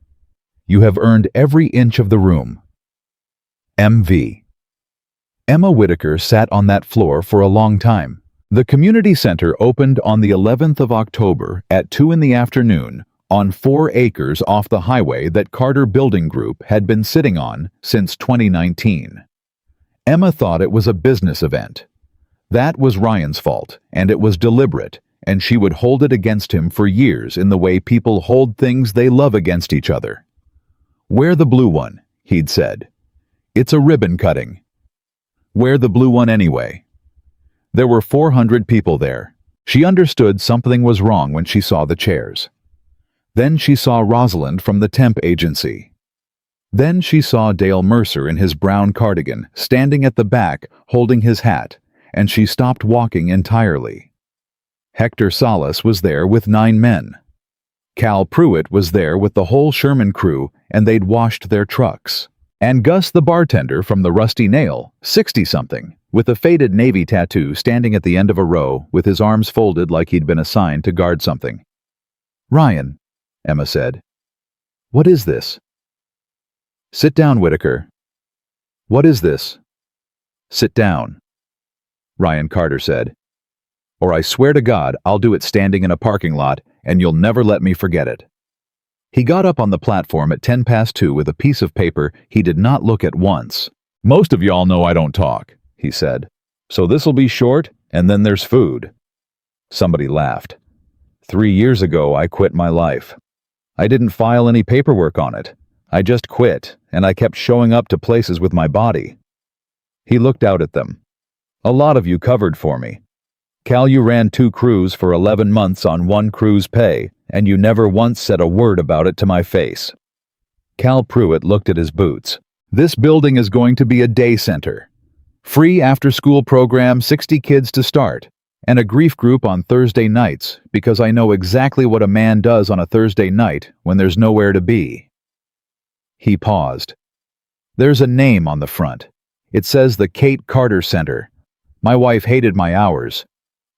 You have earned every inch of the room. M.V." Emma Whitaker sat on that floor for a long time. The community center opened on the 11th of October at 2 in the afternoon on 4 acres off the highway that Carter Building Group had been sitting on since 2019. Emma thought it was a business event. That was Ryan's fault, and it was deliberate, and she would hold it against him for years in the way people hold things they love against each other. "Wear the blue one," he'd said. "It's a ribbon cutting. Wear the blue one anyway." There were 400 people there. She understood something was wrong when she saw the chairs. Then she saw Rosalind from the temp agency. Then she saw Dale Mercer in his brown cardigan, standing at the back, holding his hat, and she stopped walking entirely. Hector Salas was there with 9 men. Cal Pruitt was there with the whole Sherman crew, and they'd washed their trucks. And Gus the bartender from the Rusty Nail, 60-something, with a faded navy tattoo, standing at the end of a row with his arms folded like he'd been assigned to guard something. "Ryan," Emma said. "What is this?" "Sit down, Whitaker." "What is this?" "Sit down," Ryan Carter said. "Or I swear to God I'll do it standing in a parking lot, and you'll never let me forget it." He got up on the platform at 2:10 with a piece of paper he did not look at once. "Most of y'all know I don't talk," he said. "So this'll be short, and then there's food." Somebody laughed. 3 years ago I quit my life. I didn't file any paperwork on it. I just quit, and I kept showing up to places with my body. He looked out at them. "A lot of you covered for me. Cal, you ran 2 crews for 11 months on 1 crew's pay, and you never once said a word about it to my face." Cal Pruitt looked at his boots. "This building is going to be a day center. Free after-school program, 60 kids to start, and a grief group on Thursday nights, because I know exactly what a man does on a Thursday night when there's nowhere to be." He paused. "There's a name on the front. It says the Kate Carter Center. My wife hated my hours.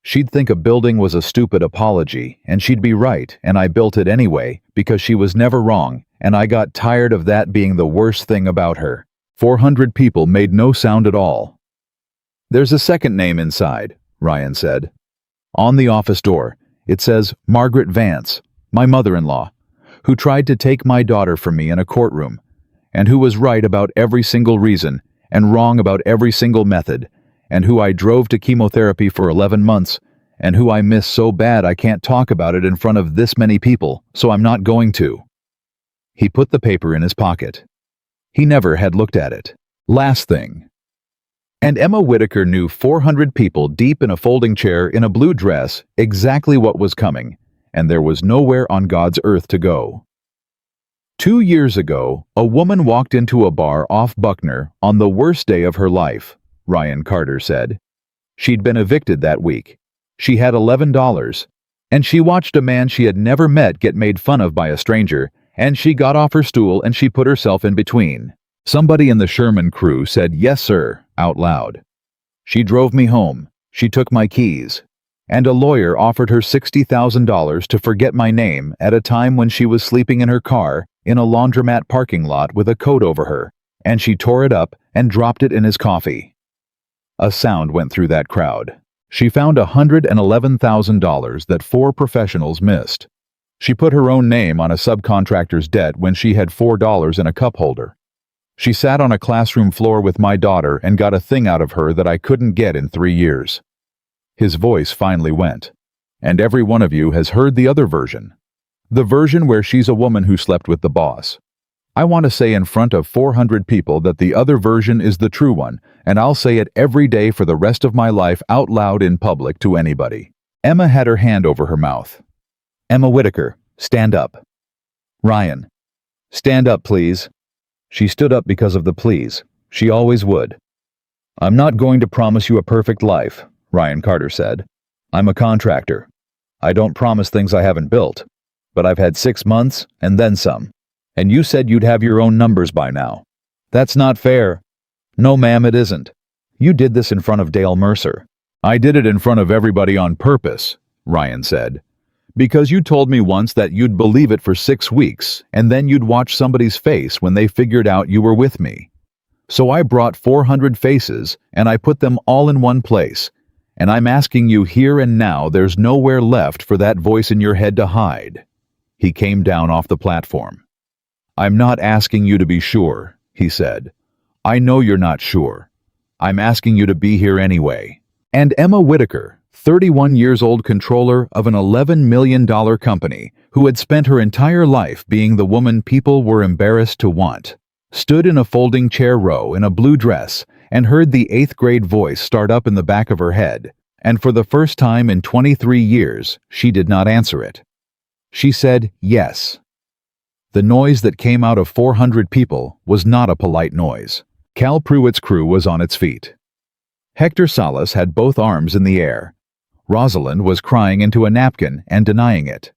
She'd think a building was a stupid apology, and she'd be right, and I built it anyway, because she was never wrong, and I got tired of that being the worst thing about her." 400 people made no sound at all. "There's a second name inside," Ryan said. "On the office door, it says Margaret Vance, my mother-in-law, who tried to take my daughter from me in a courtroom, and who was right about every single reason, and wrong about every single method, and who I drove to chemotherapy for 11 months, and who I miss so bad I can't talk about it in front of this many people, so I'm not going to." He put the paper in his pocket. He never had looked at it. Last thing. And Emma Whitaker knew 400 people deep in a folding chair in a blue dress exactly what was coming, and there was nowhere on God's earth to go. 2 years ago, a woman walked into a bar off Buckner on the worst day of her life, Ryan Carter said. She'd been evicted that week. She had $11, and she watched a man she had never met get made fun of by a stranger, and she got off her stool and she put herself in between. Somebody in the Sherman crew said, "Yes, sir," out loud. She drove me home. She took my keys. And a lawyer offered her $60,000 to forget my name at a time when she was sleeping in her car in a laundromat parking lot with a coat over her, and she tore it up and dropped it in his coffee. A sound went through that crowd. She found $111,000 that 4 professionals missed. She put her own name on a subcontractor's debt when she had $4 in a cup holder. She sat on a classroom floor with my daughter and got a thing out of her that I couldn't get in 3 years. His voice finally went. And every one of you has heard the other version. The version where she's a woman who slept with the boss. I want to say in front of 400 people that the other version is the true one, and I'll say it every day for the rest of my life out loud in public to anybody. Emma had her hand over her mouth. Emma Whitaker, stand up. Ryan, stand up, please. She stood up because of the please. She always would. I'm not going to promise you a perfect life, Ryan Carter said. I'm a contractor. I don't promise things I haven't built. But I've had 6 months and then some. And you said you'd have your own numbers by now. That's not fair. No, ma'am, it isn't. You did this in front of Dale Mercer. I did it in front of everybody on purpose, Ryan said. Because you told me once that you'd believe it for 6 weeks, and then you'd watch somebody's face when they figured out you were with me. So I brought 400 faces, and I put them all in one place. And I'm asking you here and now, there's nowhere left for that voice in your head to hide. He came down off the platform. I'm not asking you to be sure, he said. I know you're not sure. I'm asking you to be here anyway. And Emma Whitaker, 31 years old, controller of an $11 million company, who had spent her entire life being the woman people were embarrassed to want, stood in a folding chair row in a blue dress and heard the 8th grade voice start up in the back of her head, and for the first time in 23 years, she did not answer it. She said yes. The noise that came out of 400 people was not a polite noise. Cal Pruitt's crew was on its feet. Hector Salas had both arms in the air. Rosalind was crying into a napkin and denying it.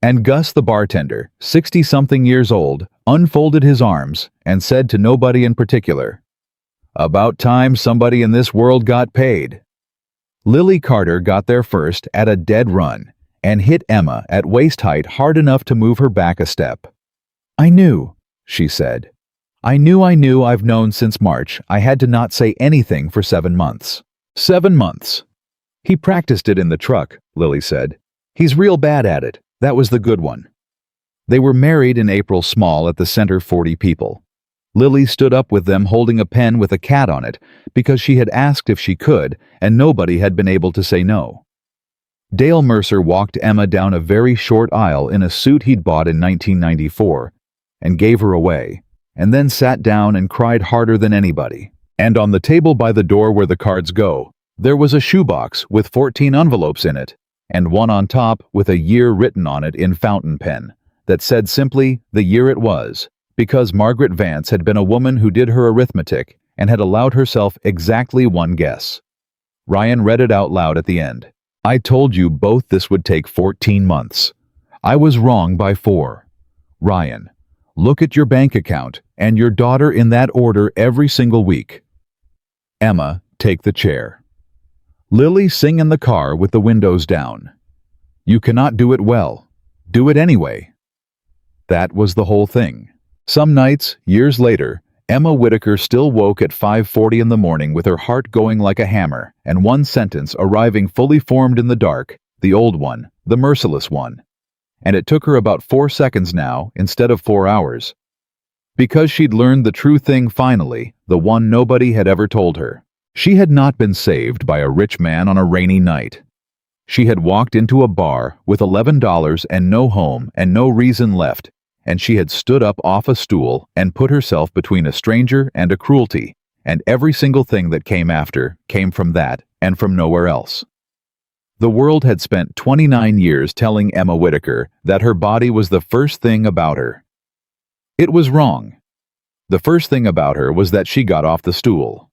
And Gus, the bartender, 60-something years old, unfolded his arms and said to nobody in particular, "About time somebody in this world got paid." Lily Carter got there first at a dead run and hit Emma at waist height hard enough to move her back a step. "I knew," she said. I knew I've known since March I had to not say anything for 7 months. 7 months. He practiced it in the truck, Lily said. He's real bad at it. That was the good one. They were married in April Small at the center 40 people. Lily stood up with them holding a pen with a cat on it because she had asked if she could and nobody had been able to say no. Dale Mercer walked Emma down a very short aisle in a suit he'd bought in 1994 and gave her away, and then sat down and cried harder than anybody. And on the table by the door where the cards go, there was a shoebox with 14 envelopes in it, and one on top with a year written on it in fountain pen that said simply the year it was, because Margaret Vance had been a woman who did her arithmetic and had allowed herself exactly one guess. Ryan read it out loud at the end. I told you both this would take 14 months. I was wrong by 4. Ryan, look at your bank account and your daughter in that order every single week. Emma, take the chair. Lily, sing in the car with the windows down. You cannot do it well. Do it anyway. That was the whole thing. Some nights, years later, Emma Whitaker still woke at 5:40 in the morning with her heart going like a hammer and one sentence arriving fully formed in the dark, the old one, the merciless one. And it took her about 4 seconds now instead of 4 hours. Because she'd learned the true thing finally, the one nobody had ever told her. She had not been saved by a rich man on a rainy night. She had walked into a bar with $11 and no home and no reason left, and she had stood up off a stool and put herself between a stranger and a cruelty, and every single thing that came after came from that and from nowhere else. The world had spent 29 years telling Emma Whitaker that her body was the first thing about her. It was wrong. The first thing about her was that she got off the stool.